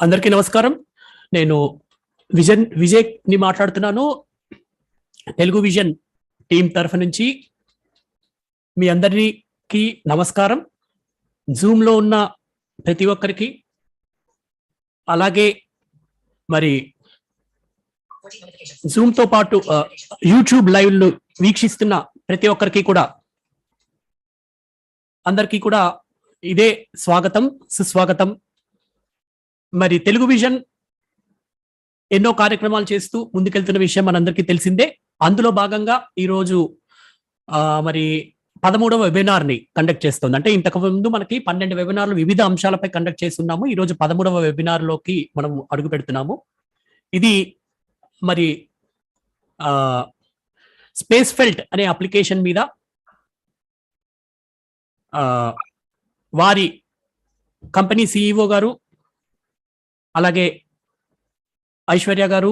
అందరికీ నమస్కారం. నేను విజయ్ ని మాట్లాడుతున్నాను. తెలుగు విజన్ టీం తరఫు నుంచి మీ అందరికీ నమస్కారం. జూమ్ లో ఉన్న ప్రతి ఒక్కరికి, అలాగే మరి జూమ్ తో పాటు యూట్యూబ్ లైవ్ ను వీక్షిస్తున్న ప్రతి ఒక్కరికి కూడా అందరికీ కూడా ఇదే స్వాగతం, సుస్వాగతం. మరి తెలుగు విజన్ ఎన్నో కార్యక్రమాలు చేస్తూ ముందుకెళ్తున్న విషయం మనందరికీ తెలిసిందే. అందులో భాగంగా ఈరోజు మరి 13వ వెబినార్ ని కండక్ట్ చేస్తుంది. అంటే ఇంతకు ముందు మనకి 12 వెబినార్లు వివిధ అంశాలపై కండక్ట్ చేస్తున్నాము. ఈరోజు 13వ వెబినార్ లోకి మనం అడుగు పెడుతున్నాము. ఇది మరి స్పేస్ఫెల్ట్ అనే అప్లికేషన్ మీద వారి కంపెనీ సిఇఓ గారు, అలాగే ఐశ్వర్య గారు,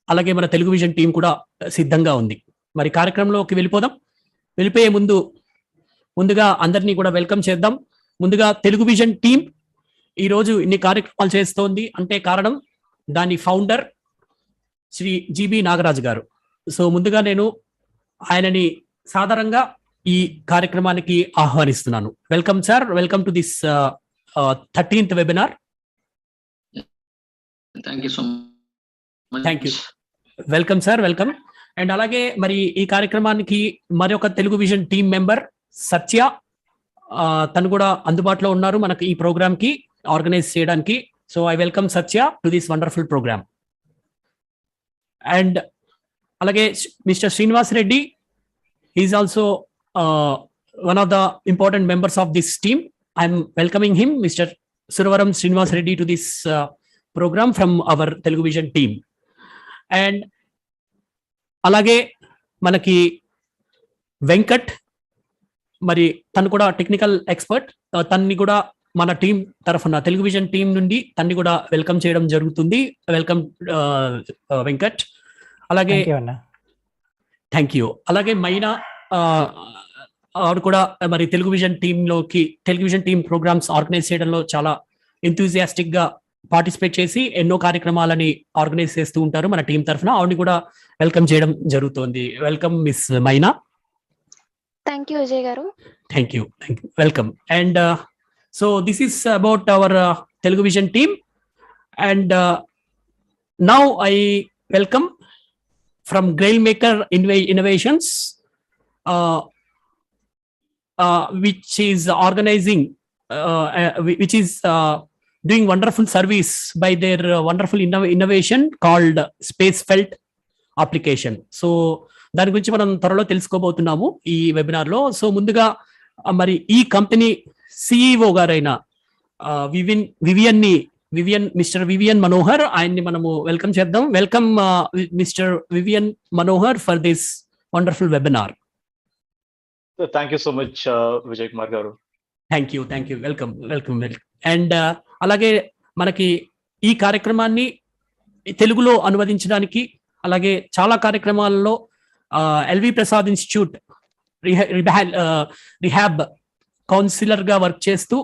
అలాగే మన తెలుగు విజన్ టీం కూడా సిద్ధంగా ఉంది. మరి కార్యక్రమంలోకి వెళ్ళిపోయే ముందుగా అందరినీ కూడా వెల్కమ్ చేద్దాం. ముందుగా తెలుగు విజన్ టీం ఈరోజు ఇన్ని కార్యక్రమాలు చేస్తోంది అంటే కారణం దాని ఫౌండర్ శ్రీ జిబి నాగరాజు గారు. సో ముందుగా నేను ఆయనని సాధారణంగా ఈ కార్యక్రమానికి ఆహ్వానిస్తున్నాను. Welcome sir, welcome to this 13th webinar. Thank you so much. Thank you. Welcome sir, welcome. And అలాగే మరి ఈ కార్యక్రమానికి మరొక తెలుగు విజన్ టీం మెంబర్ సత్య, తను కూడా అందుబాటులో ఉన్నారు మనకి ఈ ప్రోగ్రామ్ కి ఆర్గనైజ్ చేయడానికి. So I welcome Satya to this wonderful program. And అలాగే mister Srinivas Reddy, is also one of the important members of this team. I'm welcoming him, mister Suravaram Srinivas Reddy, to this program from our Telugu Vision team. And అలాగే మనకి వెంకట్, మరి తను కూడా technical expert. తన్ని కూడా మన team తరఫున తెలుగు విజన్ టీం నుండి తన్ని కూడా వెల్కమ్ చేయడం జరుగుతుంది. వెల్కమ్ వెంకట్. అలాగే థ్యాంక్ యూ. అలాగే మైనా, ఆవిడ కూడా మరి Telugu vision team programmes organise చేయడంలో చాలా ఎంతూజియాస్టిక్ గా పార్టిసిపేట్ చేసి ఎన్నో కార్యక్రమాలని ఆర్గనైజ్ చేస్తూ ఉంటారు మన టీం తరఫున. ఆవిడని కూడా వెల్కమ్ చేయడం జరుగుతుంది. Welcome miss Maina. Thank you Vijay garu. Thank you, welcome. And so this is about our Telugu vision team. And now I welcome from grail maker innovations, which is organizing, which is doing wonderful service by their wonderful innovation called SPACEFELT application. So దాని గురించి మనం త్వరలో తెలుసుకోబోతున్నాము ఈ webinar లో. So ముందుగా మరి ఈ company CEO గారైన మిస్టర్ వివియన్ మనోహర్, ఆయన్ని మనము వెల్కమ్ చేద్దాం. Welcome mister Vivian Manohar for this wonderful webinar. Thank you so much Vijay Kumar garu. Thank you, welcome. And అలాగే మనకి ఈ కార్యక్రమాన్ని తెలుగులో అనువదించడానికి, అలాగే చాలా కార్యక్రమాలలో L V Prasad institute rehab counsellor గా వర్క్ చేస్తూ,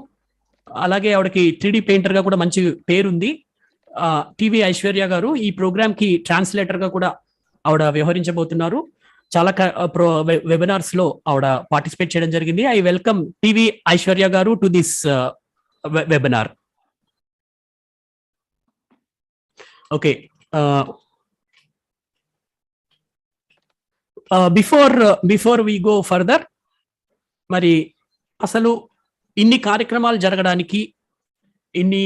అలాగే ఆవిడకి 3D పెయింటర్ గా కూడా మంచి పేరుంది. టీవీ ఐశ్వర్య గారు ఈ ప్రోగ్రామ్ కి ట్రాన్స్లేటర్ గా కూడా ఆవిడ వ్యవహరించబోతున్నారు. చాలా వెబినార్స్ లో ఆవిడ పార్టిసిపేట్ చేయడం జరిగింది. ఐ వెల్కమ్ టీవీ ఐశ్వర్య గారు to this webinar. Okay, before we go further, మరి అసలు ఇన్ని కార్యక్రమాలు జరగడానికి, ఇన్ని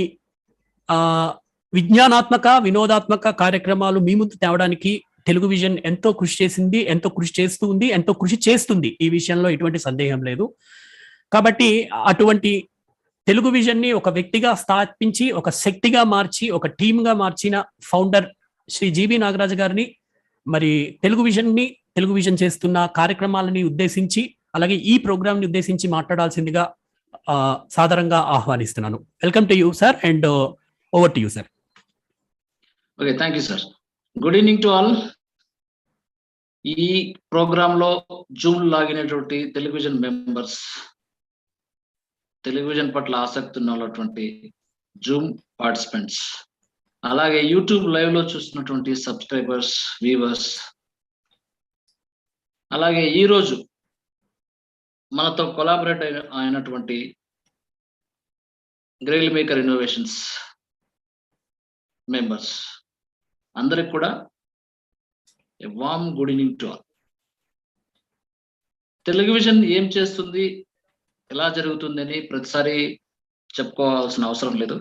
విజ్ఞానాత్మక వినోదాత్మక కార్యక్రమాలు మీ ముందు తేవడానికి తెలుగు విజన్ ఎంతో కృషి చేసింది, ఎంతో కృషి చేస్తూ ఉంది, ఎంతో కృషి చేస్తుంది. ఈ విషయంలో ఎటువంటి సందేహం లేదు. కాబట్టి అటువంటి తెలుగు విజన్ ని ఒక వ్యక్తిగా స్థాపించి, ఒక శక్తిగా మార్చి, ఒక టీమ్ గా మార్చిన ఫౌండర్ శ్రీ జిబి నాగరాజు గారిని, మరి తెలుగు విజన్ చేస్తున్న కార్యక్రమాలని ఉద్దేశించి, అలాగే ఈ ప్రోగ్రామ్ ని ఉద్దేశించి మాట్లాడాల్సిందిగా సాదరంగా ఆహ్వానిస్తున్నాను. Welcome to you sir, and over to you sir. Okay, thank you sir. Good evening to all. ఈ ప్రోగ్రామ్ లో జూమ్ లాగినటువంటి టెలివిజన్ మెంబర్స్, టెలివిజన్ పట్ల ఆసక్తి ఉన్నటువంటి జూమ్ పార్టిసిపెంట్స్, అలాగే యూట్యూబ్ లైవ్ లో చూస్తున్నటువంటి సబ్స్క్రైబర్స్, వ్యూవర్స్, అలాగే ఈరోజు మనతో కొలాబరేట్ అయినటువంటి గ్రెయిల్ మేకర్ ఇన్నోవేషన్స్ మెంబర్స్ అందరికి కూడా a warm good evening to all. Telugu vision ఏం చేస్తుంది, ఎలా జరుగుతుంది అని ప్రతిసారి చెప్పుకోవాల్సిన అవసరం లేదు.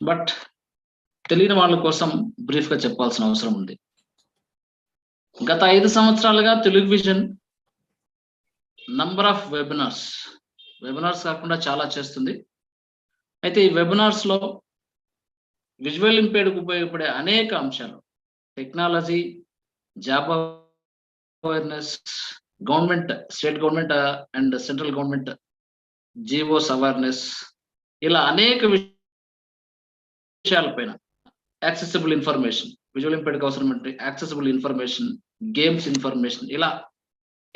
బట్ తెలియని వాళ్ళ కోసం బ్రీఫ్ గా చెప్పాల్సిన అవసరం ఉంది. గత 5 సంవత్సరాలుగా Telugu vision number of webinars కాకుండా చాలా చేస్తుంది. అయితే ఈ వెబినార్స్ లో విజువల్ ఇంపేర్డ్కి ఉపయోగపడే అనేక అంశాలు, technology, job awareness, government, state government and central government GOs awareness, ఇలా అనేక విషయాలపైన యాక్సెసిబుల్ ఇన్ఫర్మేషన్, విజువల్ ఇంపేర్డ్కి అవసరం యాక్సెసిబుల్ ఇన్ఫర్మేషన్, గేమ్స్ ఇన్ఫర్మేషన్, ఇలా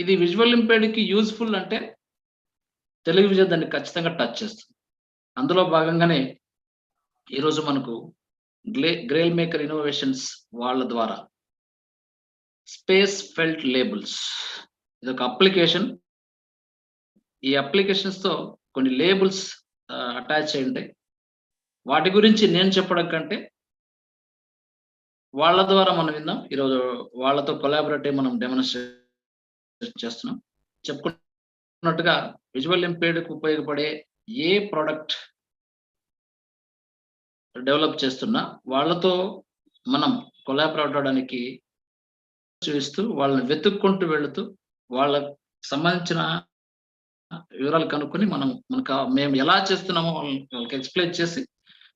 ఇది విజువల్ ఇంపేర్డ్కి యూజ్ఫుల్ అంటే తెలుగు విజన్ దాన్ని ఖచ్చితంగా టచ్ చేస్తుంది. అందులో భాగంగానే ఈరోజు మనకు గ్రెయిల్ మేకర్ ఇన్నోవేషన్స్ వాళ్ళ ద్వారా స్పేస్ ఫెల్ట్ లేబుల్స్, ఇది ఒక అప్లికేషన్. ఈ అప్లికేషన్స్ తో కొన్ని లేబుల్స్ అటాచ్ అయి ఉంటాయి. వాటి గురించి నేను చెప్పడం కంటే వాళ్ళ ద్వారా మనం విందాం. ఈరోజు వాళ్ళతో కొలాబరేట్ అయ్యి మనం డెమోన్స్ట్రేట్ చేస్తున్నాం. చెప్పుకున్నట్టుగా విజువల్ ఇంపేర్డ్కి ఉపయోగపడే ఏ ప్రోడక్ట్ డెవలప్ చేస్తున్నా వాళ్ళతో మనం కొలాబరేట్ అవడానికి చూపిస్తూ వాళ్ళని వెతుక్కుంటూ వెళుతూ వాళ్ళకి సంబంధించిన వివరాలు కనుక్కొని మేము ఎలా చేస్తున్నామో వాళ్ళకి ఎక్స్ప్లెయిన్ చేసి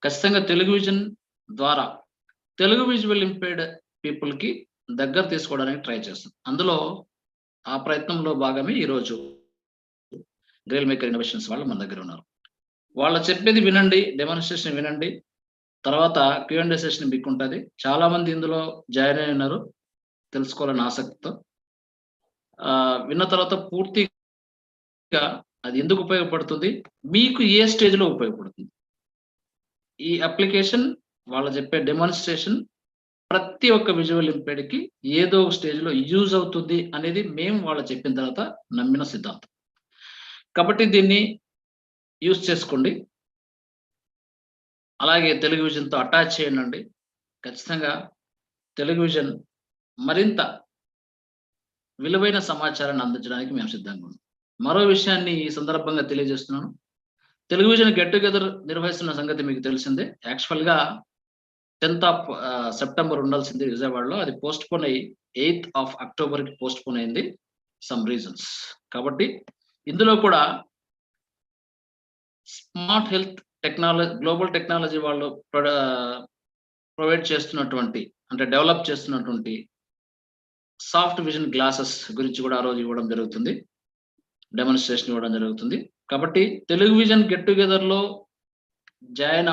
ఖచ్చితంగా తెలుగు విజన్ ద్వారా తెలుగు విజువల్ ఇంపేర్డ్ పీపుల్ కి దగ్గర తీసుకోవడానికి ట్రై చేస్తాం. అందులో ఆ ప్రయత్నంలో భాగమే ఈరోజు గ్రెయిల్ మేకర్ ఇన్నోవేషన్స్ వాళ్ళు మన దగ్గర ఉన్నారు. వాళ్ళు చెప్పేది వినండి, డెమాన్స్ట్రేషన్ వినండి, తర్వాత Q&A సెషన్ మీకు ఉంటుంది. చాలా మంది ఇందులో జాయిన్ అయి ఉన్నారు తెలుసుకోవాలని ఆసక్తితో. విన్న తర్వాత పూర్తిగా అది ఎందుకు ఉపయోగపడుతుంది, మీకు ఏ స్టేజ్ లో ఉపయోగపడుతుంది, ఈ అప్లికేషన్ వాళ్ళు చెప్పే డెమాన్స్ట్రేషన్ ప్రతి ఒక్క విజువల్ ఇంపేర్డ్ కి ఏదో ఒక స్టేజ్ లో యూజ్ అవుతుంది అనేది మేము వాళ్ళు చెప్పిన తర్వాత నమ్మిన సిద్ధాంతం. కాబట్టి దీన్ని యూజ్ చేసుకోండి. అలాగే తెలుగు విజన్తో అటాచ్ చేయండి. ఖచ్చితంగా తెలుగు విజన్ మరింత విలువైన సమాచారాన్ని అందించడానికి మేము సిద్ధంగా ఉన్నాం. మరో విషయాన్ని ఈ సందర్భంగా తెలియజేస్తున్నాను. తెలుగు విజన్ గెట్ టుగెదర్ నిర్వహిస్తున్న సంగతి మీకు తెలిసిందే. యాక్చువల్గా 10th of సెప్టెంబర్ ఉండాల్సింది విజయవాడలో, అది పోస్ట్ పోన్ అయ్యి 8th of అక్టోబర్కి పోస్ట్ పోన్ అయింది సమ్ రీజన్స్. కాబట్టి ఇందులో కూడా smart health technology, global technology వాళ్ళు ప్రొవైడ్ చేస్తున్నటువంటి, అంటే డెవలప్ చేస్తున్నటువంటి సాఫ్ట్ విజన్ గ్లాసెస్ గురించి కూడా ఆ రోజు ఇవ్వడం జరుగుతుంది, డెమాన్స్ట్రేషన్ ఇవ్వడం జరుగుతుంది. కాబట్టి తెలుగు విజన్ గెట్ టుగెదర్ లో జాయిన్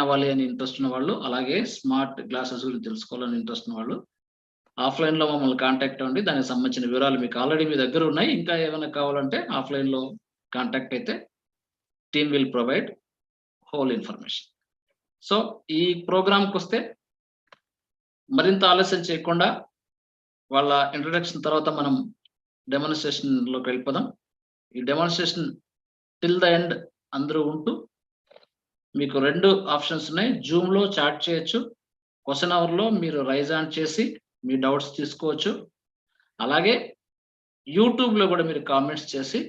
అవ్వాలి అని ఇంట్రెస్ట్ ఉన్న వాళ్ళు, అలాగే స్మార్ట్ గ్లాసెస్ గురించి తెలుసుకోవాలని ఇంట్రెస్ట్ ఉన్న వాళ్ళు ఆఫ్లైన్ లో మమ్మల్ని కాంటాక్ట్ అవ్వండి. దానికి సంబంధించిన వివరాలు మీకు ఆల్రెడీ మీ దగ్గర ఉన్నాయి. ఇంకా ఏమైనా కావాలంటే ఆఫ్లైన్ లో కాంటాక్ట్ అయితే team will provide whole information. So ఈ ప్రోగ్రామ్కి వస్తే మరింత ఆలస్యం చేయకుండా వాళ్ళ ఇంట్రడక్షన్ తర్వాత మనం డెమాన్స్ట్రేషన్ లోకి వెళ్ళిపోదాం. ఈ డెమాన్స్ట్రేషన్ టిల్ ద ఎండ్ అందరూ ఉంటూ మీకు 2 ఆప్షన్స్ ఉన్నాయి. జూమ్ లో చాట్ చేయొచ్చు, క్వశ్చన్ అవర్ లో మీరు రైజ్ ఆన్ చేసి మీ డౌట్స్ తీసుకోవచ్చు. అలాగే యూట్యూబ్ లో కూడా మీరు కామెంట్స్ చేసి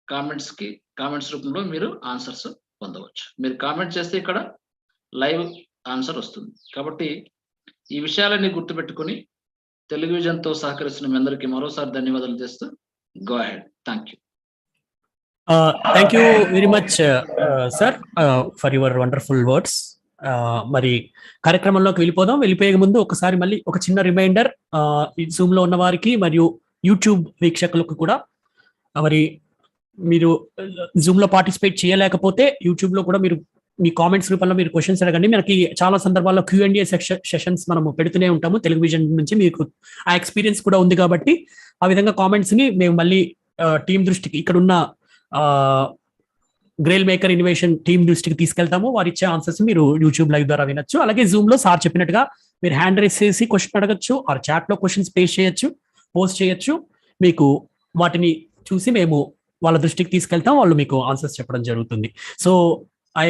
కామెంట్స్ రూపంలో మీరు ఆన్సర్స్ పొందవచ్చు. మీరు కామెంట్ చేస్తే ఇక్కడ లైవ్ ఆన్సర్ వస్తుంది. కాబట్టి ఈ విషయాలన్నీ గుర్తుపెట్టుకుని తెలుగు విజన్తో సహకరిస్తున్న మీ అందరికీ మరోసారి ధన్యవాదాలు చేస్తూ go ahead. Thank you. Thank you very much sir for your wonderful words. మరి కార్యక్రమంలోకి వెళ్ళిపోయే ముందు ఒకసారి మళ్ళీ ఒక చిన్న రిమైండర్ జూమ్ లో ఉన్న వారికి మరియు యూట్యూబ్ వీక్షకులకు కూడా, మరి మీరు జూమ్ లో పార్టిసిపేట్ చేయలేకపోతే యూట్యూబ్ లో కూడా మీరు మీ కామెంట్స్ రూపంలో మీరు క్వశ్చన్స్ అడగండి. మనకి చాలా సందర్భాల్లో Q&A సెషన్స్ మనము పెడుతూనే ఉంటాము. తెలుగు విజన్ నుంచి మీకు ఆ ఎక్స్పీరియన్స్ కూడా ఉంది కాబట్టి ఆ విధంగా కామెంట్స్ ని మేము మళ్ళీ టీం దృష్టికి, ఇక్కడున్న గ్రేల్ మేకర్ ఇన్నోవేషన్ టీమ్ దృష్టికి తీసుకెళ్తాము. వారు ఇచ్చే ఆన్సర్స్ మీరు యూట్యూబ్ లైవ్ ద్వారా వినొచ్చు. అలాగే జూమ్ లో సార్ చెప్పినట్టుగా మీరు హ్యాండ్ రైస్ చేసి క్వశ్చన్ అడగచ్చు, ఆర్ చాట్ లో క్వశ్చన్స్ పోస్ట్ చేయొచ్చు. మీకు వాటిని చూసి మేము వాళ్ళ దృష్టికి తీసుకెళ్తాం, వాళ్ళు మీకు ఆన్సర్స్ చెప్పడం జరుగుతుంది. సో ఐ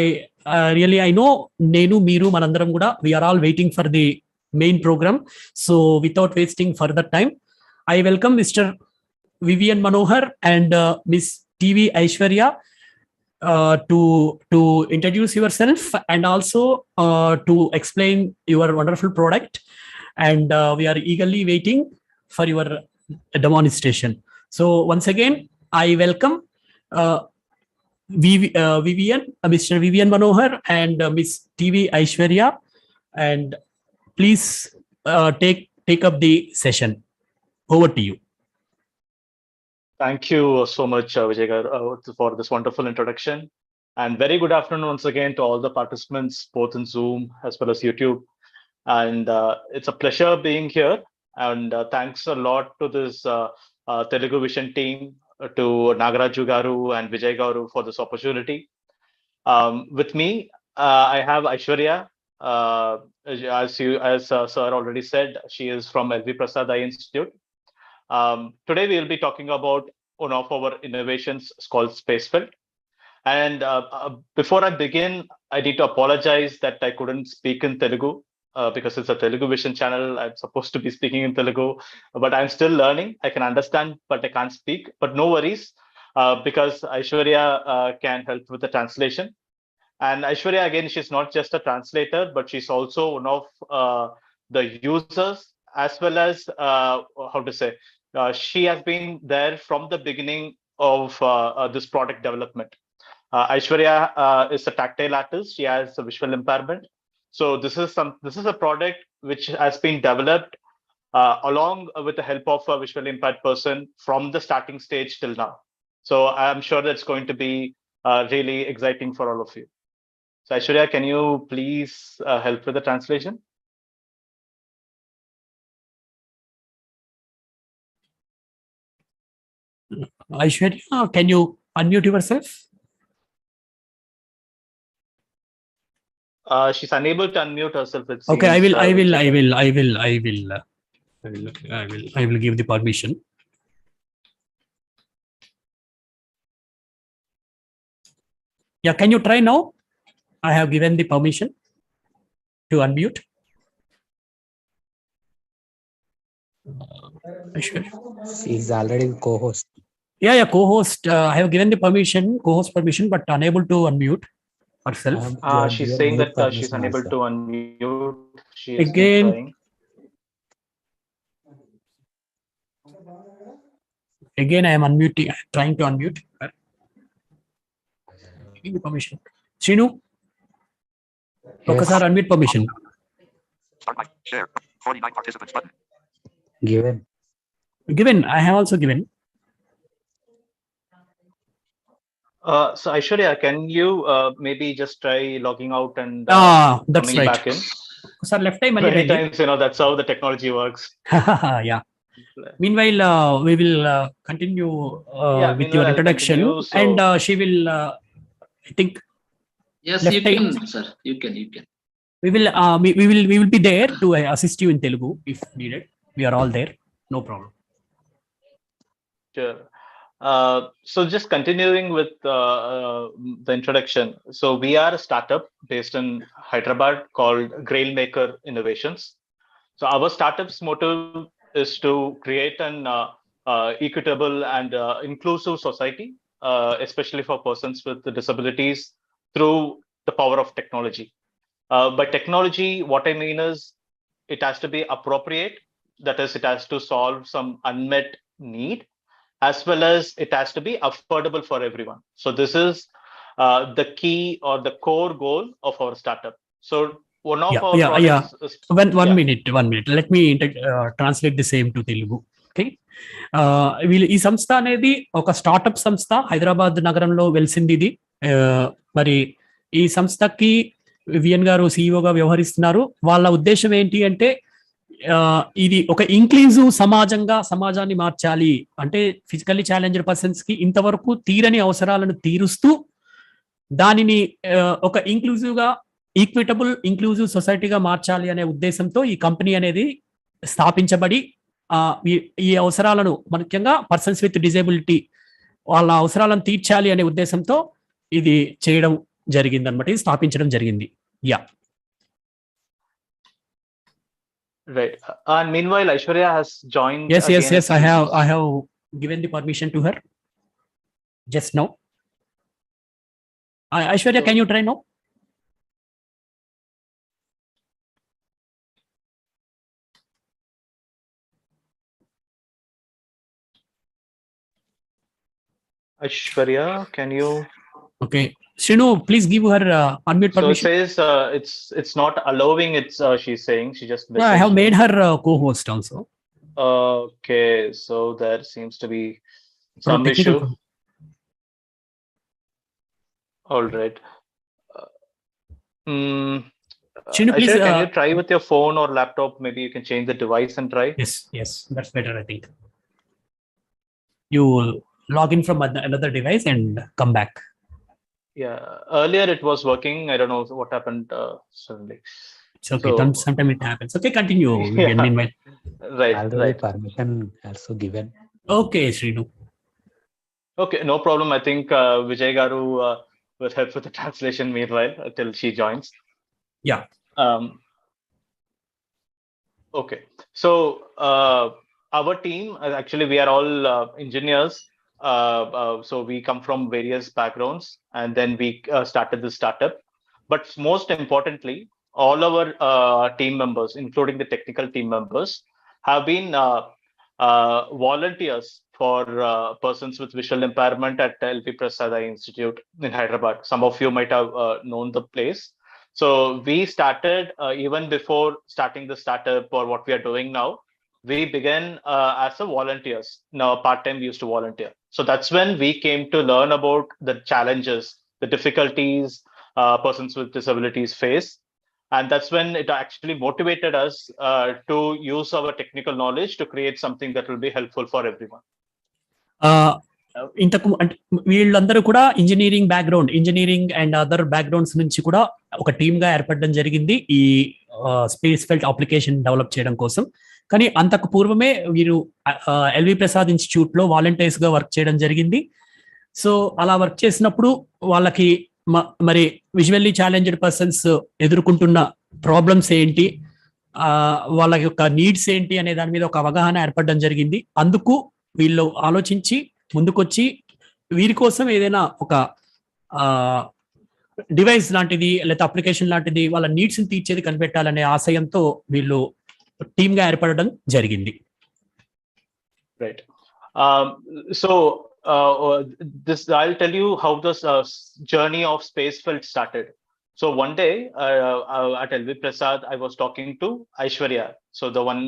నో నేను మీరు మనందరం కూడా we are all waiting for the main programme. So without wasting further time, I welcome Mr. Vivian Manohar and Miss TV Aishwarya to introduce yourself and also to explain your wonderful product. And we are eagerly waiting for your demonstration. So once again, I welcome Mr. Vivian Manohar and Miss TV Aishwarya, and please take up the session. Over to you. Thank you so much, Vijay garu, for this wonderful introduction. And very good afternoon once again to all the participants, both in Zoom as well as YouTube. And it's a pleasure being here. And thanks a lot to this Telugu Vision team, to Nagaraju garu and Vijay garu for this opportunity. With me, I have Aishwarya. As Sir already said, she is from LV Prasad Eye Institute. Today we will be talking about one of our innovations called SPACEFELT. And before I begin, I need to apologize that I couldn't speak in Telugu because it's a Telugu Vision channel. I'm supposed to be speaking in Telugu, but I'm still learning. I can understand, but I can't speak. But no worries, because Aishwarya can help with the translation. And Aishwarya, again, she's not just a translator, but she's also one of the users, as well as she has been there from the beginning of this product development. Aishwarya is a tactile artist. She has a visual impairment. So this is a product which has been developed along with the help of a visually impaired person from the starting stage till now. So I'm sure that's going to be really exciting for all of you. So Aishwarya, can you please help with the translation? Aishwarya, can you unmute yourself? She's unable to unmute herself. It Okay, seems, I will give the permission. Yeah, can you try now? I have given the permission to unmute. She's already co-host. Yeah, co-host. I have given the co-host permission, but unable to unmute herself. She's saying that she's unable to unmute. She is Again. trying. Again, I am unmuting. Trying to unmute her. Give me permission. Srinu? Okay, sir, unmute permission. Start my share. 49 participants button. Given. I have also given. So Aishwarya, can you maybe just try logging out and that's coming right. back in? Sir, left time. Many times, that's how the technology works. Yeah. Meanwhile, we will continue with your introduction, and she will, I think. Yes, you can, sir. You can. We will be there to assist you in Telugu if needed. We are all there. No problem. Sure. So just continuing with the introduction. So we are a startup based in Hyderabad called Grail Maker Innovations. So our startup's motive is to create an equitable and inclusive society, especially for persons with disabilities, through the power of technology. By technology, what I mean is it has to be appropriate. That is, it has to solve some unmet need, as well as it has to be affordable for everyone. So this is the key or the core goal of our startup. So one of our products is, one minute. Let me translate the same to Telugu. Okay. ఈ సంస్థ అనేది ఒక startup సంస్థ, హైదరాబాద్ నగరంలో వెలిసింది ఇది. మరి ఈ సంస్థకి విఎన్ గారు సిఇఓగా వ్యవహరిస్తున్నారు. వాళ్ళ ఉద్దేశం ఏంటి అంటే ఇది ఒక ఇంక్లూజివ్ సమాజాన్ని మార్చాలి అంటే ఫిజికల్లీ ఛాలెంజ్డ్ పర్సన్స్ కి ఇంతవరకు తీరని అవసరాలను తీరుస్తూ దానిని ఒక ఇంక్లూజివ్గా ఈక్విటబుల్ ఇంక్లూజివ్ సొసైటీగా మార్చాలి అనే ఉద్దేశంతో ఈ కంపెనీ అనేది స్థాపించబడి ఈ అవసరాలను ముఖ్యంగా పర్సన్స్ విత్ డిజేబిలిటీ వాళ్ళ అవసరాలను తీర్చాలి అనే ఉద్దేశంతో ఇది చేయడం జరిగింది అనమాట, ఇది స్థాపించడం జరిగింది. Yeah Right. And meanwhile, Aishwarya has joined. Yes. I have given the permission to her just now. Aishwarya, can you try now? Aishwarya, can you? Okay. Srinu, please give her unmute permission. So it says it's not allowing. It's she's saying she just. Yeah, I have made her co-host also. Okay, so there seems to be some issue. All right. Srinu, please. Can you try with your phone or laptop? Maybe you can change the device and try. Yes, that's better, I think. You log in from another device and come back. Yeah, earlier it was working. I don't know what happened suddenly. It's okay. So, sometimes it happens. Okay, continue. Yeah. Meanwhile. Right. Permission also given. Okay, Srinu. Okay, no problem. I think Vijay Garu will help with the translation meanwhile until she joins. Yeah. Okay. So our team, actually, we are all engineers. So we come from various backgrounds, and then we started the startup. But most importantly, all our team members, including the technical team members, have been volunteers for persons with visual impairment at LV Prasad Institute in Hyderabad. Some of you might have known the place. So we started even before starting the startup or what we are doing now. We began as a volunteers. Now part-time we used to volunteer. So that's when we came to learn about the challenges, the difficulties persons with disabilities face. And that's when it actually motivated us to use our technical knowledge to create something that will be helpful for everyone. ఇంతకు అంటే వీళ్ళందరూ కూడా engineering and other backgrounds నుంచి కూడా ఒక team గా ఏర్పడడం జరిగింది ఈ స్పేస్ ఫెల్ట్ అప్లికేషన్ డెవలప్ చేయడం కోసం. కానీ అంతకు పూర్వమే వీరు ఎల్వి ప్రసాద్ ఇన్స్టిట్యూట్ లో వాలంటీర్స్ గా వర్క్ చేయడం జరిగింది. సో అలా వర్క్ చేసినప్పుడు వాళ్ళకి మరి విజువల్లీ ఛాలెంజ్డ్ పర్సన్స్ ఎదుర్కొంటున్న ప్రాబ్లమ్స్ ఏంటి, వాళ్ళ యొక్క నీడ్స్ ఏంటి అనే దాని మీద ఒక అవగాహన ఏర్పడడం జరిగింది. అందుకు వీళ్ళు ఆలోచించి ముందుకొచ్చి వీరి కోసం ఏదైనా ఒక డివైస్ లాంటిది లేదా అప్లికేషన్ లాంటిది వాళ్ళ నీడ్స్ ని తీర్చేది కనిపెట్టాలనే ఆశయంతో వీళ్ళు టీమ్ గా ఏర్పడడం జరిగింది. Right. So I'll tell you how this journey of SPACEFELT started. So one day at LV Prasad, I was talking to Aishwarya, so the one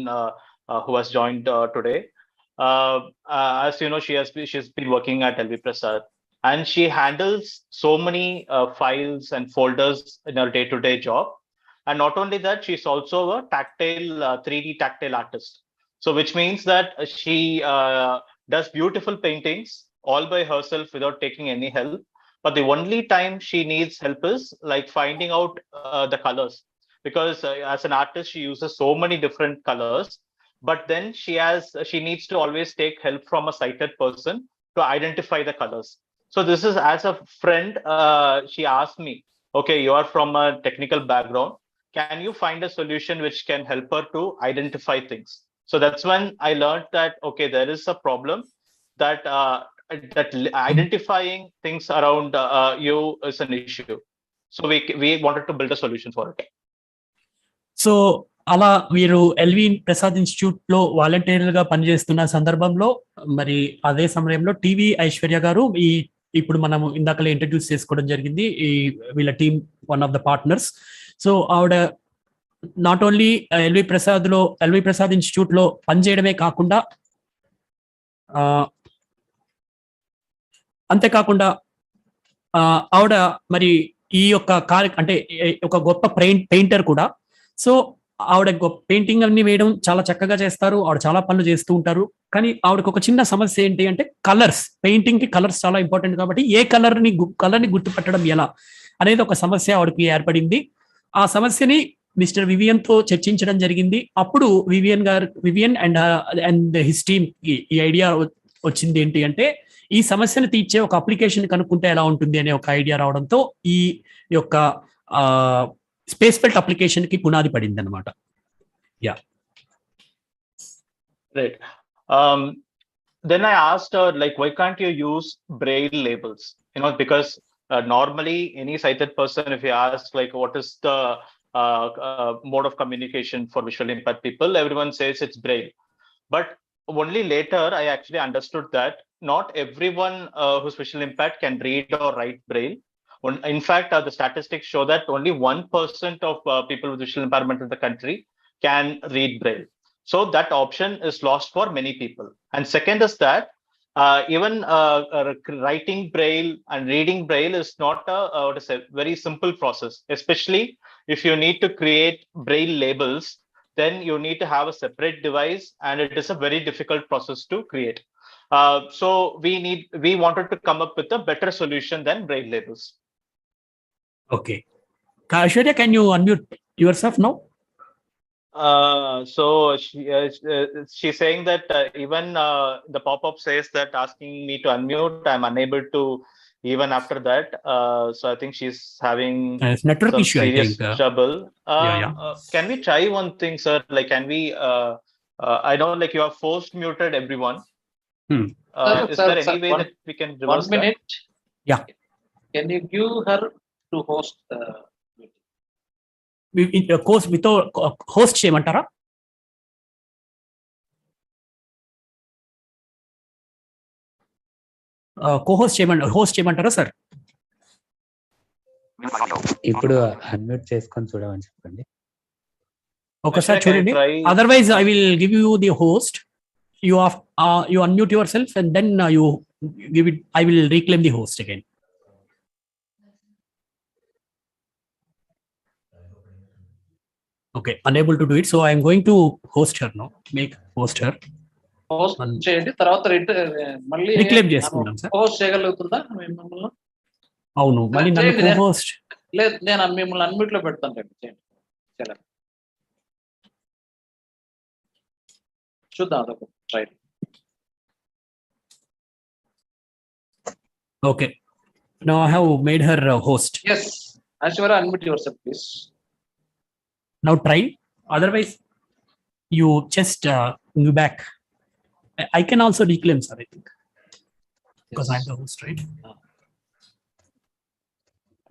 who has joined today. As you know, she's been working at LV Prasad, and she handles so many files and folders in her day-to-day job. And not only that, she's also a 3D tactile artist. So which means that she does beautiful paintings all by herself without taking any help. But the only time she needs help is like finding out the colors, because as an artist, she uses so many different colors. But then she needs to always take help from a sighted person to identify the colors. So this is, as a friend, she asked me, okay, you are from a technical background. Can you find a solution which can help her to identify things? So that's when I learned that, okay, there is a problem that identifying things around you is an issue. So we wanted to build a solution for it. So అలా వీరు LV Prasad institute లో వాలంటీర్లుగా పనిచేస్తున్న సందర్భంలో మరి అదే సమయంలో TV Aishwarya గారు ఇప్పుడు మనము ఇందాకలే ఇంట్రడ్యూస్ చేసుకోవడం జరిగింది ఈ వీళ్ళ team one of the partners. So ఆవిడ not only LV Prasad institute లో పనిచేయడమే కాకుండా అంతేకాకుండా ఆవిడ మరి ఈ యొక్క అంటే ఒక గొప్ప పెయింటర్ కూడా. సో ఆవిడ పెయింటింగ్ అన్ని వేయడం చాలా చక్కగా చేస్తారు, ఆవిడ చాలా పనులు చేస్తూ ఉంటారు. కానీ ఆవిడకి ఒక చిన్న సమస్య ఏంటి అంటే కలర్స్, పెయింటింగ్ కి కలర్స్ చాలా ఇంపార్టెంట్ కాబట్టి ఏ కలర్ ని గుర్తుపట్టడం ఎలా అనేది ఒక సమస్య ఆవిడకి ఏర్పడింది. ఆ సమస్యని మిస్టర్ వివియన్ తో చర్చించడం జరిగింది. అప్పుడు వివియన్ అండ్ హిస్ టీమ్ కి ఈ ఐడియా వచ్చింది ఏంటి అంటే ఈ సమస్యను తీర్చే ఒక అప్లికేషన్ కనుక్కుంటే ఎలా ఉంటుంది అనే ఒక ఐడియా రావడంతో ఈ యొక్క SPACEFELT అప్లికేషన్ కి పునాది పడింది అనమాట. Yeah Right. Then I asked her, like, why can't you use braille labels? You know, because normally any sighted person, if you ask, like, what is the mode of communication for visually impaired people, everyone says it's braille. But only later I actually understood that not everyone who's visually impaired can read or write braille. In fact, the statistics show that only 1% of people with visual impairment in the country can read braille. So that option is lost for many people. And second is that even writing braille and reading braille is not a very simple process, especially if you need to create braille labels. Then you need to have a separate device, and it is a very difficult process to create. So we wanted to come up with a better solution than braille labels. Okay. Aishwarya, can you unmute yourself now? So she's saying that even the pop-up says that asking me to unmute, I'm unable to even after that. So I think she's having It's network some issue, I serious think. trouble. Yeah. Can we try one thing, sir? Like, can we? I know, like, you have forced muted everyone. Is there any way that we can reverse 1 minute? Yeah. Can you give her to host the course మీతో host చేయమంటారా? Host చేయమంటారా sir? ఇప్పుడు unmute చేసుకొని చూడమని చెప్పండి. ఒకసారి చూడండి. Otherwise I will give you the host. You unmute yourself and then you give it. I will reclaim the host again. Okay, unable to do it, so I am going to host her now. Make host her. Host చేయండి, తర్వాత మళ్ళీ reclaim చేసుకుందాం sir. Host చేయగలుగుతుందా మిమ్మల్ని? అవును, మళ్ళీ నన్ను host లేదు, నేను మిమ్మల్ని అన్మ్యూట్ లో పెడతాను. రేపు చేయండి, చూద్దాం అదొక try. Okay, now I have made her host. Yes, Aishwarya, unmute yourself, please. Now try. Otherwise, you just go back. I can also reclaim, sir, I think, because I'm the host, right?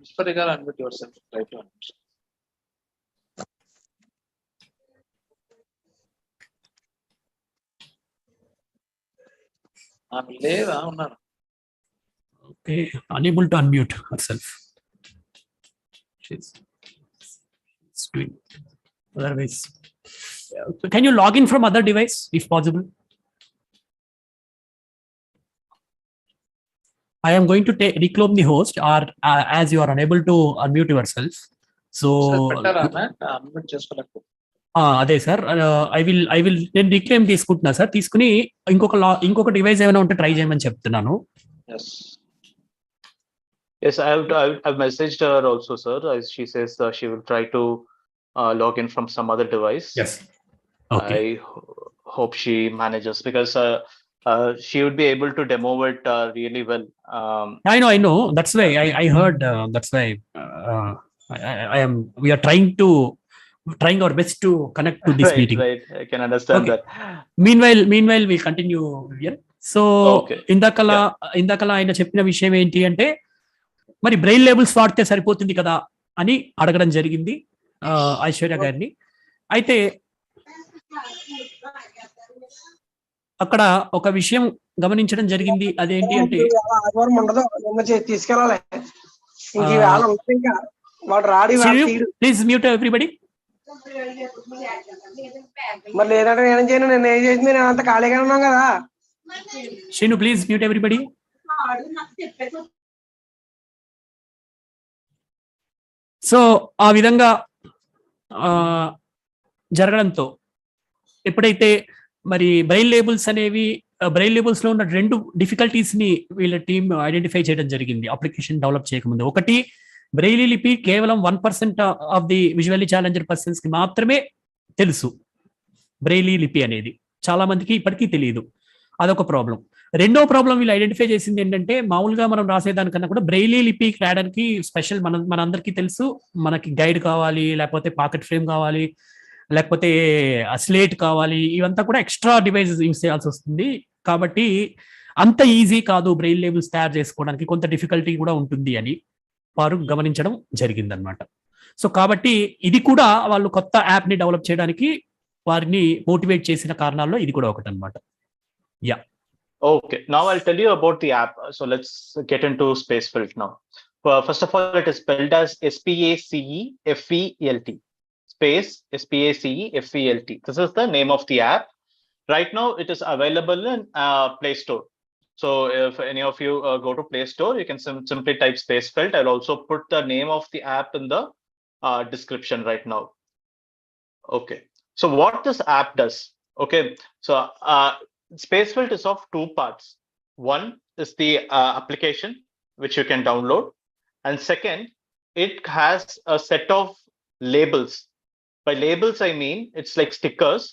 Aishwarya, unmute yourself. Try to unmute. లేదా ఉన్నారు. Okay, unable to unmute herself. She's doing. Otherwise, can you log in from other device if possible? I am going to reclaim the host, or as you are unable to unmute yourself. So unmute చేసుకోలేకపోతే అదే sir, I will నేను reclaim తీసుకుంటున్నా sir. తీసుకుని ఇంకొక device ఏమైనా ఉంటే try చేయమని చెప్తున్నాను. Yes, I've messaged her also, sir. She says she will try to log in from some other device. Yes. Okay. I hope she manages, because she would be able to demo it really well. I know. That's why I heard. That's why we are trying our best to connect to this meeting. Right. I can understand that. Meanwhile, we'll continue here. So, ఇందాకలా ఆయన చెప్పిన విషయం ఏంటి అంటే, మరి Braille labels వాడితే సరిపోతుంది కదా అని అడగడం జరిగింది ఐశ్వర్య గారిని. అయితే అక్కడ ఒక విషయం గమనించడం జరిగింది. అదేంటి అంటే, ప్లీజ్ మ్యూట్ ఎవ్రీబడి. మరి లేదంటే నేను చేయను, నేను ఏం చేసింది, నేను అంత ఖాళీగా ఉన్నాం కదా. Srinu, please mute everybody. So ఆ విధంగా జరగడంతో ఎప్పుడైతే మరి బ్రెయిల్ లేబుల్స్ అనేవి బ్రెయిల్ లేబుల్స్ లో ఉన్న రెండు డిఫికల్టీస్ ని వీళ్ళ టీమ్ ఐడెంటిఫై చేయడం జరిగింది అప్లికేషన్ డెవలప్ చేయకముందు. ఒకటి, బ్రెయిలీ లిపి కేవలం 1% of the visually challenger persons కి మాత్రమే తెలుసు. బ్రెయిలీ లిపి అనేది చాలా మందికి ఇప్పటికీ తెలియదు. అదొక ప్రాబ్లం. రెండో ప్రాబ్లం వీళ్ళు ఐడెంటిఫై చేసింది ఏంటంటే, మామూలుగా మనం రాసేదానికన్నా కూడా బ్రెయిలీ లిపి రాయడానికి స్పెషల్ మనందరికీ తెలుసు, మనకి గైడ్ కావాలి, లేకపోతే పాకెట్ ఫ్రేమ్ కావాలి, లేకపోతే స్లేట్ కావాలి. ఇవంతా కూడా ఎక్స్ట్రా డివైజెస్ యూస్ చేయాల్సి వస్తుంది. కాబట్టి అంత ఈజీ కాదు బ్రెయిల్ లేబుల్స్ తయారు చేసుకోవడానికి, కొంత డిఫికల్టీ కూడా ఉంటుంది అని వారు గమనించడం జరిగిందనమాట. సో కాబట్టి ఇది కూడా వాళ్ళు కొత్త యాప్ ని డెవలప్ చేయడానికి వారిని మోటివేట్ చేసిన కారణాల్లో ఇది కూడా ఒకటి అనమాట. Yeah. Okay, now I'll tell you about the app. So let's get into SPACEFELT now. First of all, it is spelled as SPACEFELT. Space SPACEFELT. This is the name of the app. Right now, it is available in Play Store. So if any of you go to Play Store, you can simply type SPACEFELT. I'll also put the name of the app in the description right now. Okay. So what this app does? Okay. So SPACEFELT is of two parts. One is the application which you can download, and second, it has a set of labels. By labels, I mean it's like stickers,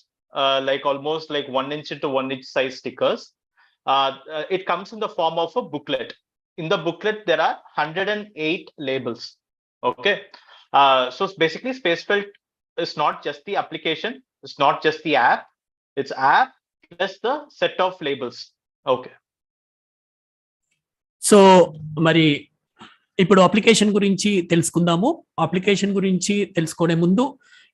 like almost like 1 inch into 1 inch size stickers. It comes in the form of a booklet. In the booklet, there are 108 labels. Okay. So basically, SPACEFELT is not just the application. It's not just the app. It's app plus the set of labels. Okay. So మరి ఇప్పుడు application గురించి తెలుసుకుందాము. Application గురించి తెలుసుకునే ముందు,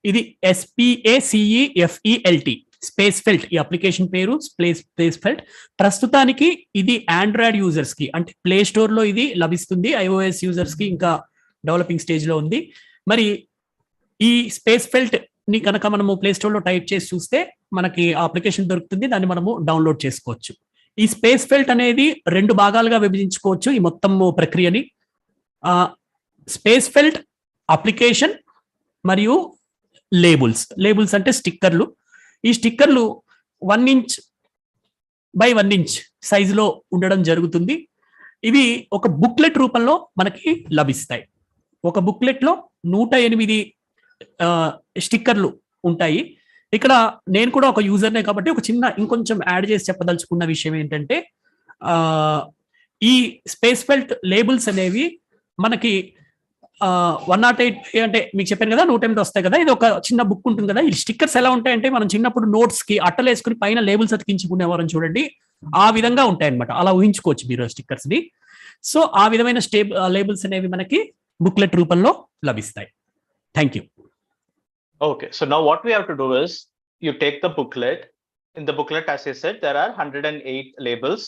ఇది SPACEFELT, స్పేస్ఫెల్ట్. ఈ application పేరు స్పేస్ఫెల్ట్. ప్రస్తుతానికి ఇది ఆండ్రాయిడ్ యూజర్స్ కి, అంటే ప్లే స్టోర్ లో ఇది లభిస్తుంది. iOS యూజర్స్ కి ఇంకా డెవలపింగ్ స్టేజ్ లో ఉంది. మరి ఈ స్పేస్ఫెల్ట్ ని కనుక మనము ప్లే స్టోర్ లో టైప్ చేసి చూస్తే మనకి ఆ అప్లికేషన్ దొరుకుతుంది. దాన్ని మనము డౌన్లోడ్ చేసుకోవచ్చు. ఈ స్పేస్ఫెల్ట్ అనేది రెండు భాగాలుగా విభజించుకోవచ్చు ఈ మొత్తం ప్రక్రియని. స్పేస్ఫెల్ట్ అప్లికేషన్ మరియు లేబుల్స్ అంటే స్టిక్కర్లు. ఈ స్టిక్కర్లు 1 ఇంచ్ బై 1 ఇంచ్ సైజులో ఉండడం జరుగుతుంది. ఇవి ఒక బుక్లెట్ రూపంలో మనకి లభిస్తాయి. ఒక బుక్లెట్ లో 108 స్టిక్కర్లు ఉంటాయి. ఇక్కడ నేను కూడా ఒక యూజర్నే కాబట్టి ఒక చిన్న ఇంకొంచెం యాడ్ చేసి చెప్పదలుచుకున్న విషయం ఏంటంటే, ఈ స్పేస్ఫెల్ట్ లేబుల్స్ అనేవి మనకి 108 అంటే మీకు చెప్పాను కదా 108 వస్తాయి కదా. ఇది ఒక చిన్న బుక్ ఉంటుంది కదా. ఈ స్టిక్కర్స్ ఎలా ఉంటాయంటే, మనం చిన్నప్పుడు నోట్స్ కి అట్టలు వేసుకుని పైన లేబుల్స్ అతికించుకునేవారని చూడండి, ఆ విధంగా ఉంటాయి అనమాట. అలా ఊహించుకోవచ్చు మీరు స్టిక్కర్స్ ని. సో ఆ విధమైన లేబుల్స్ అనేవి మనకి బుక్లెట్ రూపంలో లభిస్తాయి. Thank you. Okay, so now what we have to do is, you take the booklet. In the booklet, as I said, there are 108 labels.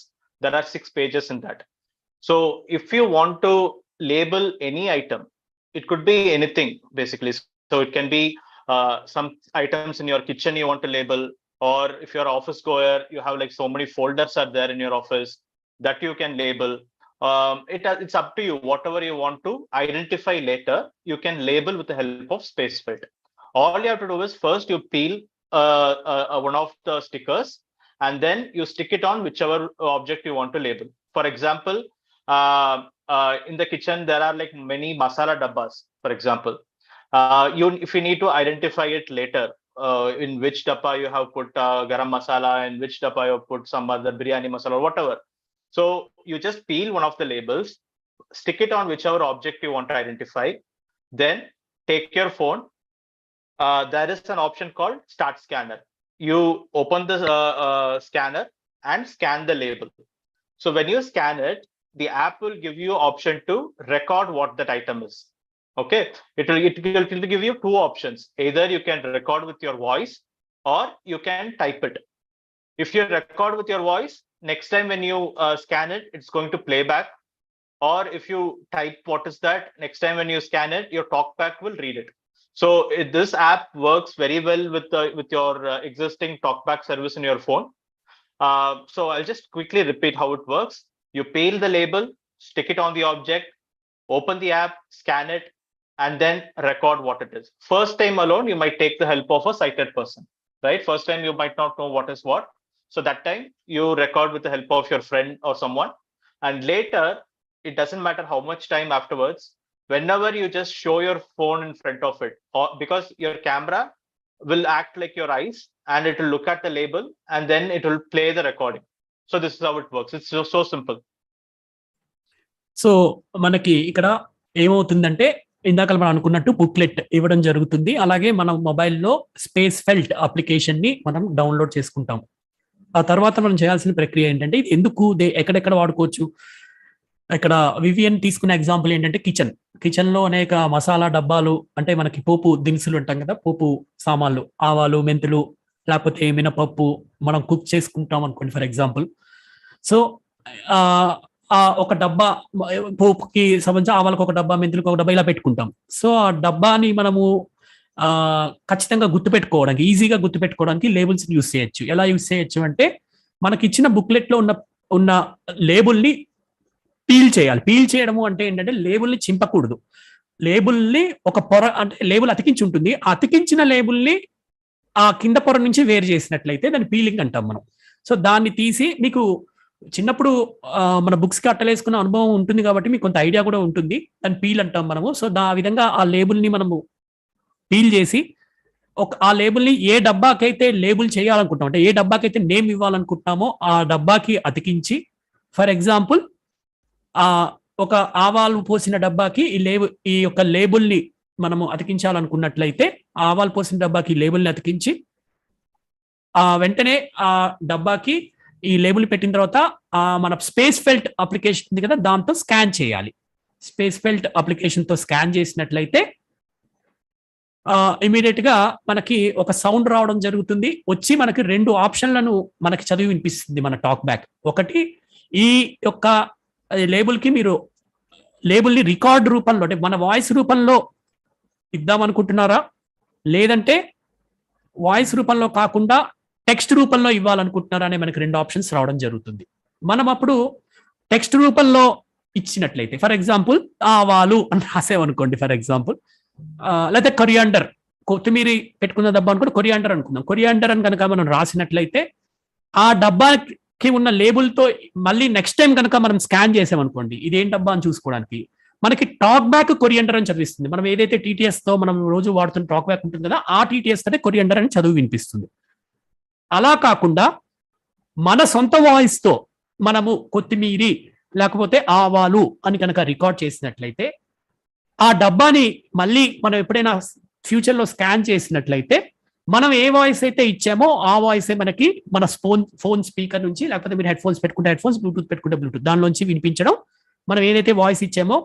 There are 6 pages in that. So if you want to label any item, it could be anything basically. So it can be some items in your kitchen you want to label, or if you're an office goer, you have like so many folders are there in your office that you can label. It's up to you. Whatever you want to identify later, you can label with the help of SPACEFELT. All you have to do is, first you peel one of the stickers, and then you stick it on whichever object you want to label. For example, in the kitchen there are like many masala dabbas, for example. If you need to identify it later, in which dabba you have put garam masala, and which dabba you have put some other biryani masala or whatever. So you just peel one of the labels, stick it on whichever object you want to identify, then take your phone. There is an option called Start Scanner. You open the scanner and scan the label. So when you scan it, the app will give you option to record what that item is. Okay, it will give you 2 options. Either you can record with your voice, or you can type it. If you record with your voice, next time when you scan it, it's going to play back. Or if you type what is that, next time when you scan it, your talkback will read it. So this app works very well with your existing talkback service in your phone. So I'll just quickly repeat how it works. You peel the label, stick it on the object, open the app, scan it, and then record what it is. First time alone, you might take the help of a sighted person, right? First time you might not know what is what. So that time you record with the help of your friend or someone. And later, it doesn't matter how much time afterwards, whenever you just show your phone in front of it, or because your camera will act like your eyes and it will look at the label and then it will play the recording. So this is how it works. It's so simple. So మనకి ఇక్కడ ఏమవుతుందంటే ఇందాక మనం అనుకున్నట్టు booklet ఇవ్వడం జరుగుతుంది. అలాగే మన మొబైల్లో స్పేస్ ఫెల్ట్ అప్లికేషన్ ని మనం డౌన్లోడ్ చేసుకుంటాం. ఆ తర్వాత మనం చేయాల్సిన ప్రక్రియ ఏంటంటే ఇది ఎందుకు ఎక్కడెక్కడ వాడుకోవచ్చు. ఇక్కడ వివిఎన్ తీసుకునే ఎగ్జాంపుల్ ఏంటంటే కిచెన్ లో అనేక మసాలా డబ్బాలు, అంటే మనకి పోపు దినుసులు అంటాం కదా, పోపు సామాన్లు, ఆవాలు, మెంతులు, లేకపోతే మినపప్పు మనం కుక్ చేసుకుంటాం అనుకోండి ఫర్ ఎగ్జాంపుల్. సో ఒక డబ్బా పోపుకి సంబంధించి ఆవాలకు ఒక డబ్బా, మెంతులకు ఒక డబ్బా ఇలా పెట్టుకుంటాం. సో ఆ డబ్బాని మనము ఖచ్చితంగా గుర్తుపెట్టుకోవడానికి, ఈజీగా గుర్తుపెట్టుకోవడానికి లేబుల్స్ యూస్ చేయొచ్చు. ఎలా యూస్ చేయొచ్చు అంటే మనకి ఇచ్చిన బుక్లెట్ లో ఉన్న లేబుల్ని పీల్ చేయాలి. పీల్ చేయడము అంటే ఏంటంటే లేబుల్ని చింపకూడదు. లేబుల్ని ఒక పొర, అంటే లేబుల్ అతికించి ఉంటుంది, ఆ అతికించిన లేబుల్ని ఆ కింద పొర నుంచి వేరు చేసినట్లయితే దాన్ని పీలింగ్ అంటాం మనం. సో దాన్ని తీసి, మీకు చిన్నప్పుడు మన బుక్స్కి అట్టలేసుకున్న అనుభవం ఉంటుంది కాబట్టి మీకు కొంత ఐడియా కూడా ఉంటుంది, దాన్ని పీల్ అంటాం మనము. సో ఆ విధంగా ఆ లేబుల్ని మనము పీల్ చేసి ఆ లేబుల్ని ఏ డబ్బాకైతే లేబుల్ చేయాలనుకుంటాం, అంటే ఏ డబ్బాకైతే నేమ్ ఇవ్వాలనుకుంటున్నామో ఆ డబ్బాకి అతికించి, ఫర్ ఎగ్జాంపుల్ ఒక ఆవాలు పోసిన డబ్బాకి ఈ యొక్క లేబుల్ని మనము అతికించాలనుకున్నట్లయితే ఆవాలు పోసిన డబ్బాకి లేబుల్ని అతికించి వెంటనే ఆ డబ్బాకి ఈ లేబుల్ పెట్టిన తర్వాత మన స్పేస్ ఫెల్ట్ అప్లికేషన్ ఉంది కదా, దాంతో స్కాన్ చేయాలి. స్పేస్ ఫెల్ట్ అప్లికేషన్ తో స్కాన్ చేసినట్లయితే ఇమీడియట్ గా మనకి ఒక సౌండ్ రావడం జరుగుతుంది. వచ్చి మనకి 2 ఆప్షన్లను మనకి చదివి వినిపిస్తుంది మన టాక్ బ్యాక్. ఒకటి, ఈ యొక్క లేబుల్కి మీరు లేబుల్ని రికార్డ్ రూపంలో, అంటే మన వాయిస్ రూపంలో ఇద్దామనుకుంటున్నారా, లేదంటే వాయిస్ రూపంలో కాకుండా టెక్స్ట్ రూపంలో ఇవ్వాలనుకుంటున్నారా అనే మనకి 2 ఆప్షన్స్ రావడం జరుగుతుంది. మనం అప్పుడు టెక్స్ట్ రూపంలో ఇచ్చినట్లయితే, ఫర్ ఎగ్జాంపుల్ ఆవాలు అని రాసేవనుకోండి ఫర్ ఎగ్జాంపుల్, లేకపోతే కొరియాండర్, కొత్తిమీర పెట్టుకున్న డబ్బా అనుకోండి, కొరియాండర్ అనుకుందాం. కొరియాండర్ అని కనుక మనం రాసినట్లయితే ఆ డబ్బాకి ఉన్న లేబుల్తో మళ్ళీ నెక్స్ట్ టైం కనుక మనం స్కాన్ చేసామనుకోండి, ఇదేం డబ్బా అని చూసుకోవడానికి, మనకి టాక్ బ్యాక్ కొరియాండర్ అని చదివిస్తుంది. మనం ఏదైతే TTS తో మనం రోజు వాడుతున్న టాక్ బ్యాక్ ఉంటుంది కదా, ఆ TTS తోనే కొరియాండర్ అని చదువు వినిపిస్తుంది. అలా కాకుండా మన సొంత వాయిస్ తో మనము కొత్తిమీరి లేకపోతే ఆవాలు అని కనుక రికార్డ్ చేసినట్లయితే ఆ డబ్బాని మళ్ళీ మనం ఎప్పుడైనా ఫ్యూచర్ లో స్కాన్ చేసినట్లయితే మనం ఏ వాయిస్ అయితే ఇచ్చామో ఆ వాయిసే మనకి మన ఫోన్ స్పీకర్ నుంచి, లేకపోతే మీరు హెడ్ ఫోన్స్ పెట్టుకుంటే హెడ్ ఫోన్స్, బ్లూటూత్ పెట్టుకుంటే బ్లూటూత్, దానిలోంచి వినిపించడం, మనం ఏదైతే వాయిస్ ఇచ్చామో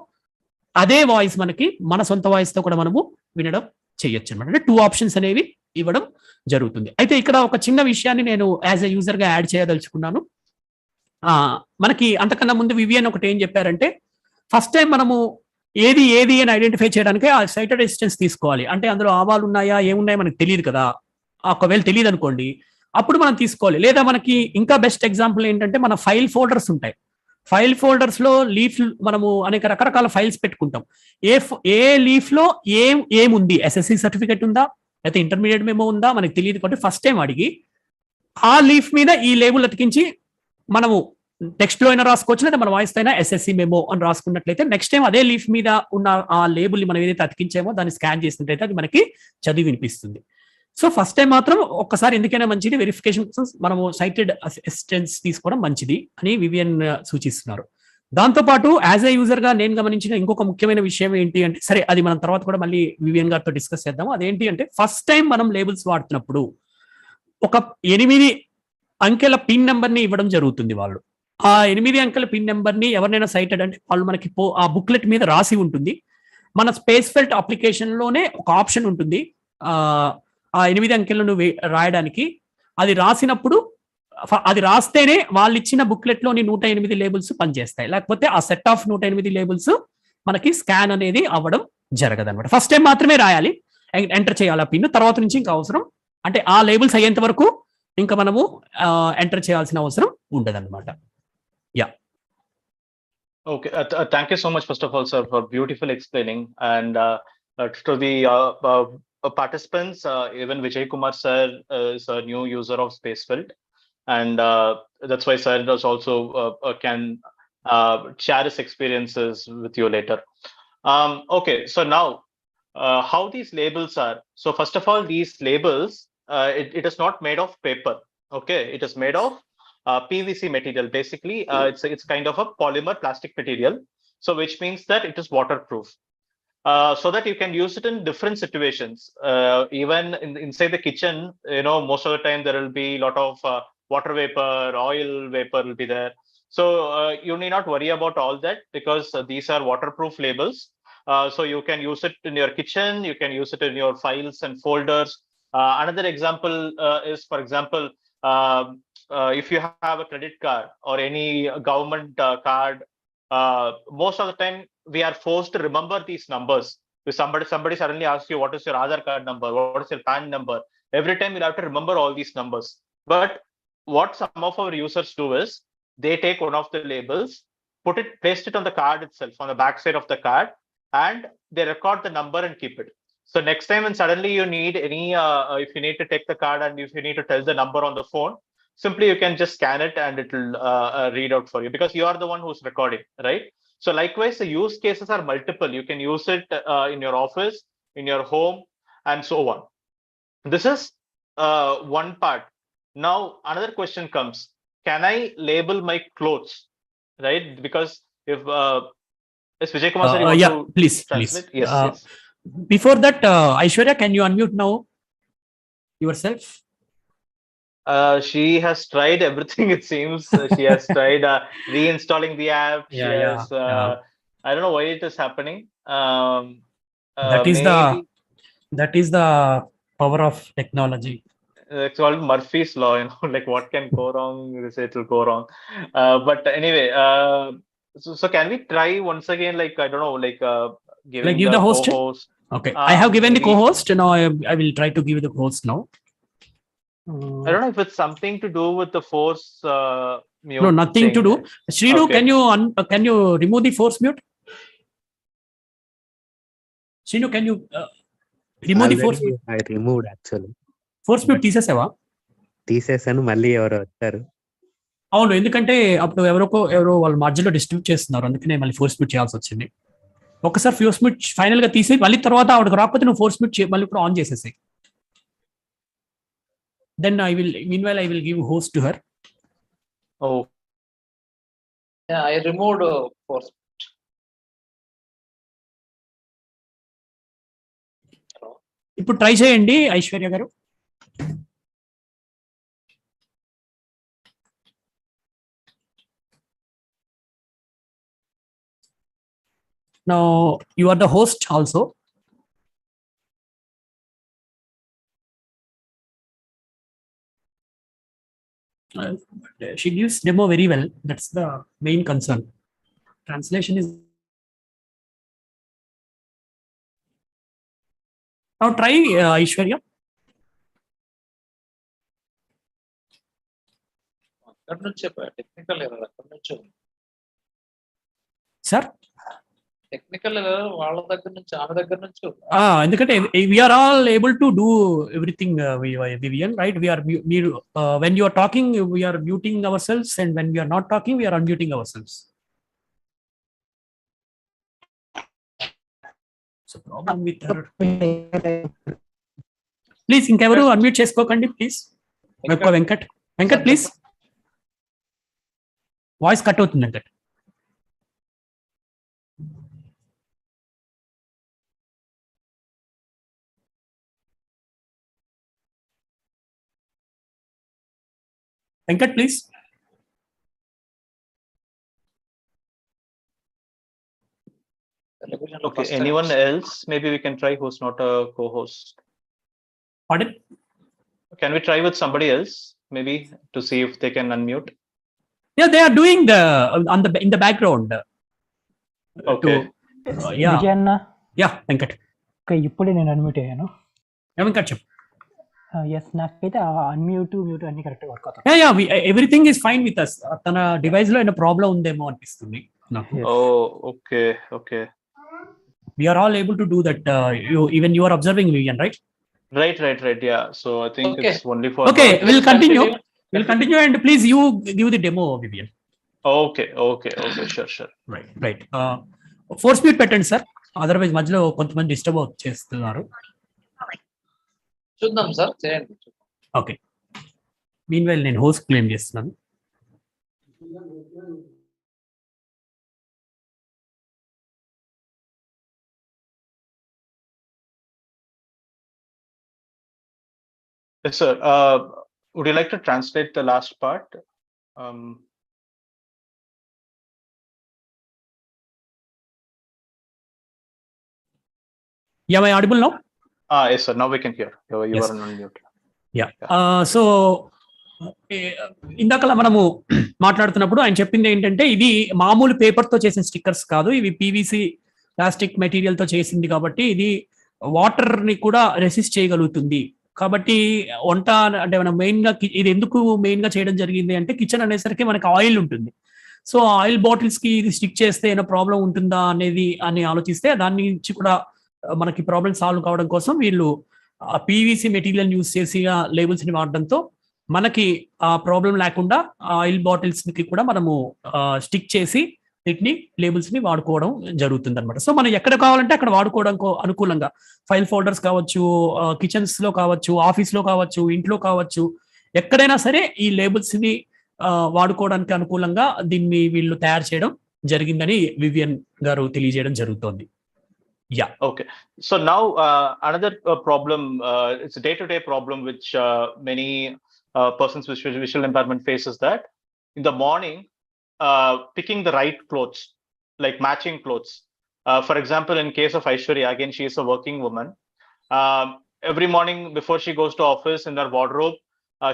అదే వాయిస్ మనకి మన సొంత వాయిస్ తో కూడా మనము వినడం చేయొచ్చు అనమాట. అంటే 2 ఆప్షన్స్ అనేవి ఇవ్వడం జరుగుతుంది. అయితే ఇక్కడ ఒక చిన్న విషయాన్ని నేను యాజ్ ఎ యూజర్ గా యాడ్ చేయదలుచుకున్నాను. మనకి అంతకన్నా ముందు వివిఎన్ ఒకటి ఏం చెప్పారంటే, ఫస్ట్ టైం మనము ఏది అని ఐడెంటిఫై చేయడానికి ఆ సైటెడ్ డిస్టెన్స్ తీసుకోవాలి. అంటే అందులో ఆవాలు ఉన్నాయా ఏమున్నాయో మనకు తెలియదు కదా, ఒకవేళ తెలియదు అనుకోండి అప్పుడు మనం తీసుకోవాలి. లేదా మనకి ఇంకా బెస్ట్ ఎగ్జాంపుల్ ఏంటంటే, మన ఫైల్ ఫోల్డర్స్ ఉంటాయి. ఫైల్ ఫోల్డర్స్ లో లీఫ్ మనము అనేక రకరకాల ఫైల్స్ పెట్టుకుంటాం. ఏ లీఫ్ లో ఏముంది, SSC సర్టిఫికెట్ ఉందా, అయితే ఇంటర్మీడియట్ మెమో ఉందా మనకి తెలియదు కాబట్టి ఫస్ట్ టైం అడిగి ఆ లీఫ్ మీద ఈ లేబుల్ అతికించి మనము టెక్స్ట్ లో అయినా రాసుకోవచ్చు, లేదా మన వాయిస్ అయినా SSC మెమో అని రాసుకున్నట్లయితే నెక్స్ట్ టైం అదే లీఫ్ మీద ఉన్న ఆ లేబుల్ ని మనం ఏదైతే అతికించామో దాన్ని స్కాన్ చేసినట్లయితే అది మనకి చదివి వినిపిస్తుంది. సో ఫస్ట్ టైం మాత్రం ఒక్కసారి ఎందుకైనా మంచిది వెరిఫికేషన్ మనము సైటెడ్ అసిస్టెన్స్ తీసుకోవడం మంచిది అని వివిఎన్ సూచిస్తున్నారు. దాంతోపాటు యాజ్ ఏ యూజర్ గా నేను గమనించిన ఇంకొక ముఖ్యమైన విషయం ఏంటి అంటే, సరే అది మనం తర్వాత కూడా మళ్ళీ వివిఎన్ గారితో డిస్కస్ చేద్దాము. అదేంటి అంటే, ఫస్ట్ టైం మనం లేబుల్స్ వాడుతున్నప్పుడు ఒక 8 అంకెల పిన్ నెంబర్ ని ఇవ్వడం జరుగుతుంది. వాళ్ళు ఆ 8 అంకెల పిన్ నెంబర్ ని ఎవరినైనా సైటెడ్ అంటే వాళ్ళు మనకి ఆ బుక్లెట్ మీద రాసి ఉంటుంది. మన స్పేస్ ఫెల్ట్ అప్లికేషన్ లోనే ఒక ఆప్షన్ ఉంటుంది ఆ 8 అంకెలను రాయడానికి. అది రాసినప్పుడు, అది రాస్తేనే వాళ్ళు ఇచ్చిన బుక్లెట్ లోని 108 లేబుల్స్ పనిచేస్తాయి. లేకపోతే ఆ సెట్ ఆఫ్ 108 లేబుల్స్ మనకి స్కాన్ అనేది అవ్వడం జరగదు అనమాట. ఫస్ట్ టైం మాత్రమే రాయాలి, ఎంటర్ చేయాలి ఆ పిన్. తర్వాత నుంచి ఇంకా అవసరం అంటే ఆ లేబుల్స్ అయ్యేంత వరకు ఇంకా మనము ఎంటర్ చేయాల్సిన అవసరం ఉండదన్నమాట. Yeah. Okay, thank you so much, first of all, sir, for beautiful explaining. And To the participants, even Vijay Kumar sir is a new user of SPACEFELT, and that's why sir does also can share his experiences with you later. Okay, so now how these labels are. So first of all, these labels, it is not made of paper. Okay, it is made of PVC material. Basically, it's kind of a polymer plastic material. So which means that it is waterproof. So that you can use it in different situations. Even inside the kitchen, most of the time there will be a lot of water vapor, oil vapor will be there. So you need not worry about all that, because these are waterproof labels. So you can use it in your kitchen, you can use it in your files and folders. Another example is, for example, if you have a credit card or any government card, most of the time we are forced to remember these numbers. If somebody suddenly asks you, what is your Aadhaar card number, what is your PAN number, every time you'll have to remember all these numbers. But what some of our users do is, they take one of the labels, paste it on the card itself, on the back side of the card, and they record the number and keep it. So next time when suddenly you need any, if you need to take the card and if you need to tell the number on the phone, simply you can just scan it and it will read out for you, because you are the one who's recording, right? So likewise, the use cases are multiple. You can use it in your office, in your home, and so on. This is one part. Now, another question comes: can I label my clothes, right? Because if yes, Vijay Kumar sir, you want to please. translate? Yes, yes. Before that, Aishwarya, can you unmute now yourself? She has tried everything, it seems. She has tried reinstalling the app. She has, I don't know why it is happening. That is the power of technology. It's called Murphy's Law, like what can go wrong, they say it will go wrong. But anyway, so can we try once again, like, I don't know, like giving give the host? co-host? Okay, I have given the co-host. Now I will try to give the host now. I don't know if it's something to do with the force mute. No, nothing to do. Srinu, okay. Can you remove the force mute? Srinu, can you remove the force mute? I removed actually. Force mute తీసేసావా? తీసేసాను, మళ్ళీ ఎవరో వచ్చారు. అవును, ఎందుకంటే అప్పుడు ఎవరో వాళ్ళు మధ్యలో డిస్ట్రిబ్యూట్ చేస్తున్నారు, అందుకనే మళ్ళీ ఫోర్స్ మ్యూట్ చేయాల్సి వచ్చింది. ఒకసారి ఫోర్స్ మ్యూట్ ఫైనల్ గా తీసి మళ్ళీ తర్వాత ఆవిడకి రాకపోతే నువ్వు ఫోర్స్ మ్యూట్ మళ్ళీ ఇప్పుడు ఆన్ చేసేసి. Then meanwhile I will give host to her. Oh. Yeah, I removed force. ఇప్పుడు ట్రై చేయండి ఐశ్వర్య గారు. Now you are the host also. She gives demo very well. That's the main concern. Translation is. Now try Aishwarya. Technical error. Sir? Technical error. ఎందుకంటే we are all able to do everything, Vivian, right? When you are talking, we are muting ourselves, and when we are not talking, we are unmuting ourselves. So problem with her. Please, ఇంకెవరు unmute చేసుకోకండి, please. Venkat please. Voice cut అవుతుంది Venkat. Venkat, please. Okay, anyone else? Maybe we can try who's not a co-host. Pardon? Can we try with somebody else, maybe, to see if they can unmute? Yeah, they are doing in the background. Okay. Yeah. Vijayana. Yeah, Venkat. Okay, ఇప్పుడే నేను unmute అయ్యాను. Venkat, చెప్పు. Yes, నాకైతే unmute mute అన్ని correct work అవుతుంది. Yeah, everything is fine with us. తన device లో ఏమైనా ప్రాబ్లం ఉందేమో అనిపిస్తుంది నాకు. Oh, okay. we are all able to do that. Even you are observing, Vivian, right? Right. Yeah. So I think Okay. it's only for. Okay, her. we'll continue. Continue. We'll continue, and please you give the demo, Vivian. Okay. Sure. Right. Force mute పెట్టండి sir, otherwise మధ్యలో కొంతమంది disturb చేస్తున్నారు. చూద్దాం sir, చేయండి. Okay, mean while నేను host claim చేస్తున్నాను. Yes, sir. Would you like to translate the last part? Am I audible now? Yes, sir. Now we can hear. You Yes. are on mute. Yeah. So ఇందాక మనము మాట్లాడుతున్నప్పుడు ఆయన చెప్పింది ఏంటంటే, ఇది మామూలు పేపర్ తో చేసిన స్టిక్కర్స్ కాదు, ఇవి పీవీసీ ప్లాస్టిక్ మెటీరియల్ తో చేసింది కాబట్టి ఇది వాటర్ ని కూడా రెసిస్ట్ చేయగలుగుతుంది. కాబట్టి వంట అంటే మనం మెయిన్ గా ఇది ఎందుకు మెయిన్ గా చేయడం జరిగింది అంటే, కిచెన్ అనేసరికి మనకి ఆయిల్ ఉంటుంది. సో ఆయిల్ బాటిల్స్ కి ఇది స్టిక్ చేస్తే ఏమైనా ప్రాబ్లం ఉంటుందా అని ఆలోచిస్తే, దాని నుంచి కూడా మనకి ప్రాబ్లం సాల్వ్ కావడం కోసం వీళ్ళు పీవీసీ మెటీరియల్ యూజ్ చేసి లేబుల్స్ ని వాడడంతో మనకి ఆ ప్రాబ్లం లేకుండా ఆయిల్ బాటిల్స్ కి కూడా మనము స్టిక్ చేసి వీటిని లేబుల్స్ ని వాడుకోవడం జరుగుతుంది అనమాట. సో మనం ఎక్కడ కావాలంటే అక్కడ వాడుకోవడం అనుకూలంగా, ఫైల్ ఫోల్డర్స్ కావచ్చు, కిచెన్స్ లో కావచ్చు, ఆఫీస్ లో కావచ్చు, ఇంట్లో కావచ్చు, ఎక్కడైనా సరే ఈ లేబుల్స్ ని వాడుకోవడానికి అనుకూలంగా దీన్ని వీళ్ళు తయారు చేయడం జరిగిందని వివియన్ గారు తెలియజేయడం జరుగుతోంది. Yeah. Okay. So now another problem, it's a day-to-day problem which many persons with visual impairment faces, that in the morning, picking the right clothes, like matching clothes. For example, in case of Aishwarya, again, she is a working woman. Every morning before she goes to office, in her wardrobe,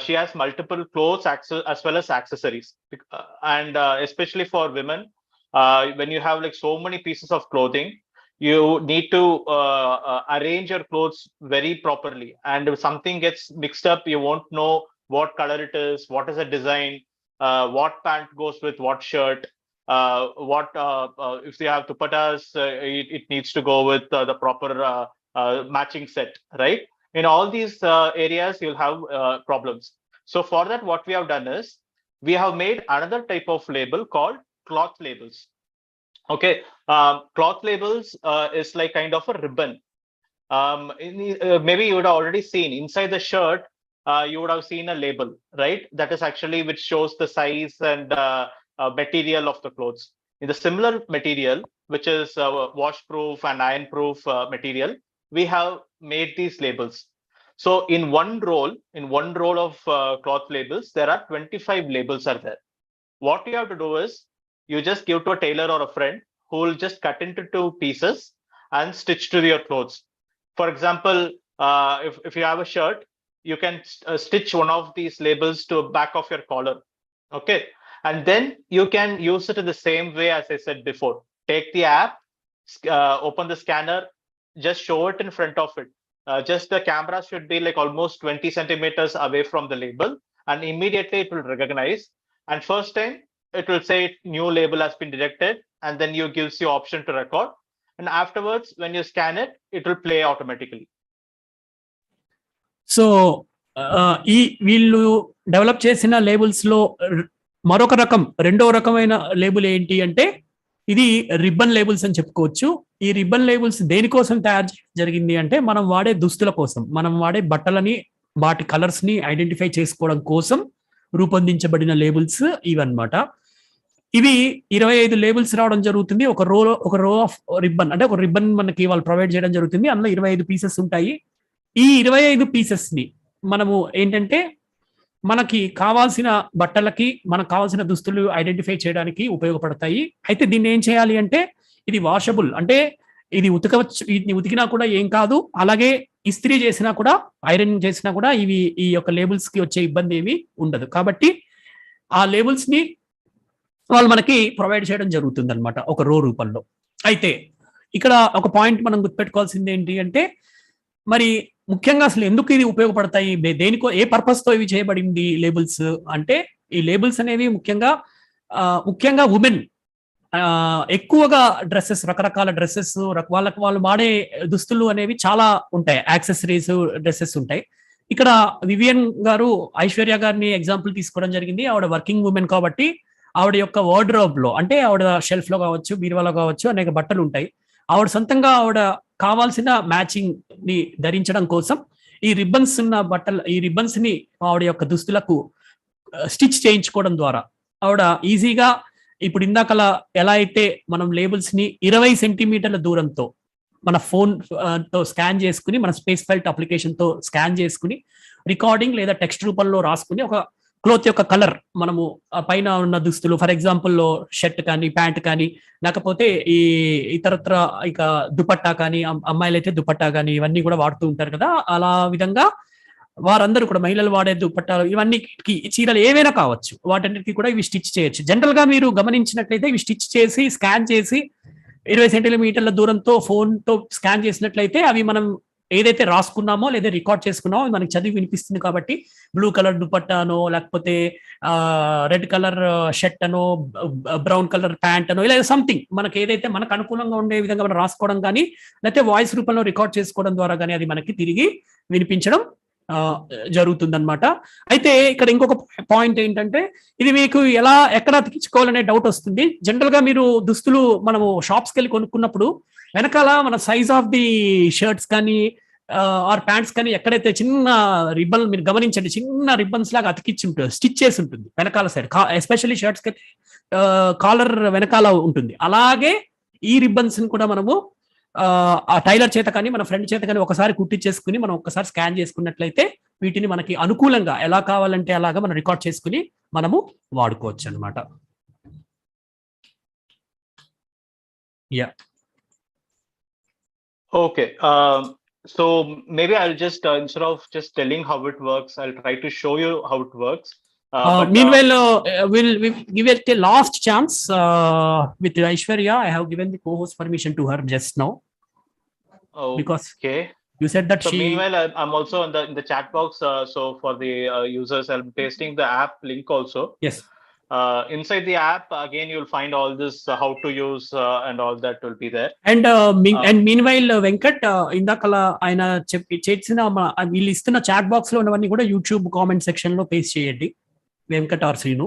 she has multiple clothes as well as accessories. And especially for women, when you have like so many pieces of clothing, you need to arrange your clothes very properly. And if something gets mixed up, you won't know what color it is, what is the design, what pant goes with what shirt, if you have dupattas, it needs to go with the proper matching set, right? In all these areas, you'll have problems. So for that, what we have done is, we have made another type of label called cloth labels. Okay, cloth labels is like kind of a ribbon. Maybe you would have already seen inside the shirt, you would have seen a label, right? That is actually which shows the size and material of the clothes. In the similar material, which is washproof and iron-proof material, we have made these labels. So in one roll of cloth labels, there are 25 labels are there. What you have to do is, you just give to a tailor or a friend who will just cut into 2 pieces and stitch to your clothes. For example, if you have a shirt, you can stitch one of these labels to the back of your collar. Okay, and then you can use it in the same way as I said before. Take the app, open the scanner, just show it in front of it. Just the camera should be like almost 20 centimeters away from the label, and immediately it will recognize. And first time, it will say new label has been detected, and then you gives you option to record. And afterwards, when you scan it, it will play automatically. So ఈ వీళ్ళు develop చేసిన labels లో మరొక రకం, రెండో రకమైన label ఏంటి అంటే, ఇది రిబ్బన్ లేబుల్స్ అని చెప్పుకోవచ్చు. ఈ రిబ్బన్ లేబుల్స్ దేనికోసం తయారు జరిగింది అంటే, మనం వాడే దుస్తుల కోసం, మనం వాడే బట్టలని, వాటి కలర్స్ ని ఐడెంటిఫై చేసుకోవడం కోసం రూపొందించబడిన లేబుల్స్ ఇవన్నమాట. ఇవి 25 లేబుల్స్ రావడం జరుగుతుంది. ఒక రో ఆఫ్ రిబ్బన్, అంటే ఒక రిబ్బన్ మనకి వాళ్ళు ప్రొవైడ్ చేయడం జరుగుతుంది. అందులో 25 పీసెస్ ఉంటాయి. ఈ 25 పీసెస్ ని మనము ఏంటంటే, మనకి కావాల్సిన బట్టలకి, మనకు కావాల్సిన దుస్తులు ఐడెంటిఫై చేయడానికి ఉపయోగపడతాయి. అయితే దీన్ని ఏం చేయాలి అంటే, ఇది వాషబుల్, అంటే ఇది ఉతకవచ్చు, వీటిని ఉతికినా కూడా ఏం కాదు. అలాగే ఇస్త్రీ చేసినా కూడా, ఐరన్ చేసినా కూడా ఈ యొక్క లేబుల్స్ కి వచ్చే ఇబ్బంది ఏమీ ఉండదు. కాబట్టి ఆ లేబుల్స్ ని వాళ్ళు మనకి ప్రొవైడ్ చేయడం జరుగుతుంది అనమాట, ఒక రో రూపంలో. అయితే ఇక్కడ ఒక పాయింట్ మనం గుర్తుపెట్టుకోవాల్సింది ఏంటి అంటే, మరి ముఖ్యంగా అసలు ఎందుకు ఇది ఉపయోగపడతాయి, దేనికో, ఏ పర్పస్ తో ఇవి చేయబడింది లేబుల్స్ అంటే, ఈ లేబుల్స్ అనేవి ముఖ్యంగా ఉమెన్, ఎక్కువగా డ్రెస్సెస్, రకరకాల డ్రెస్సెస్, వాళ్ళకి వాళ్ళు వాడే దుస్తులు అనేవి చాలా ఉంటాయి, యాక్సెసరీస్ డ్రెస్సెస్ ఉంటాయి. ఇక్కడ వివియన్ గారు ఐశ్వర్య గారిని ఎగ్జాంపుల్ తీసుకోవడం జరిగింది. ఆవిడ వర్కింగ్ ఉమెన్ కాబట్టి ఆవిడ యొక్క వార్డ్రోబ్ లో, అంటే ఆవిడ షెల్ఫ్ లో కావచ్చు, బీరువాలో కావచ్చు, అనేక బట్టలు ఉంటాయి. ఆవిడ సొంతంగా ఆవిడ కావాల్సిన మ్యాచింగ్ ని ధరించడం కోసం ఈ రిబ్బన్స్ ఉన్న బట్టలు, ఈ రిబ్బన్స్ ని ఆవిడ యొక్క దుస్తులకు స్టిచ్ చేయించుకోవడం ద్వారా ఆవిడ ఈజీగా, ఇప్పుడు ఇందాకలా ఎలా అయితే మనం లేబుల్స్ ని 20 సెంటీమీటర్ల దూరంతో మన ఫోన్ తో స్కాన్ చేసుకుని, మన స్పేస్ ఫెల్ట్ అప్లికేషన్ తో స్కాన్ చేసుకుని రికార్డింగ్ లేదా టెక్స్ట్ రూపంలో రాసుకుని ఒక క్లోత్ యొక్క కలర్, మనము పైన ఉన్న దుస్తులు, ఫర్ ఎగ్జాంపుల్ షర్ట్ కానీ, ప్యాంట్ కానీ, లేకపోతే ఈ ఇతరత్ర ఇక దుపట్టా కానీ, అమ్మాయిలు అయితే దుపట్టా కానీ, ఇవన్నీ కూడా వాడుతూ ఉంటారు కదా. అలా విధంగా వారందరూ కూడా, మహిళలు వాడే దుపట్టాలు, ఇవన్నీ చీరలు ఏవైనా కావచ్చు, వాటన్నిటికీ కూడా ఇవి స్టిచ్ చేయొచ్చు. జనరల్ గా మీరు గమనించినట్లయితే ఇవి స్టిచ్ చేసి, స్కాన్ చేసి 20 సెంటీమీటర్ల దూరంతో ఫోన్ తో స్కాన్ చేసినట్లయితే అవి మనం ఏదైతే రాసుకున్నామో లేదా రికార్డ్ చేసుకున్నామో మనకి చదివి వినిపిస్తుంది. కాబట్టి బ్లూ కలర్ దుపట్టానో, లేకపోతే రెడ్ కలర్ షర్ట్ అనో, బ్రౌన్ కలర్ ప్యాంట్ అనో, ఇలా సంథింగ్ మనకి ఏదైతే మనకు అనుకూలంగా ఉండే విధంగా మనం రాసుకోవడం కానీ, లేకపోతే వాయిస్ రూపంలో రికార్డ్ చేసుకోవడం ద్వారా కానీ అది మనకి తిరిగి వినిపించడం జరుగుతుందన్నమాట. అయితే ఇక్కడ ఇంకొక పాయింట్ ఏంటంటే, ఇది మీకు ఎక్కడ అతికించుకోవాలనే డౌట్ వస్తుంది. జనరల్ గా మీరు దుస్తులు మనము షాప్స్కి వెళ్ళి కొనుక్కున్నప్పుడు వెనకాల మన సైజ్ ఆఫ్ ది షర్ట్స్ కానీ ఆర్ ప్యాంట్స్ కానీ ఎక్కడైతే చిన్న రిబ్బన్, మీరు గమనించండి, చిన్న రిబ్బన్స్ లాగా అతికించి ఉంటుంది, స్టిచ్ చేసి ఉంటుంది వెనకాల సైడ్, ఎస్పెషల్లీ షర్ట్స్ కి కాలర్ వెనకాల ఉంటుంది. అలాగే ఈ రిబ్బన్స్ కూడా మనము ఆ టైలర్ చేత కానీ, మన ఫ్రెండ్ చేత కానీ ఒకసారి కుట్టించేసుకుని మనం ఒకసారి స్కాన్ చేసుకున్నట్లయితే వీటిని మనకి అనుకూలంగా ఎలా కావాలంటే అలాగా మనం రికార్డ్ చేసుకుని మనము వాడుకోవచ్చు అనమాట. Yeah, Okay. So maybe I'll just instead of just telling how it works, I'll try to show you how it works. Meanwhile, we'll give it a last chance with Aishwarya. I have given the co-host permission to her just now. Because Okay. you said that So meanwhile, I'm also in the chat box. So for the users, I'll be pasting the app link also. Yes. Inside the app, again, you'll find all this how to use and all that will be there. And meanwhile, Venkat, ఇందాకలా ఆయన చేసిన వీళ్ళు ఇస్తున్న chat box లో ఉన్నవన్నీ కూడా YouTube comment section లో paste చేయండి, Venkat or Srinu,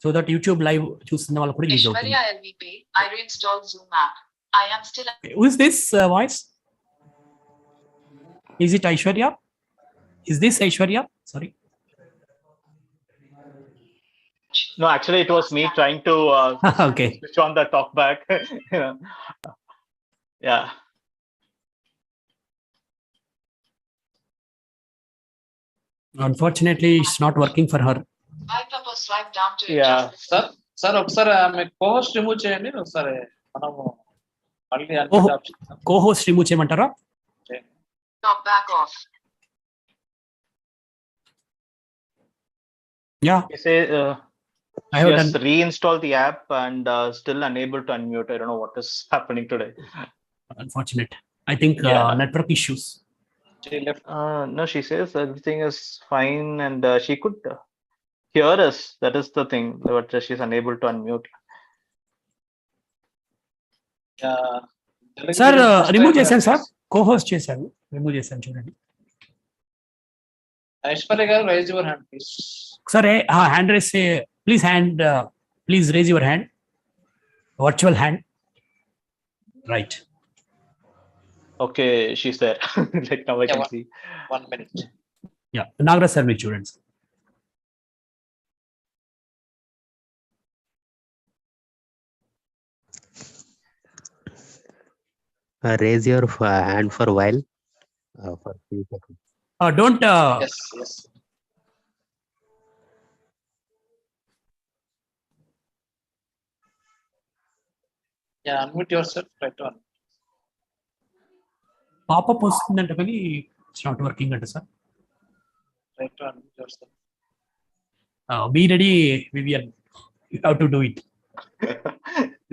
so that YouTube live చూస్తున్న వాళ్ళు కూడా యూజ్ అవుతుంది. I reinstalled Zoom app. I am still. Who is this voice? Is it Aishwarya? Is this Aishwarya? Sorry. No, actually, it was me trying to Okay. switch on the talk back. Yeah. Unfortunately, it's not working for her. Swipe down to Yeah. Sir ఒకసారి ఆమె co-host remove చేయండి, ఒకసారి మనము మళ్ళీ Co-host remove చేయమంటారా? Talk back off. Yeah. You say I have just done. reinstall the app and still unable to unmute. I don't know what is happening today. Unfortunate. I think Yeah. network issues. No, she says everything is fine and she could hear us. That is the thing, but she's unable to unmute. Sir remove చేశాను sir, co-host చేశాను, remove చేశాను చూడండి. ఐశ్వర్య గారు, raise your hand please. సరే, hand raise, please raise your hand, virtual hand, right. Okay, she's there. Like now I can see. 1 minute. Yeah, Nagaraj sir మీరు చూడండి. Raise your hand for a while. For 3 seconds. Don't. Yes, yes. Yeah, unmute yourself. Try to unmute. Popup వస్తుందంట కానీ it's not working అంట sir. Try to unmute yourself. Be ready, Vivian. You have to do it.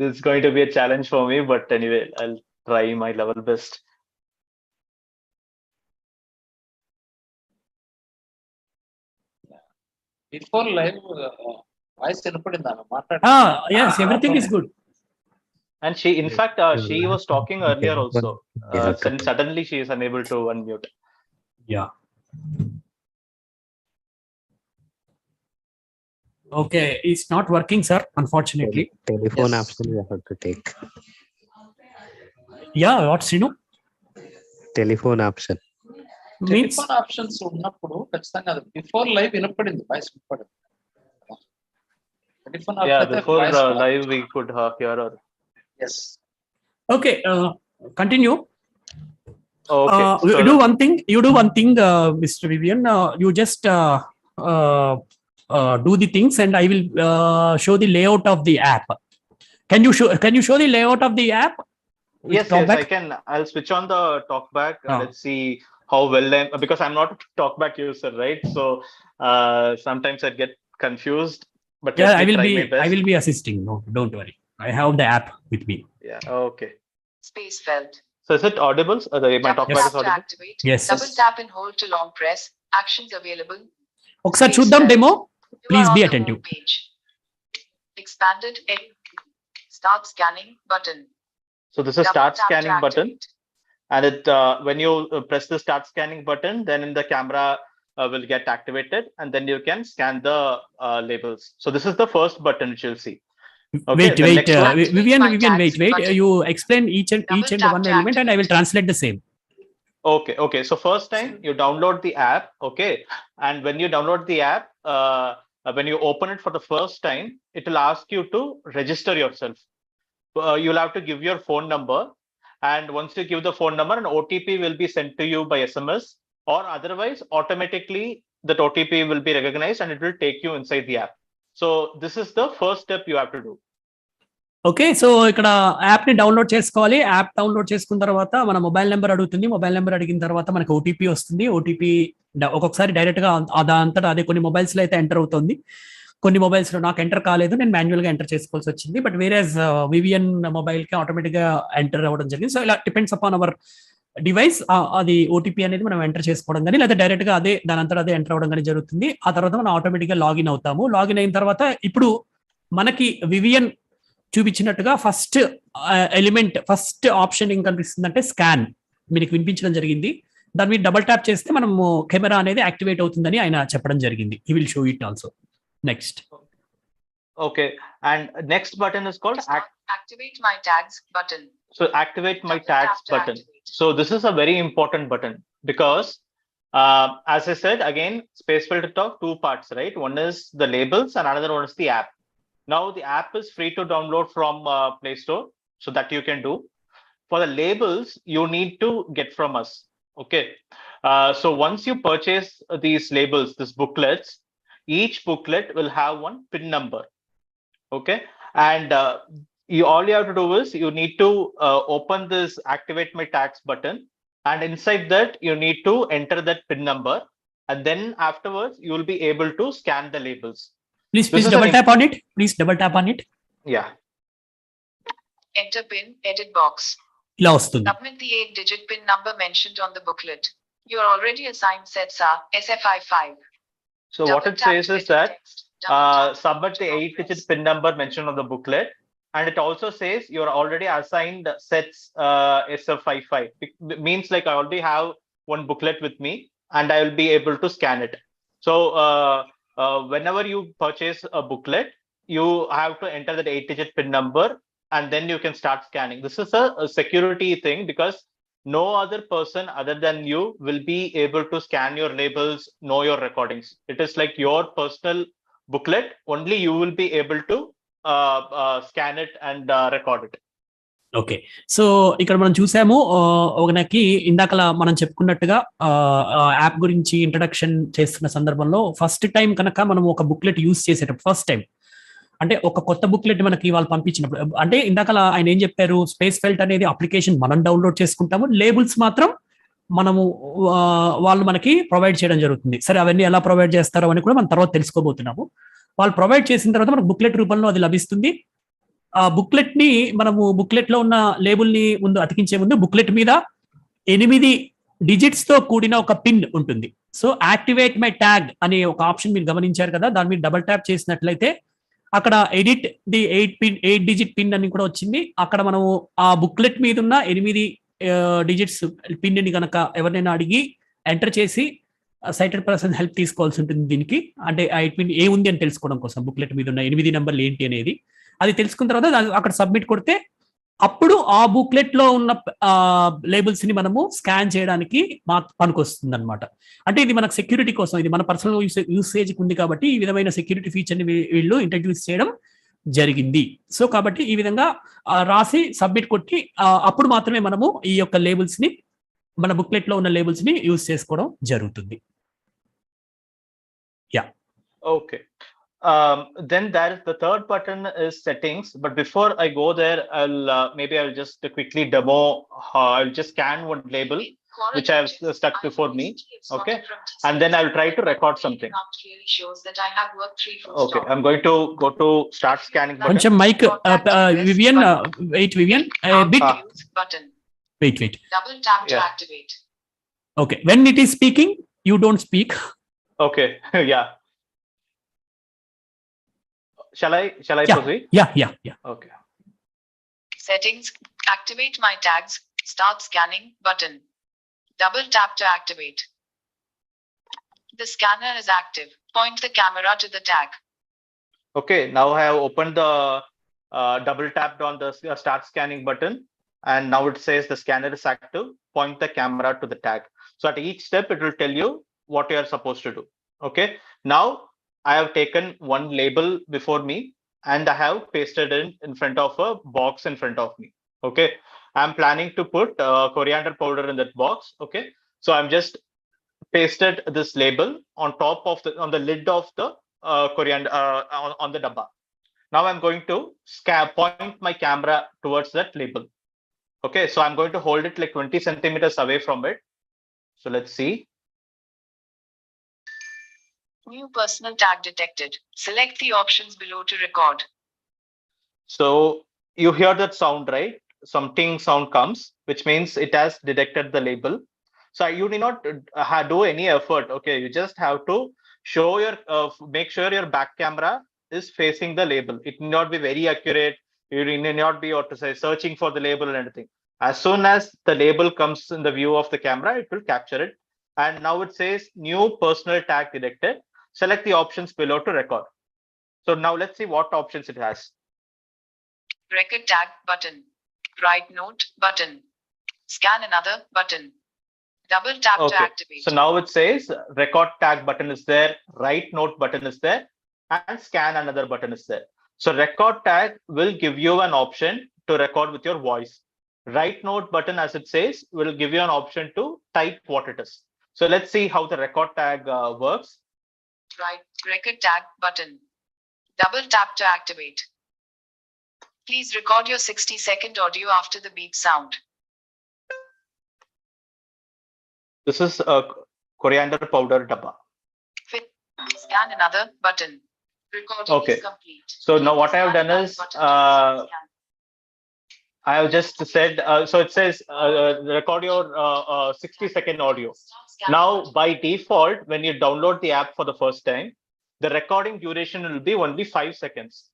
It's going to be a challenge for me, but anyway, I'll try my level best. Before live, voice వినపడిందా మాట్లాడ? Yes, everything is good. And she, in fact, she was talking earlier also. And suddenly she is unable to unmute. Yeah. Okay, it's not working, sir, unfortunately. Telephone Yes. option you have to take. Yeah, what's Telephone option. means telephone options ఉన్నప్పుడు ఖచ్చితంగా అది before live వినపడింది, voice వినపడింది. Telephone Yeah, before live we could hear her. Yes. okay. Continue. Okay. You do one thing. Mr. Vivian. You just do the things, and I will show the layout of the app. Can you show the layout of the app? Yes, I can. I'll switch on the talkback. Let's see how well because I'm not a talkback user, right? So sometimes I get confused. But Yeah, let me try my best. I will be assisting. No, don't worry. I have the app with me. Yeah. Okay. SPACEFELT. So is it audible? My talkback Double is tap to audible. activate. Yes. Double tap and hold to long press. Actions available. ఒకసారి చూద్దాం demo. You Please are be on the attentive. home page. Expanded start scanning button. So this is Double start tap to scanning button, activate. and it when you press the start scanning button, then in the camera will get activated, and then you can scan the labels. So this is the first button which you'll see. Okay, Wait. the next one- Vivian, tags wait. button. You explain each and tap one to element, and I will activate. translate the same. Okay. So first time you download the app, okay, and when you download the app, when you open it for the first time, it will ask you to register yourself. You'll have to give your phone number, and once you give the phone number, an OTP will be sent to you by SMS, or otherwise automatically that OTP will be recognized and it will take you inside the app. So this is the first step you have to do. Okay, so ఇక్కడ app ని download చేసుకోవాలి. App download చేసుకున్న తర్వాత మన mobile number అడుగుతుంది. Mobile number అడిగిన తర్వాత మనకు ఓటీపీ వస్తుంది. ఓటీపీ ఒక్కొక్కసారి డైరెక్ట్ గా అదంతటా అదే కొన్ని మొబైల్స్ లో అయితే ఎంటర్ అవుతుంది, కొన్ని మొబైల్స్ లో నాకు ఎంటర్ కాలేదు, నేను మాన్యువల్ గా ఎంటర్ చేసుకోవాల్సి వచ్చింది. బట్ వేరేస్ వివిఎన్ మొబైల్ కి ఆటోమేటిక్ గా ఎంటర్ అవ్వడం జరిగింది. సో ఇలా డిపెండ్స్ అపాన్ అవర్ డివైస్ అది ఓటీపీ అనేది మనం ఎంటర్ చేసుకోవడం కానీ, లేదా డైరెక్ట్ గా అదే దాని అంతటా అదే ఎంటర్ అవ్వడం కానీ జరుగుతుంది. ఆ తర్వాత మనం ఆటోమేటిక్ గా లాగిన్ అవుతాము. లాగిన్ అయిన తర్వాత ఇప్పుడు మనకి వివిఎన్ చూపించినట్టుగా ఫస్ట్ ఎలిమెంట్, ఫస్ట్ ఆప్షన్ ఏం కనిపిస్తుంది అంటే స్కాన్ మీకు వినిపించడం జరిగింది. దాని మీద డబుల్ ట్యాప్ చేస్తే మనము కెమెరా అనేది యాక్టివేట్ అవుతుందని ఆయన చెప్పడం జరిగింది. He will show it also next. Okay, and next button is called Activate my tags button. So activate my Double tags tap to button. activate. So this is a very important button because as I said again, SPACEFELT talk two parts, right? One is the labels and another one is the app. Now the app is free to download from Play Store, so that you can do. For the labels, you need to get from us. Okay. So once you purchase these labels, these booklets, each booklet will have one PIN number. Okay. And all you have to do is you need to open this activate my tags button, and inside that you need to enter that PIN number, and then afterwards you will be able to scan the labels. Please double tap on it. Please double tap on it. Yeah. Enter PIN edit box. ఇలా వస్తుంది. Submit the 8-digit PIN number mentioned on the booklet. You are already assigned sets are SFI5. So what it says is that submit the 8-digit PIN number mentioned on the booklet, and it also says you're already assigned sets SF55. It means like I already have one booklet with me and I will be able to scan it. So whenever you purchase a booklet, you have to enter that 8-digit PIN number and then you can start scanning. This is a security thing because no other person other than you will be able to scan your labels, know your recordings. It is like your personal booklet. Only you will be able to scan it and record it. Okay, so ఇక్కడ మనం చూసాము ఒకనకి ఇందాకలా మనం చెప్పుకున్నట్టుగా app గురించి introduction చేస్తున్న సందర్భంలో first time కనుక మనం ఒక బుక్లెట్ యూజ్ చేసేటప్పుడు, ఫస్ట్ టైం అంటే ఒక కొత్త బుక్లెట్ మనకి వాళ్ళు పంపించినప్పుడు, అంటే ఇందాకలా ఆయన ఏం చెప్పారు, SPACEFELT అనేది అప్లికేషన్ మనం డౌన్లోడ్ చేసుకుంటాము, లేబుల్స్ మాత్రం మనము వాళ్ళు మనకి ప్రొవైడ్ చేయడం జరుగుతుంది. సరే, అవన్నీ ఎలా ప్రొవైడ్ చేస్తారో అని కూడా మనం తర్వాత తెలుసుకోబోతున్నాము. వాళ్ళు ప్రొవైడ్ చేసిన తర్వాత మనకు బుక్లెట్ రూపంలో అది లభిస్తుంది. ఆ బుక్లెట్ ని మనము బుక్లెట్ లో ఉన్న లేబుల్ ని ముందు అతికించే ముందు బుక్లెట్ మీద 8 డిజిట్స్ తో కూడిన ఒక పిన్ ఉంటుంది. సో యాక్టివేట్ మై ట్యాగ్ అనే ఒక ఆప్షన్ మీరు గమనించారు కదా, దాని మీద డబుల్ ట్యాప్ చేసినట్లయితే అక్కడ ఎడిట్ ది 8 డిజిట్ పిన్ అని కూడా వచ్చింది. అక్కడ మనము ఆ బుక్లెట్ మీద ఉన్న 8 డిజిట్స్ పిన్ ని కనుక ఎవరినైనా అడిగి ఎంటర్ చేసి సైటెడ్ పర్సన్ హెల్ప్ తీసుకోవాల్సి ఉంటుంది దీనికి. అంటే ఆ 8 పిన్ ఏముంది అని తెలుసుకోవడం కోసం బుక్లెట్ మీద ఉన్న 8 నెంబర్లు ఏంటి అనేది. అది తెలుసుకున్న తర్వాత అక్కడ సబ్మిట్ కొడితే అప్పుడు ఆ బుక్లెట్ లో ఉన్న లేబుల్స్ ని మనము స్కాన్ చేయడానికి పనికొస్తుంది అనమాట. అంటే ఇది మనకు సెక్యూరిటీ కోసం, ఇది మన పర్సనల్ యూసేజ్ ఉంది కాబట్టి ఈ విధమైన సెక్యూరిటీ ఫీచర్ ని వీళ్ళు ఇంట్రడ్యూస్ చేయడం జరిగింది. సో కాబట్టి ఈ విధంగా రాసి సబ్మిట్ కొట్టి అప్పుడు మాత్రమే మనము ఈ యొక్క లేబుల్స్ ని, మన బుక్లెట్ లో ఉన్న లేబుల్స్ ని యూజ్ చేసుకోవడం జరుగుతుంది. Yeah, okay. Then there is the third button is settings. But before I go there, I'll just quickly demo. I'll just scan one label which I have stuck before me. Okay, and then I'll try to record something. Okay, I'm going to go to start scanning button. కొంచెం mic Vivian, wait Vivian, bit wait. Double tap to activate. Okay, when it is speaking, you don't speak. Okay, yeah. Shall I proceed? Yeah. Okay. Settings. Activate my tags. Start scanning button. Double tap to activate. The scanner is active. Point the camera to the tag. Okay, now I have opened the double tapped on the start scanning button, and now it says the scanner is active. Point the camera to the tag. So at each step, it will tell you what you are supposed to do. Okay, now I have taken one label before me and I have pasted it in front of a box in front of me. Okay, I'm planning to put coriander powder in that box. Okay, so I'm just pasted this label on top of on the lid of the coriander on the dabba. Now I'm going to point my camera towards that label. Okay, so I'm going to hold it like 20 centimeters away from it. So let's see. New personal tag detected. Select the options below to record. So you hear that sound, right? Some ting sound comes, which means it has detected the label. So you need not do any effort. Okay, you just have to show your make sure your back camera is facing the label. It need not be very accurate. You need not be, what to say, searching for the label and anything. As soon as the label comes in the view of the camera, it will capture it. And now it says new personal tag detected. Select the options below to record. So now let's see what options it has. Record tag button. Write note button. Scan another button. Double tap to activate. So now it says record tag button is there, write note button is there, and scan another button is there. So record tag will give you an option to record with your voice. Write note button, as it says, will give you an option to type what it is. So let's see how the record tag works. Right, record tag button. Double tap to activate. Please record your 60-second audio after the beep sound. This is a coriander powder dabba. Scan another button. Recording is complete. So now what I have done is I have just said, so it says record your 60-second audio. Now by default, when you download the app for the first time, the recording duration will be only 5 seconds.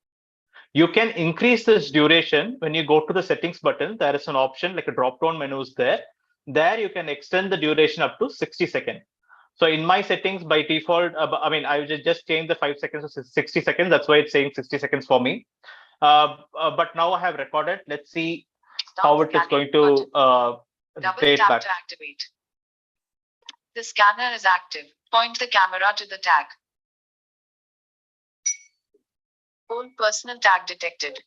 You can increase this duration when you go to the settings button. There is an option like a drop down menu is there. There you can extend the duration up to 60 seconds. So in my settings by default, I just changed the 5 seconds to 60 seconds. That's why it's saying 60 seconds for me. But now I have recorded. Let's see how it is going to double tap to activate. The scanner is active. Point the camera to the tag. Old personal tag detected.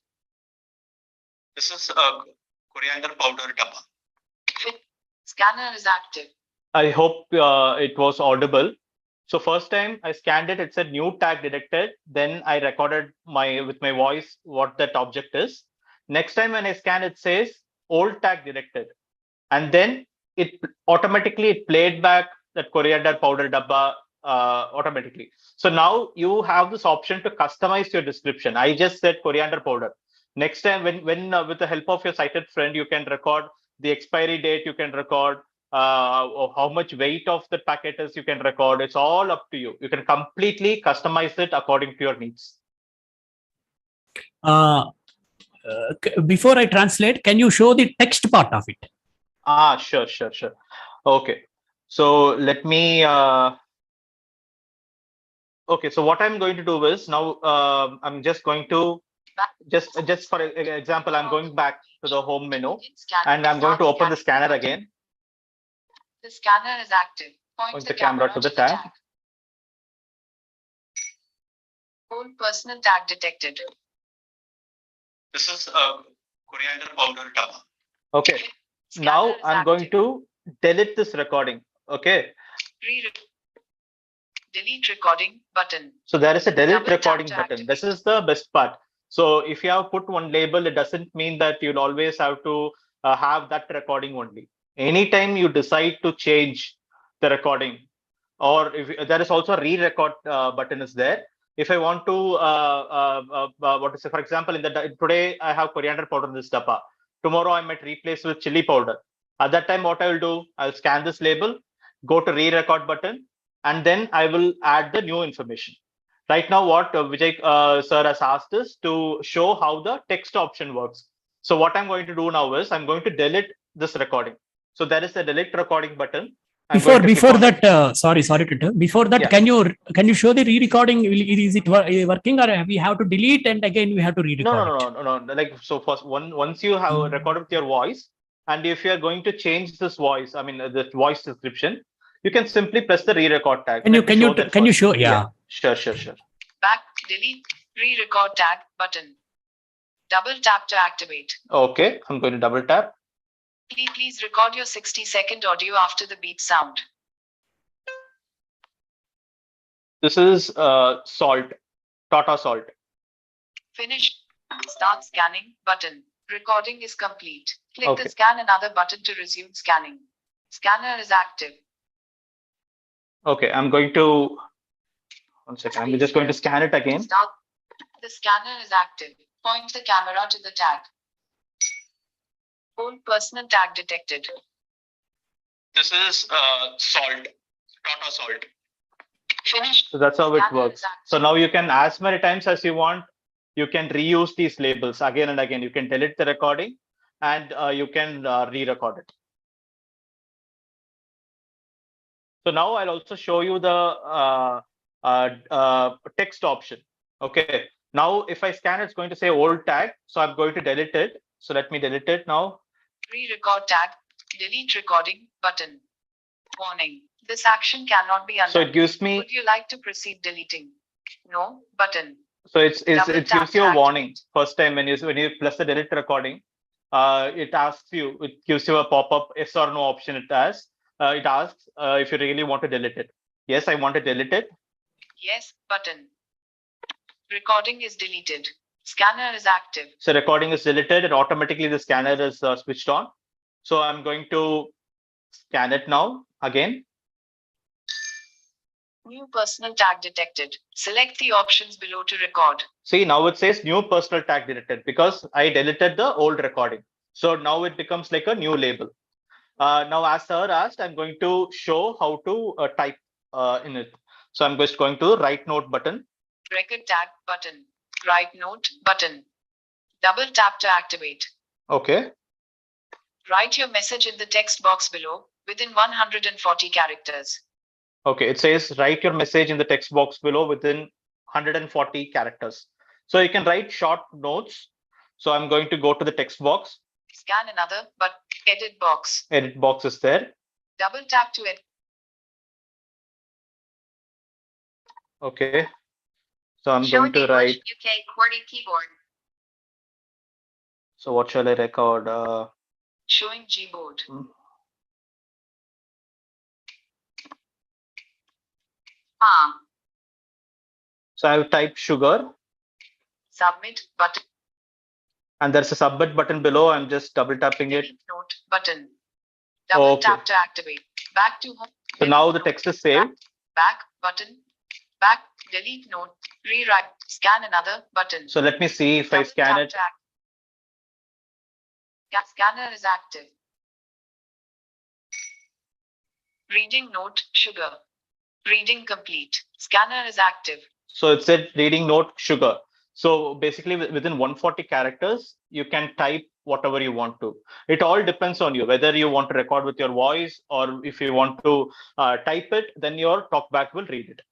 This is a coriander powder dabba. Scanner is active. I hope it was audible. So first time I scanned it, it said new tag detected. Then I recorded with my voice what that object is. Next time when I scan, it says old tag detected. And then it automatically played back that coriander powder dabba automatically. So now you have this option to customize your description. I just said coriander powder. Next time when with the help of your sighted friend, you can record the expiry date, you can record how much weight of the packet is, you can record. It's all up to you. You can completely customize it according to your needs. before I translate, can you show the text part of it? Sure. Okay. So let me. Okay. So what I'm going to do is now I'm just going to just for example, I'm going back to the home menu and I'm going to open the scanner again. The scanner is active. Point the camera to the tag. Whole personal tag detected. This is coriander powder tub. Okay. Now I'm going to delete this recording. Okay. Delete recording button. So there is a delete Double recording tap to button. This is the best part. So if you have put one label, it doesn't mean that you'll always have to have that recording only. Anytime you decide to change the recording, or if there is also a re-record button is there. If I want to, what to say, for example, today I have coriander powder in this dabba. Tomorrow I might replace with chili powder. At that time, what I will do, I'll scan this label, go to re-record button, and then I will add the new information. Right now, what Vijay sir has asked is to show how the text option works. So what I'm going to do now is I'm going to delete this recording. So there is a delete recording button. Before that, sorry to interrupt. Before that, yeah. can you show the re-recording? Is it working, or we have to delete and again we have to re-record? No. Like so, first once you have recorded with your voice, and if you are going to change this voice, I mean the voice description, you can simply press the re-record tag. Can you show? Yeah. Sure. Back, delete, re-record tag button. Double tap to activate. Okay, I'm going to double tap. Please record your 60-second audio after the beep sound. This is salt, Tata salt. Finish. Start scanning button. Recording is complete. Click the scan another button to resume scanning. Scanner is active. Okay, I'm going to, one second, I'm just going to scan it again. The scanner is active. Point the camera to the tag. Whole personal tag detected. This is salt, Tata salt. Finish. So that's how it works. So now you can, as many times as you want, you can reuse these labels again and again. You can delete the recording and you can re-record it. So now I'll also show you the text option. Okay. Now if I scan, it's going to say old tag. So I'm going to delete it. So let me delete it now. Re-record tag. Delete recording button. Warning. This action cannot be undone. So it gives me. Would you like to proceed deleting? No button. So it gives you a warning first time when you press the delete recording. It asks you. It gives you a pop-up yes or no option. It asks if you really want to delete it. Yes, I want to delete it. Yes button. Recording is deleted. Scanner is active. So recording is deleted and automatically the scanner is switched on. So I'm going to scan it now again. New personal tag detected. Select the options below to record. See, now it says new personal tag detected because I deleted the old recording. So now it becomes like a new label. Now, as sir asked, I'm going to show how to type in it. So I'm just going to write note button. Record tag button. Write note button. Double tap to activate. Okay. Write your message in the text box below within 140 characters. Okay, it says write your message in the text box below within 140 characters. So you can write short notes. So I'm going to go to the text box. Scan another, but edit box. Edit box is there. Double tap to edit. Okay. So I'm going to write. UK QWERTY keyboard. So what shall I record? Showing Gboard. So I've typed sugar. Submit button. And there's a submit button below. I'm just double tapping it. Note button. Double tap to activate. Back to home. So now the text is saved. Back button. Back. Delete note. Rewrite. Scan another button. So let me see if I scan it. Scanner is active. Reading note sugar. Reading complete. Scanner is active. So it said reading note sugar. So basically within 140 characters, you can type whatever you want to. It all depends on you, whether you want to record with your voice or if you want to type it, then your talkback will read it.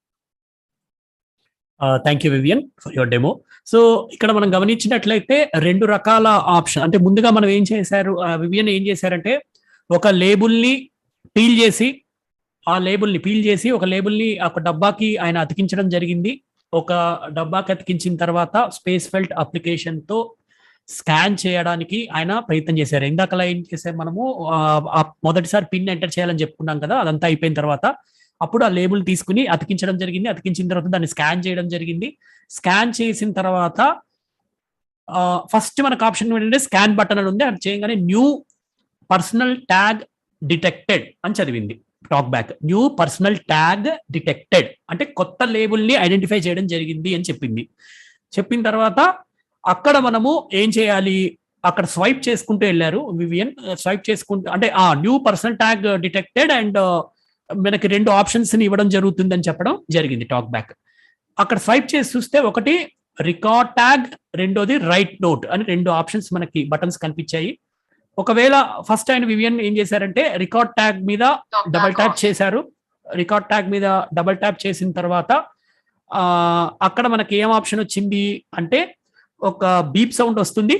Thank you Vivian for your demo. So ఇక్కడ మనం గమనించినట్లయితే రెండు రకాల option, అంటే ముందుగా మనం ఏం చేశారు, వివియన్ ఏం చేశారంటే ఒక లేబుల్ని పీల్ చేసి ఒక లేబుల్ని ఒక డబ్బాకి ఆయన అతికించడం జరిగింది. ఒక డబ్బాకి అతికించిన తర్వాత స్పేస్ ఫెల్ట్ అప్లికేషన్తో స్కాన్ చేయడానికి ఆయన ప్రయత్నం చేశారు. ఇందాకలా ఏం చేశారు, మనము మొదటిసారి పిన్ ఎంటర్ చేయాలని చెప్పుకున్నాం కదా, అదంతా అయిపోయిన తర్వాత అప్పుడు ఆ లేబుల్ తీసుకుని అతికించడం జరిగింది. అతికించిన తర్వాత దాన్ని స్కాన్ చేయడం జరిగింది. స్కాన్ చేసిన తర్వాత ఫస్ట్ మనకు ఆప్షన్ ఏంటంటే స్కాన్ బటన్ అని ఉంది. అది చేయగానే న్యూ పర్సనల్ ట్యాగ్ డిటెక్టెడ్ అని చదివింది talk back. New personal tag detected అంటే కొత్త లేబుల్ని ఐడెంటిఫై చేయడం జరిగింది అని చెప్పింది. చెప్పిన తర్వాత అక్కడ మనము ఏం చేయాలి, అక్కడ స్వైప్ చేసుకుంటూ వెళ్ళారు వివియన్. స్వైప్ చేసుకుంటూ అంటే new personal tag detected and మనకి రెండు ఆప్షన్స్ ని ఇవ్వడం జరుగుతుందని చెప్పడం జరిగింది టాక్ బ్యాక్. అక్కడ స్వైప్ చేసి చూస్తే ఒకటి రికార్డ్ ట్యాగ్, రెండోది రైట్ నోట్ అని రెండు ఆప్షన్స్ మనకి బటన్స్ కనిపించాయి. ఒకవేళ ఫస్ట్ ఆయన వివియన్ ఏం చేశారంటే రికార్డ్ ట్యాగ్ మీద డబల్ ట్యాప్ చేశారు. రికార్డ్ ట్యాగ్ మీద డబల్ ట్యాప్ చేసిన తర్వాత అక్కడ మనకి ఏం ఆప్షన్ వచ్చింది అంటే ఒక బీప్ సౌండ్ వస్తుంది.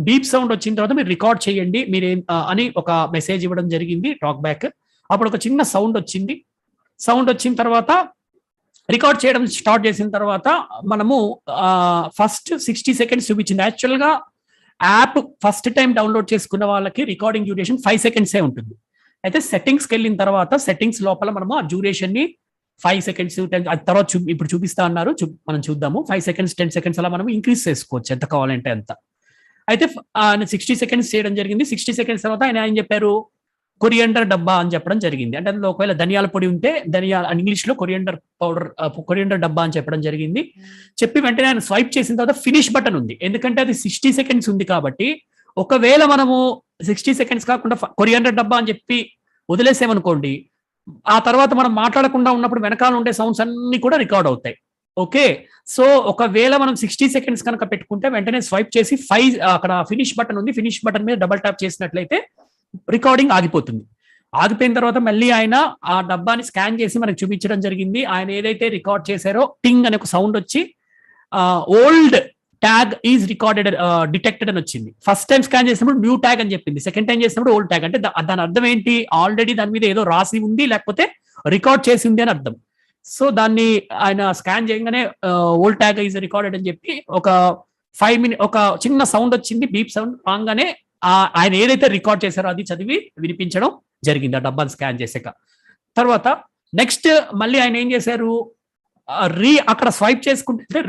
బీప్ సౌండ్ వచ్చిన తర్వాత మీరు రికార్డ్ చేయండి మీరేం అని ఒక మెసేజ్ ఇవ్వడం జరిగింది టాక్ బ్యాక్. అప్పుడు ఒక చిన్న సౌండ్ వచ్చింది. సౌండ్ వచ్చిన తర్వాత రికార్డ్ చేయడం స్టార్ట్ చేసిన తర్వాత మనము ఫస్ట్ 60 సెకండ్స్ చూపించింది. యాక్చువల్గా యాప్ ఫస్ట్ టైం డౌన్లోడ్ చేసుకున్న వాళ్ళకి రికార్డింగ్ డ్యూరేషన్ 5 సెకండ్సే ఉంటుంది. అయితే సెట్టింగ్స్కి వెళ్ళిన తర్వాత సెట్టింగ్స్ లోపల మనము ఆ డ్యూరేషన్ ని 5 సెకండ్స్ 10 అది తర్వాత ఇప్పుడు చూపిస్తా అన్నారు, మనం చూద్దాము. 5 సెకండ్స్ 10 సెకండ్స్ అలా మనం ఇంక్రీజ్ చేసుకోవచ్చు ఎంత కావాలంటే అంత. అయితే ఆయన 60 సెకండ్స్ చేయడం జరిగింది. 60 సెకండ్స్ తర్వాత ఆయన చెప్పారు కొరియండర్ డబ్బా అని చెప్పడం జరిగింది. అంటే అందులో ఒకవేళ ధనియాల పొడి ఉంటే ఇంగ్లీష్ లో కొరియండర్ పౌడర్, కొరియండర్ డబ్బా అని చెప్పడం జరిగింది. చెప్పి వెంటనే ఆయన స్వైప్ చేసిన తర్వాత ఫినిష్ బటన్ ఉంది. ఎందుకంటే అది 60 సెకండ్స్ ఉంది కాబట్టి ఒకవేళ మనము 60 సెకండ్స్ కాకుండా కొరియండర్ డబ్బా అని చెప్పి వదిలేసామనుకోండి, ఆ తర్వాత మనం మాట్లాడకుండా ఉన్నప్పుడు వెనకాల ఉండే సౌండ్స్ అన్ని కూడా రికార్డ్ అవుతాయి. ఓకే, సో ఒకవేళ మనం 60 సెకండ్స్ కనుక పెట్టుకుంటే వెంటనే స్వైప్ చేసి అక్కడ ఫినిష్ బటన్ ఉంది, ఫినిష్ బటన్ మీద డబల్ ట్యాప్ చేసినట్లయితే రికార్డింగ్ ఆగిపోతుంది. ఆగిపోయిన తర్వాత మళ్ళీ ఆయన ఆ డబ్బాని స్కాన్ చేసి మనకు చూపించడం జరిగింది. ఆయన ఏదైతే రికార్డ్ చేశారో టింగ్ అనే ఒక సౌండ్ వచ్చి old tag is recorded detected అని వచ్చింది. ఫస్ట్ టైం స్కాన్ చేసినప్పుడు న్యూ ట్యాగ్ అని చెప్పింది, సెకండ్ టైం చేసినప్పుడు ఓల్డ్ ట్యాగ్. అంటే దాని అర్థం ఏంటి, ఆల్రెడీ దాని మీద ఏదో రాసి ఉంది లేకపోతే రికార్డ్ చేసి ఉంది అని అర్థం. సో దాన్ని ఆయన స్కాన్ చేయగానే ఓల్డ్ ట్యాగ్ ఈజ్ రికార్డెడ్ అని చెప్పి ఒక 5 minutes ఒక చిన్న సౌండ్ వచ్చింది, బీప్ సౌండ్ రాగానే ఆయన ఏదైతే రికార్డ్ చేశారో అది చదివి వినిపించడం జరిగింది ఆ డబ్బాని స్కాన్ చేసాక. తర్వాత నెక్స్ట్ మళ్ళీ ఆయన ఏం చేశారు, అక్కడ స్వైప్ చేసుకుంటే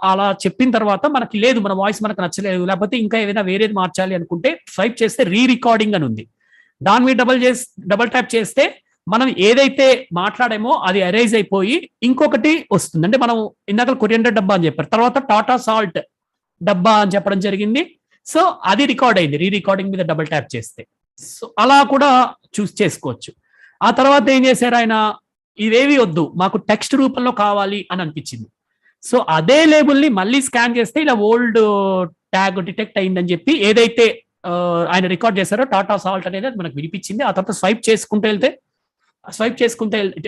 అలా చెప్పిన తర్వాత మనకి లేదు, మన వాయిస్ మనకు నచ్చలేదు లేకపోతే ఇంకా ఏదైనా వేరేది మార్చాలి అనుకుంటే స్వైప్ చేస్తే రీ రికార్డింగ్ అని ఉంది. దాని మీద డబల్ ట్యాప్ చేస్తే మనం ఏదైతే మాట్లాడామో అది అరైజ్ అయిపోయి ఇంకొకటి వస్తుంది. అంటే మనం ఇందాక కొరియండర్ డబ్బా అని చెప్పారు, తర్వాత టాటా సాల్ట్ డబ్బా అని చెప్పడం జరిగింది. సో అది రికార్డ్ అయింది రీ రికార్డింగ్ మీద డబుల్ ట్యాప్ చేస్తే. సో అలా కూడా చేసుకోవచ్చు. ఆ తర్వాత ఏం చేశారు ఆయన, ఇవేవి వద్దు మాకు టెక్స్ట్ రూపంలో కావాలి అని అనిపించింది. సో అదే లేబుల్ని మళ్ళీ స్కాన్ చేస్తే ఇలా ఓల్డ్ ట్యాగ్ డిటెక్ట్ అయిందని చెప్పి ఏదైతే ఆయన రికార్డ్ చేశారో టాటా సాల్ట్ అనేది అది మనకు వినిపించింది. ఆ తర్వాత స్వైప్ చేసుకుంటూ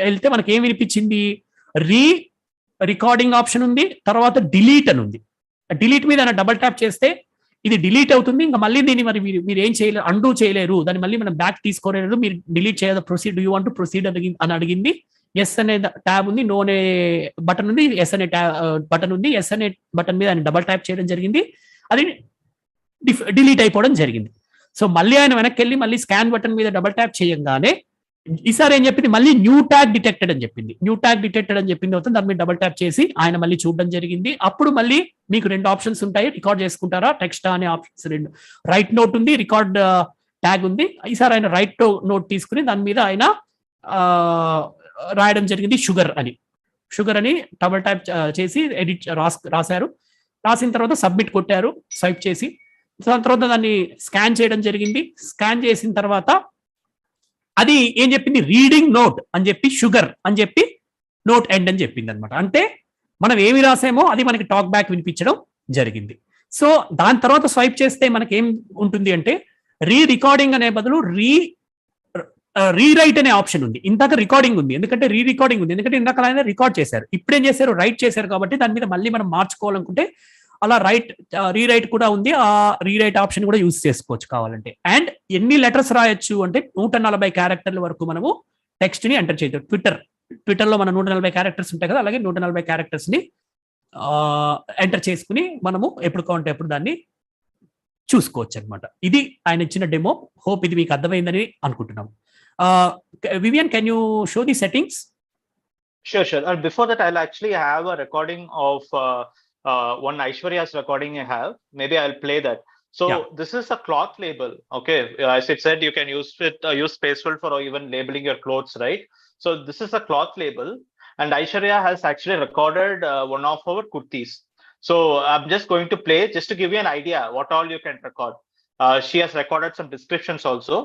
వెళ్తే మనకి ఏం వినిపించింది, రికార్డింగ్ ఆప్షన్ ఉంది, తర్వాత డిలీట్ అని ఉంది. డిలీట్ మీద డబల్ ట్యాప్ చేస్తే ఇది డిలీట్ అవుతుంది. ఇంకా మళ్ళీ దీన్ని మరి మీరు ఏం చేయలేరు, అండూ చేయలేరు, దాన్ని మళ్ళీ మనం బ్యాక్ తీసుకోలేరు, మీరు డిలీట్ చేయదు, proceed you want to proceed అని అడిగింది. ఎస్ అనే ట్యాబ్ ఉంది, నో అనే బటన్ ఉంది, ఎస్ అనే బటన్ ఉంది. ఎస్ అనే బటన్ మీద ఆయన డబల్ ట్యాప్ చేయడం జరిగింది, అది డిలీట్ అయిపోవడం జరిగింది. సో మళ్ళీ ఆయన వెనక్కి వెళ్ళి మళ్ళీ స్కాన్ బటన్ మీద డబల్ ట్యాప్ చేయగానే ఈసారి ఏం చెప్పింది, మళ్ళీ న్యూ ట్యాగ్ డిటెక్టెడ్ అని చెప్పింది. న్యూ ట్యాగ్ డిటెక్టెడ్ అని చెప్పింది అవుతుంది, దాని మీద డబల్ ట్యాప్ చేసి ఆయన మళ్ళీ చూడడం జరిగింది. అప్పుడు మళ్ళీ మీకు 2 ఆప్షన్స్ ఉంటాయి, రికార్డ్ చేసుకుంటారా టెక్స్ట్ అనే ఆప్షన్స్ 2, రైట్ నోట్ ఉంది, రికార్డ్ ట్యాగ్ ఉంది. ఈసారి ఆయన రైట్ నోట్ తీసుకుని దాని మీద ఆయన రాయడం జరిగింది షుగర్ అని డబల్ ట్యాప్ చేసి ఎడిట్ రాశారు. రాసిన తర్వాత సబ్మిట్ కొట్టారు స్వైప్ చేసి. దాని తర్వాత దాన్ని స్కాన్ చేయడం జరిగింది. స్కాన్ చేసిన తర్వాత అది ఏం చెప్పింది, రీడింగ్ నోట్ అని చెప్పి షుగర్ అని చెప్పి నోట్ ఎండ్ అని చెప్పింది అనమాట. అంటే మనం ఏమి రాసామో అది మనకి టాక్ బ్యాక్ వినిపించడం జరిగింది. సో దాని తర్వాత స్వైప్ చేస్తే మనకి ఏం ఉంటుంది అంటే రికార్డింగ్ అనే బదులు రీరైట్ అనే ఆప్షన్ ఉంది. ఇందాక రికార్డింగ్ ఉంది, ఎందుకంటే రికార్డింగ్ ఉంది, ఎందుకంటే ఇందాక ఆయన రికార్డ్ చేశారు, ఇప్పుడేం చేశారు రైట్ చేశారు కాబట్టి దాని మీద మళ్ళీ మనం మార్చుకోవాలనుకుంటే అలా రీరైట్ కూడా ఉంది. ఆ రీరైట్ ఆప్షన్ కూడా యూజ్ చేసుకోవచ్చు కావాలంటే. అండ్ ఎన్ని లెటర్స్ రాయొచ్చు అంటే 140 క్యారెక్టర్ల వరకు మనము టెక్స్ట్ ని ఎంటర్ చేయొచ్చు. ట్విట్టర్లో మన 140 క్యారెక్టర్స్ ఉంటాయి కదా, అలాగే 140 క్యారెక్టర్స్ ని ఎంటర్ చేసుకుని మనము ఎప్పుడు కావాలంటే ఎప్పుడు దాన్ని చూసుకోవచ్చు అనమాట. ఇది ఆయన ఇచ్చిన డెమో. హోప్ ఇది మీకు అర్థమైందని అనుకుంటున్నాం. Vivian, can you show the settings? Sure. Before that, I'll actually have a recording of one Aishwarya's recording I have. Maybe I'll play that. So this is a cloth label. Okay, as it said, you can use SPACEFELT for even labeling your clothes, right? So this is a cloth label, and Aishwarya has actually recorded one of our kurtis. So I'm just going to play just to give you an idea what all you can record. She has recorded some descriptions also.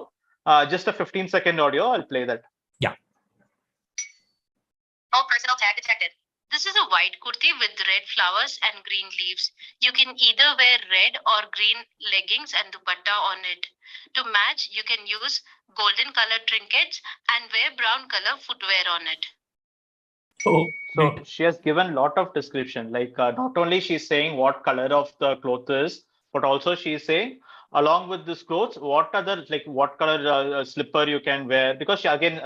Just a 15-second audio. I'll play that. Yeah. All personal tag detected. This is a white kurti with red flowers and green leaves. You can either wear red or green leggings and dupatta on it. To match, you can use golden color trinkets and wear brown color footwear on it. Oh, so she has given a lot of description. Like not only she's saying what color of the cloth is, but also she's saying along with this clothes, what color slipper you can wear, because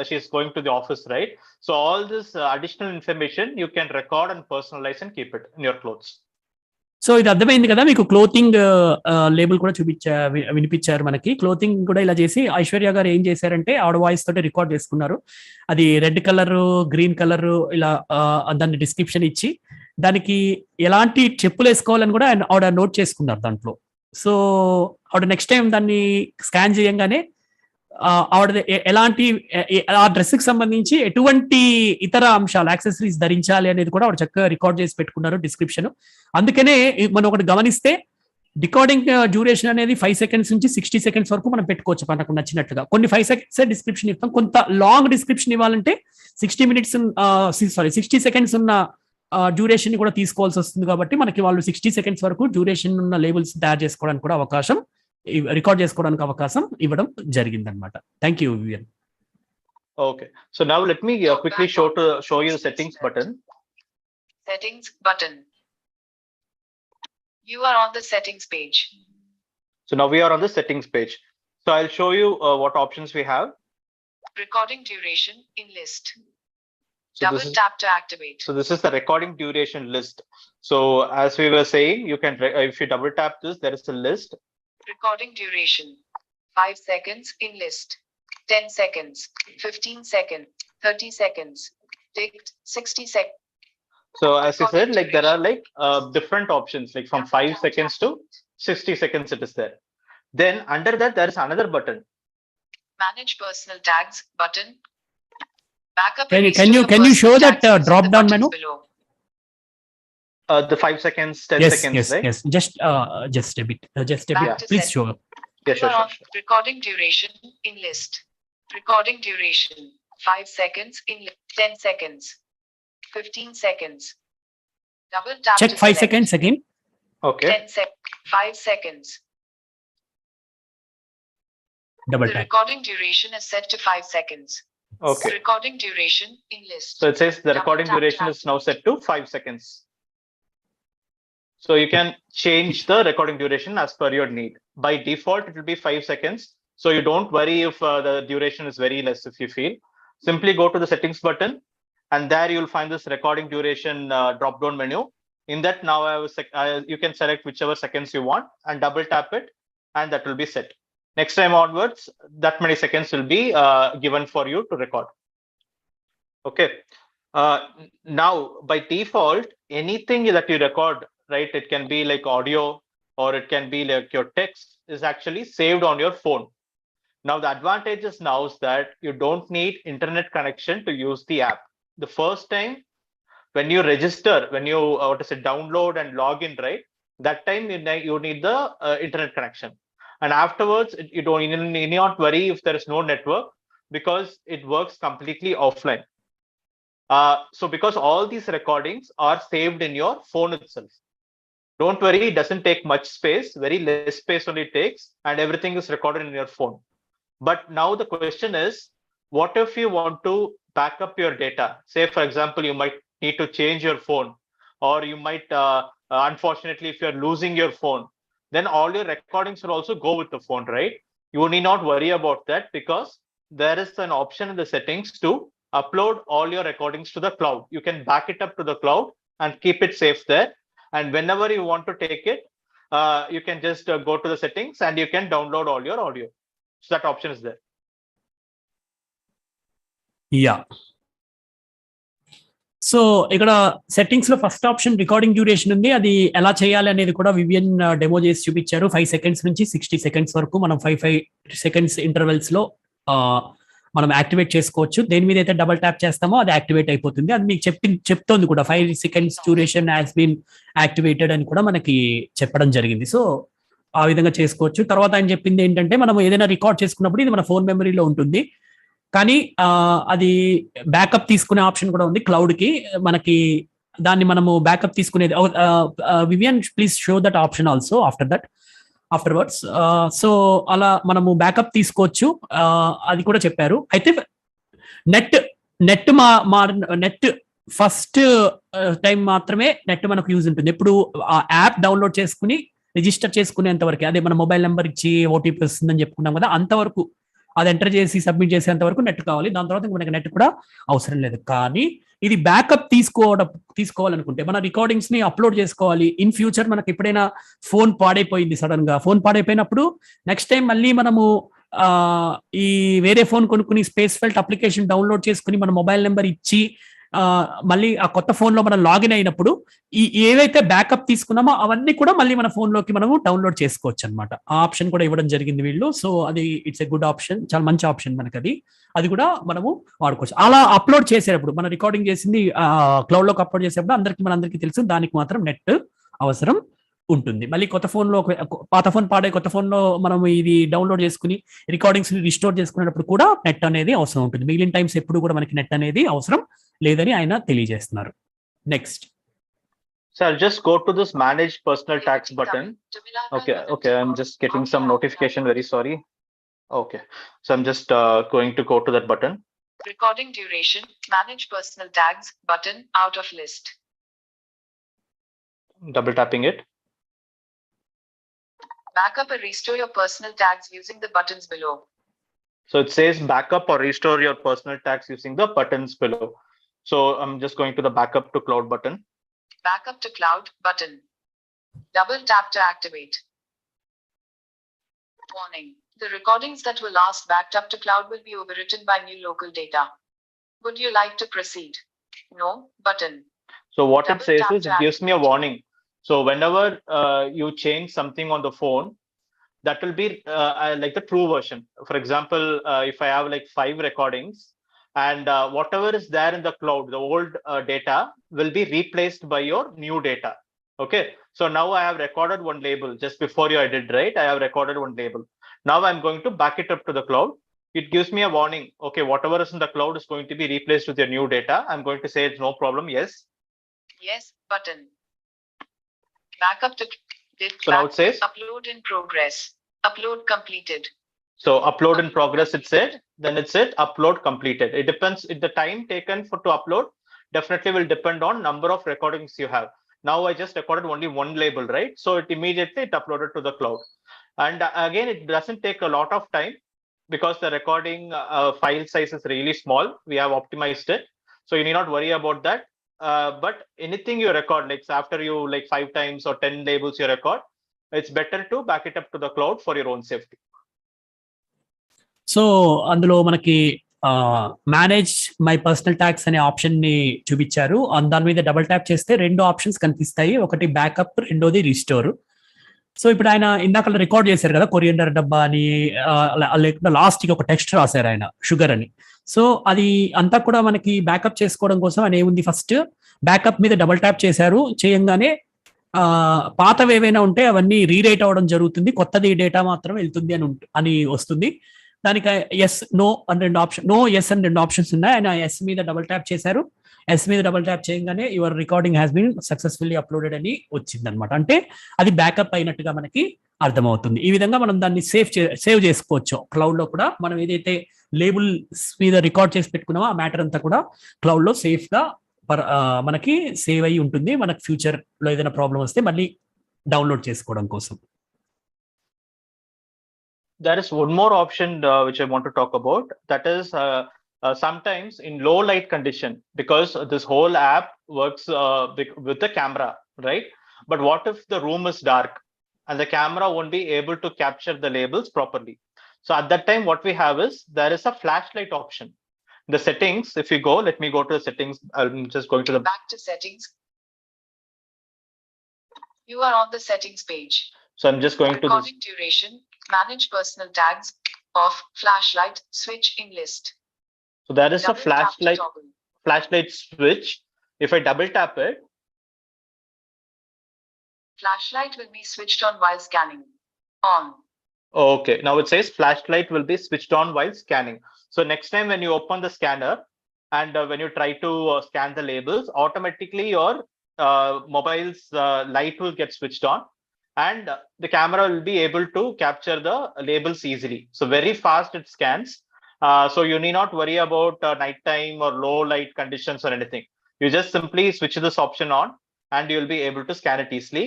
she's going to the office, right? So all this additional information you can record and personalize and keep it in your clothes. So ఇది అర్థమైంది కదా మీకు. Clothing label కూడా వినిపించారు మనకి. Clothing కూడా ఇలా చేసి ఐశ్వర్య గారు ఏం చేశారంటే ఆవిడ వాయిస్ తోటి రికార్డ్ చేసుకున్నారు. అది రెడ్ కలర్, గ్రీన్ కలర్ ఇలా దాన్ని డిస్క్రిప్షన్ ఇచ్చి దానికి ఎలాంటి చెప్పులు వేసుకోవాలని కూడా ఆవిడ నోట్ చేసుకున్నారు దాంట్లో. సో ఆవిడ నెక్స్ట్ టైం దాన్ని స్కాన్ చేయంగానే ఆవిడ ఎలాంటి ఆ డ్రెస్కి సంబంధించి ఎటువంటి ఇతర అంశాలు యాక్సెసరీస్ ధరించాలి అనేది కూడా ఆవిడ చక్కగా రికార్డ్ చేసి పెట్టుకున్నారు డిస్క్రిప్షన్. అందుకనే మనం ఒకటి గమనిస్తే రికార్డింగ్ డ్యూరేషన్ అనేది 5 seconds నుంచి 60 seconds వరకు మనం పెట్టుకోవచ్చు మనకు నచ్చినట్టుగా. కొన్ని 5 seconds డిస్క్రిప్షన్ ఇస్తాం, కొంత లాంగ్ డిస్క్రిప్షన్ ఇవ్వాలంటే 60 seconds ఉన్న డ్యూరేషన్ ని కూడా తీసుకోవాల్సి వస్తుంది. కాబట్టి మనకి వాళ్ళు 60 seconds వరకు డ్యూరేషన్ ఉన్న లేబుల్స్ తయారు చేసుకోవడానికి కూడా అవకాశం, రికార్డ్ చేసుకోవడానికి అవకాశం ఇవ్వడం జరిగిందనమాట. Thank you Vivian. Okay, so now let me quickly show you the settings button. Settings button. You are on the settings page. So now we are on the settings page. So I'll show you what options we have. Recording duration in list. So Double tap to activate. So this is the recording duration list. So as we were saying, you can if you double tap this, there is a list. Recording duration 5 seconds in list, 10 seconds, 15 seconds, 30 seconds, ticked 60 seconds. So as I said, like there are like different options, like from 5 seconds to 60 seconds it is there. Then under that there is another button. Manage personal tags button. Backup. Can you show that drop down menu? The 5 seconds, 10 seconds, yes, right? Yes, just a bit. Please show. Yeah, sure. Recording duration in list. Recording duration 5 seconds in 10 seconds, 15 seconds. Double tap. Check 5 seconds again. Okay. 5 seconds. Double The tap. recording duration is set to 5 seconds. Okay. Recording duration in list. So it says the recording duration is now set to 5 seconds. So you can change the recording duration as per your need. By default, it will be 5 seconds. So you don't worry if the duration is very less if you feel. Simply go to the settings button, and there you'll find this recording duration drop down menu. In that now you can select whichever seconds you want and double tap it, and that will be set. Next time onwards, that many seconds will be given for you to record. Okay. Now by default, anything that you record, right, it can be like audio or it can be like your text, is actually saved on your phone. Now the advantage is now is that you don't need internet connection to use the app. The first time when you register, when you download and log in, right, that time you need the internet connection. And afterwards, you need not worry if there is no network, because it works completely offline. So because all these recordings are saved in your phone itself. Don't worry, it doesn't take much space, very less space only it takes, and everything is recorded in your phone. But now the question is, what if you want to back up your data? Say, for example, you might need to change your phone, or you might, unfortunately, if you're losing your phone, then all your recordings will also go with the phone, right? You need not worry about that, because there is an option in the settings to upload all your recordings to the cloud. You can back it up to the cloud and keep it safe there. And whenever you want to take it, you can just go to the settings and you can download all your audio. So that option is there. Yeah. So ఇక్కడ settings లో first option recording duration ఉంది. అది ఎలా చేయాలి అనేది కూడా Vivian demo చేసి చూపించారు. 5 seconds నుంచి 60 seconds వరకు మనం 5 seconds ఇంటర్వెల్స్ లో మనం యాక్టివేట్ చేసుకోవచ్చు. దేని మీద అయితే డబుల్ ట్యాప్ చేస్తామో అది యాక్టివేట్ అయిపోతుంది. అది మీకు చెప్తోంది కూడా 5 seconds duration has been activated అని కూడా మనకి చెప్పడం జరిగింది. సో ఆ విధంగా చేసుకోవచ్చు. తర్వాత ఆయన చెప్పింది ఏంటంటే, మనం ఏదైనా రికార్డ్ చేసుకున్నప్పుడు ఇది మన ఫోన్ మెమరీలో ఉంటుంది, కానీ అది బ్యాకప్ తీసుకునే ఆప్షన్ కూడా ఉంది క్లౌడ్ కి. మనకి దాన్ని మనము బ్యాకప్ తీసుకునేది. Vivian please show that option also afterwards. So అలా మనము బ్యాకప్ తీసుకోవచ్చు, అది కూడా చెప్పారు. అయితే నెట్ నెట్ ఫస్ట్ టైం మాత్రమే నెట్ మనకు యూజ్ ఉంటుంది. ఎప్పుడు ఆ యాప్ డౌన్లోడ్ చేసుకుని రిజిస్టర్ చేసుకునేంత వరకు, అదే మన మొబైల్ నెంబర్ ఇచ్చి ఓటీపీ వస్తుందని చెప్పుకున్నాం కదా, అంతవరకు అది ఎంటర్ చేసి సబ్మిట్ చేసేంత వరకు నెట్ కావాలి. దాని తర్వాత మనకి నెట్ కూడా అవసరం లేదు. కానీ ఇది బ్యాకప్ తీసుకోవాలనుకుంటే, మన రికార్డింగ్స్ ని అప్లోడ్ చేసుకోవాలి. ఇన్ ఫ్యూచర్ మనకి ఎప్పుడైనా ఫోన్ పాడైపోయింది, సడన్ గా ఫోన్ పాడైపోయినప్పుడు నెక్స్ట్ టైం మళ్ళీ మనము ఈ వేరే ఫోన్ కొనుక్కుని SPACEFELT అప్లికేషన్ డౌన్లోడ్ చేసుకుని మన మొబైల్ నెంబర్ ఇచ్చి మళ్ళీ ఆ కొత్త ఫోన్ లో మనం లాగిన్ అయినప్పుడు ఏవైతే బ్యాకప్ తీసుకున్నామో అవన్నీ కూడా మళ్ళీ మన ఫోన్ లోకి మనము డౌన్లోడ్ చేసుకోవచ్చు అనమాట. ఆ ఆప్షన్ కూడా ఇవ్వడం జరిగింది వీళ్ళు. సో అది ఇట్స్ ఎ గుడ్ ఆప్షన్, చాలా మంచి ఆప్షన్ మనకి. అది కూడా మనము వాడుకోవచ్చు. అలా అప్లోడ్ చేసేటప్పుడు, మన రికార్డింగ్ చేసింది క్లౌడ్ లోకి అప్లోడ్ చేసేటప్పుడు మనందరికీ తెలుసు దానికి మాత్రం నెట్ అవసరం ఉంటుంది. మళ్ళీ కొత్త ఫోన్ లో, పాత ఫోన్ పాడే కొత్త ఫోన్ లో మనం ఇది డౌన్లోడ్ చేసుకుని రికార్డింగ్స్ ని రిస్టోర్ చేసుకునేటప్పుడు కూడా నెట్ అనేది అవసరం ఉంటుంది. మిగిలిన టైమ్స్ ఎప్పుడు కూడా మనకి నెట్ అనేది అవసరం లేదని ఆయన తెలియజేస్తున్నారు. Next. So I'll just go to this manage personal tax button. Okay, I'm just getting some notification, very sorry. Okay, so I'm just going to go to that button. Recording duration, manage personal tags button, out of list. Double tapping it. Backup or restore your personal tags using the buttons below. So it says backup or restore your personal tags using the buttons below. So I'm just going to the backup to cloud button. Backup to cloud button. Double tap to activate. Warning. The recordings that were last backed up to cloud will be overwritten by new local data. Would you like to proceed? No button. So what it says is it gives me a warning. So whenever you change something on the phone, that will be like the true version. For example, if I have like 5 recordings, and whatever is there in the cloud, the old data will be replaced by your new data. Okay, so now I have recorded one label just before I did, right? I have recorded one label. Now I'm going to back it up to the cloud. It gives me a warning. Okay, whatever is in the cloud is going to be replaced with your new data. I'm going to say it's no problem. Yes. Yes button. Backup to so now it says upload in progress. Upload completed. So upload in progress, it said. Then it said upload completed. It depends. The time taken to upload definitely will depend on number of recordings you have. Now I just recorded only one label, right? So it immediately uploaded to the cloud. And again, it doesn't take a lot of time because the recording file size is really small. We have optimized it, so you need not worry about that. But anything you record, like after you like 5 times or 10 labels you record, it's better to back it up to the cloud for your own safety. So అందులో మనకి manage my personal tax అనే option ని చూపించారు. దాని మీద double tap చేస్తే 2 options కనిపిస్తాయి. ఒకటి బ్యాకప్, రెండోది రిస్టోర్. సో ఇప్పుడు ఆయన ఇందాక రికార్డ్ చేశారు కదా, కొరియండర్ డబ్బా అని, లేకుండా లాస్ట్ కి ఒక టెక్స్ట్ రాశారు ఆయన, షుగర్ అని. సో అది అంతా కూడా మనకి బ్యాకప్ చేసుకోవడం కోసం ఆయన ఏముంది, ఫస్ట్ బ్యాకప్ మీద డబుల్ ట్యాప్ చేశారు. చేయంగానే పాతవి ఏవైనా ఉంటే అవన్నీ రీరైట్ అవ్వడం జరుగుతుంది, కొత్తది డేటా మాత్రం వెళ్తుంది అని వస్తుంది. దానికి ఎస్ నో అని రెండు ఆప్షన్, నో ఎస్ అని రెండు ఆప్షన్స్ ఉన్నాయి. ఆయన ఎస్ మీద డబుల్ ట్యాప్ చేశారు. ఎస్ మీద డబుల్ ట్యాప్ చేయగానే your recording has been successfully uploaded అని వచ్చింది అనమాట. అంటే అది బ్యాకప్ అయినట్టుగా మనకి అర్థమవుతుంది. ఈ విధంగా మనం దాన్ని సేవ్ చేసుకోవచ్చు క్లౌడ్ లో కూడా. మనం ఏదైతే లేబుల్స్ మీద రికార్డ్ చేసి పెట్టుకున్నామో ఆ మ్యాటర్ అంతా కూడా క్లౌడ్ లో సేఫ్ గా మనకి సేవ్ అయ్యి ఉంటుంది. మనకి ఫ్యూచర్ లో ఏదైనా ప్రాబ్లం వస్తే మళ్ళీ డౌన్లోడ్ చేసుకోవడం కోసం. There is one more option which I want to talk about. That is sometimes in low light condition, because this whole app works with the camera, right? But what if the room is dark and the camera won't be able to capture the labels properly? So at that time, what we have is there is a flashlight option. The settings, if you go, let me go to the settings. I'm just going to the back to settings. You are on the settings page. So I'm just going to recording duration, manage personal tags, off, flashlight, switch in list. So there is Double a flashlight switch. If I double tap it, flashlight will be switched on while scanning. On. Okay, now it says flashlight will be switched on while scanning. So next time when you open the scanner and when you try to scan the labels, automatically your mobile's light will get switched on, and the camera will be able to capture the labels easily. So very fast it scans. So you need not worry about nighttime or low light conditions or anything. You just simply switch this option on and you'll be able to scan it easily.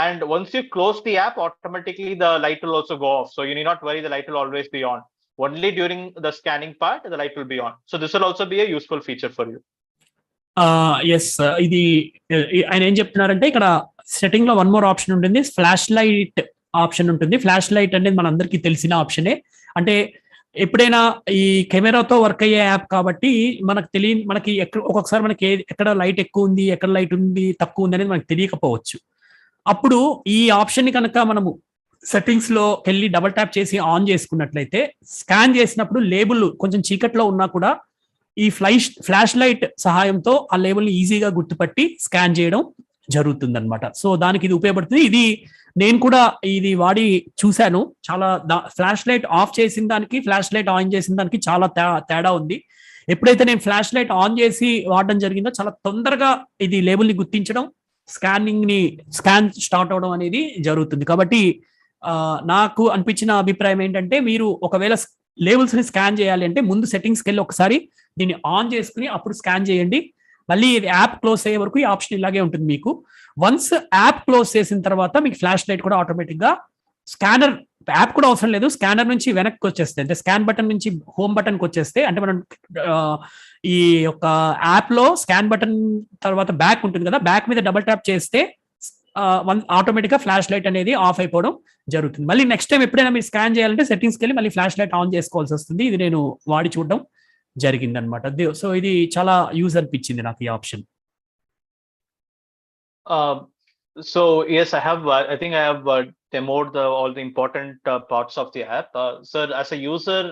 And once you close the app, automatically the light will also go off. So you need not worry, the light will always be on. Only during the scanning part, the light will be on. So this will also be a useful feature for you. Yes, ఇది ఆయన ఏం చెప్తున్నారంటే ఇక్కడ setting లో one more option ఉంటుంది, flash light option ఉంటుంది. Flash light అనేది మనందరికీ తెలిసిన ఆప్షనే. అంటే ఎప్పుడైనా ఈ కెమెరాతో వర్క్ అయ్యే యాప్ కాబట్టి మనకి ఒక్కొక్కసారి మనకి ఎక్కడ లైట్ ఎక్కువ ఉంది, ఎక్కడ లైట్ ఉంది, తక్కువ ఉంది అనేది మనకి తెలియకపోవచ్చు. అప్పుడు ఈ ఆప్షన్ ని కనుక మనము సెట్టింగ్స్ లో వెళ్ళి డబుల్ ట్యాప్ చేసి ఆన్ చేసుకున్నట్లయితే స్కాన్ చేసినప్పుడు లేబుల్ కొంచెం చీకట్లో ఉన్నా కూడా ఈ ఫ్లాష్ లైట్ సహాయంతో ఆ లేబుల్ ని ఈజీగా గుర్తుపట్టి స్కాన్ చేయడం జరుగుతుంది అనమాట. సో దానికి ఇది ఉపయోగపడుతుంది. ఇది నేను కూడా ఇది వాడి చూశాను. చాలా ఫ్లాష్ లైట్ ఆఫ్ చేసిన దానికి ఫ్లాష్ లైట్ ఆన్ చేసిన దానికి చాలా తేడా ఉంది. ఎప్పుడైతే నేను ఫ్లాష్ లైట్ ఆన్ చేసి వాడడం జరిగిందో చాలా తొందరగా ఇది లేబుల్ ని గుర్తించడం, స్కాన్ స్టార్ట్ అవడం అనేది జరుగుతుంది. కాబట్టి నాకు అనిపించిన అభిప్రాయం ఏంటంటే, మీరు ఒకవేళ లేబుల్స్ ని స్కాన్ చేయాలి అంటే ముందు సెట్టింగ్స్కి వెళ్ళి ఒకసారి దీన్ని ఆన్ చేసుకుని అప్పుడు స్కాన్ చేయండి. మళ్ళీ ఇది యాప్ క్లోజ్ అయ్యే వరకు ఈ ఆప్షన్ ఇలాగే ఉంటుంది మీకు. వన్స్ యాప్ క్లోజ్ చేసిన తర్వాత మీకు ఫ్లాష్ లైట్ కూడా ఆటోమేటిక్ గా స్కానర్, యాప్ కూడా అవసరం లేదు, స్కానర్ నుంచి వెనక్కి వచ్చేస్తే, అంటే స్కాన్ బటన్ నుంచి హోమ్ బటన్ కి వచ్చేస్తే, అంటే మనం ఈ యొక్క యాప్ లో స్కాన్ బటన్ తర్వాత బ్యాక్ ఉంటుంది కదా, బ్యాక్ మీద డబుల్ ట్యాప్ చేస్తే ఆటోమేటిక్ గా ఫ్లాష్ లైట్ అనేది ఆఫ్ అయిపోవడం జరుగుతుంది. మళ్ళీ నెక్స్ట్ టైం ఎప్పుడైనా మీరు స్కాన్ చేయాలంటే సెట్టింగ్స్కి వెళ్ళి మళ్ళీ ఫ్లాష్ లైట్ ఆన్ చేసుకోవాల్సి వస్తుంది. ఇది నేను వాడి చూడడం జరిగింది అనమాట. సో ఇది చాలా యూజ్ అనిపించింది నాకు ఈ option. So yes, I think I have demoed all the important parts of the app. Sir, as a user,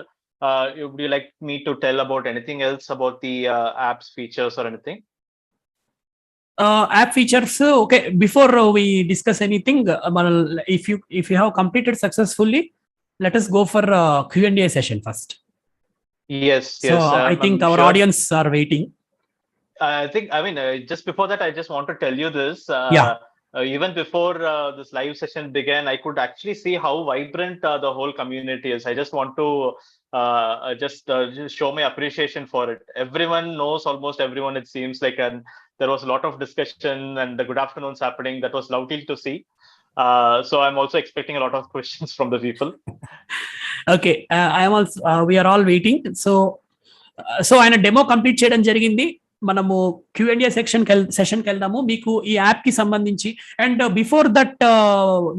would you like me to tell about anything else about the app's features or anything? App features, okay, before we discuss anything, if you have completed successfully, let us go for Q&A session first. Yes. So I think our audience are waiting. Just before that, I just want to tell you this. Even before this live session began, I could actually see how vibrant the whole community is. I just want to just show my appreciation for it. Everyone knows almost everyone, it seems like, and there was a lot of discussion and the good afternoons happening. That was lovely to see. So I'm also expecting a lot of questions from the people. Okay, I am also we are all waiting. So ఆయన demo complete చేయడం జరిగింది. మనము Q&A సెషన్కి వెళ్దాము మీకు ఈ app కి సంబంధించి. And before that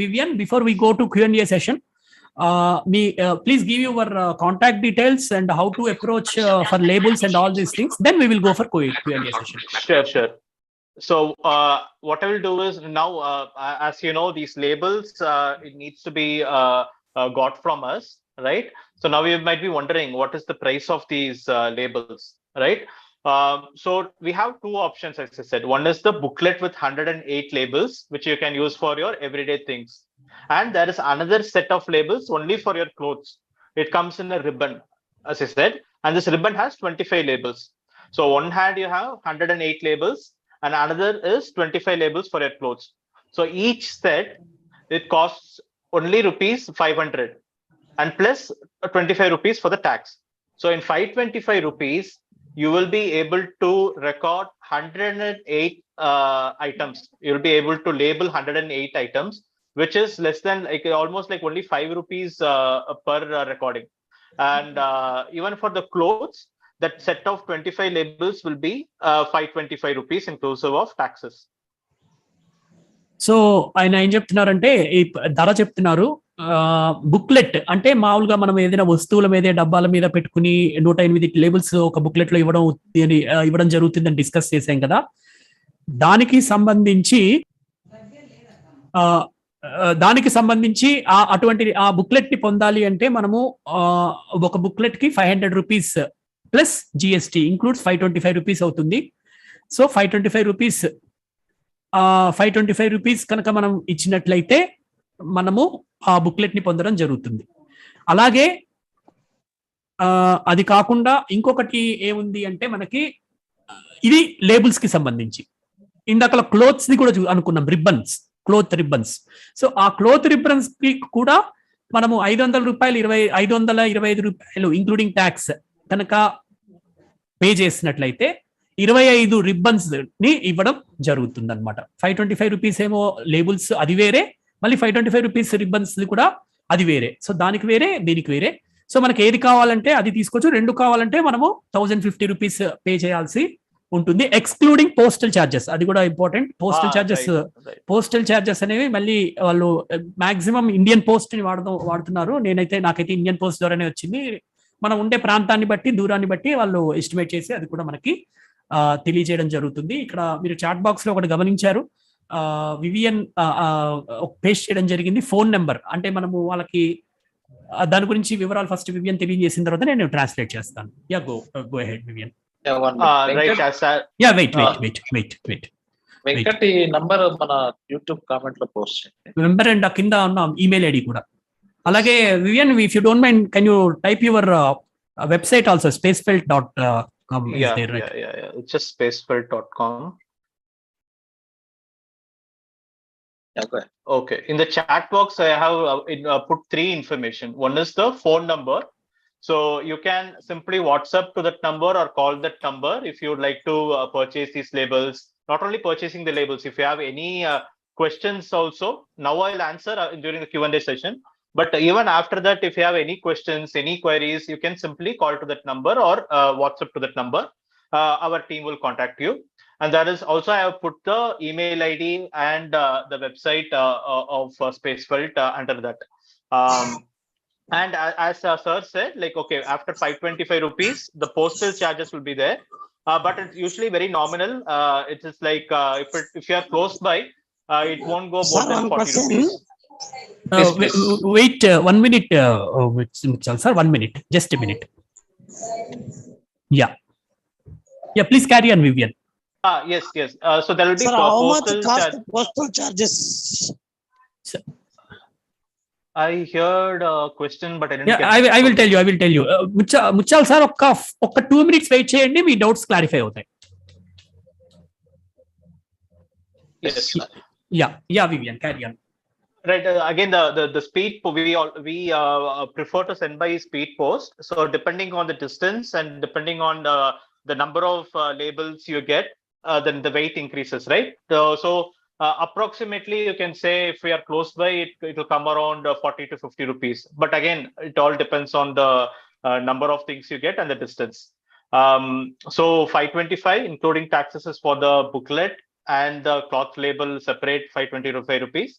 Vivian, before we go to Q&A session, please give your contact details and how to approach for labels and all these things. Then we will go for Q&A session. Sure. So what I will do is now, as you know, these labels, it needs to be got from us, right? So now you might be wondering, what is the price of these labels, right? So we have two options, as I said. One is the booklet with 108 labels, which you can use for your everyday things. And there is another set of labels only for your clothes. it comes in a ribbon, as I said, and this ribbon has 25 labels. So one hand you have 108 labels and another is 25 labels for your clothes. So each set, it costs only rupees 500 and plus 25 rupees for the tax. So in 525 rupees, you will be able to record 108 items. You'll be able to label 108 items, which is less than like almost like only 5 rupees per recording. And even for the clothes, that set of 25 labels will be 525 rupees inclusive of taxes. So ఆయన ఏం చెప్తున్నారంటే ఈ ధర చెప్తున్నారు. Booklet అంటే మామూలుగా మనం ఏదైనా వస్తువుల మీద డబ్బాల మీద పెట్టుకుని 108 లేబుల్స్ ఒక బుక్లెట్ లో ఇవ్వడం జరుగుతుందని డిస్కస్ చేశాం కదా. దానికి సంబంధించి అటువంటి ఆ బుక్లెట్ ని పొందాలి అంటే మనము ఒక బుక్లెట్ కి 500 rupees plus GST includes 525 rupees అవుతుంది. సో 525 రూపీస్ కనుక మనం ఇచ్చినట్లయితే మనము ఆ బుక్లెట్ ని పొందడం జరుగుతుంది. అలాగే అది కాకుండా ఇంకొకటి ఏముంది అంటే మనకి ఇది లేబుల్స్ కి సంబంధించి ఇందాక క్లోత్స్ ని కూడా అనుకున్నాం, క్లోత్ రిబ్బన్స్. సో ఆ క్లోత్ రిబ్బన్స్ కి కూడా మనము 525 రూపాయలు ఇంక్లూడింగ్ ట్యాక్స్ కనుక పే చేసినట్లయితే 25 రిబ్బన్స్ ని ఇవ్వడం జరుగుతుంది అనమాట. 525 రూపీస్ ఏమో లేబుల్స్ అది వేరే, మళ్ళీ 525 రూపీస్ రిబ్బన్స్ కూడా అది వేరే. సో దానికి వేరే, దీనికి వేరే. సో మనకి ఏది కావాలంటే అది తీసుకోవచ్చు. రెండు కావాలంటే మనము 1050 రూపీస్ పే చేయాల్సి ఉంటుంది, ఎక్స్క్లూడింగ్ పోస్టల్ ఛార్జెస్. అది కూడా ఇంపార్టెంట్. పోస్టల్ ఛార్జెస్ అనేవి మళ్ళీ వాళ్ళు మాక్సిమం ఇండియన్ పోస్ట్ ని వాడుతున్నారు. నాకైతే ఇండియన్ పోస్ట్ ద్వారానే వచ్చింది. మనం ఉండే ప్రాంతాన్ని బట్టి, దూరాన్ని బట్టి వాళ్ళు ఎస్టిమేట్ చేసి అది కూడా మనకి తెలియజేయడం జరుగుతుంది. ఇక్కడ మీరు చాట్ బాక్స్ లో ఒకటి గమనించారు, వివియన్ పేస్ట్ చేయడం జరిగింది ఫోన్ నెంబర్. అంటే మనము వాళ్ళకి దాని గురించి వివరాలు ఫస్ట్ వివియన్ తెలియజేసిన తర్వాత నేను ట్రాన్స్లేట్ చేస్తాను. Yeah go ahead Vivian. Wait. Venkat ఈ నంబర్ మన యూట్యూబ్ కామెంట్ లో పోస్ట్ చేయండి. నంబర్ అండ్ కింద ఉన్న ఈమెయిల్ ఐడి కూడా. అలాగే Vivian, if you don't mind, can you type your website also, spacefelt.com. Yeah, it's just spacefelt.com. Okay. In the chat box, I have put 3 information. One is the phone number. So you can simply WhatsApp to that number or call that number if you would like to purchase these labels. Not only purchasing the labels, if you have any questions also, now I'll answer during the Q&A session. But even after that, if you have any questions, any queries, you can simply call to that number or WhatsApp to that number. Our team will contact you. And that is also, I have put the email ID and the website of SPACEFELT under that. And as sir said, like, okay, after 525 rupees, the postal charges will be there. But it's usually very nominal. It is like if you are close by, it won't go more than 40 rupees. Wait 1 minute, sir. 1 minute, just a minute. Yeah, please carry on, Vivian. Yes. So there will be postal charges. I heard a question, but I didn't. Yeah, I will tell you. Muchal sir, ఒక్క 2 minutes wait చేయండి, మీ doubts clarify అవుతాయి. Yes. Yeah, Vivian, carry on. Right. Again, the speed we prefer to send by speed post. So depending on the distance and depending on the number of labels you get, then the weight increases, right? So approximately you can say if we are close by, it will come around 40 to 50 rupees. But again, it all depends on the number of things you get and the distance. So 525, including taxes, is for the booklet and the cloth label separate 525 rupees.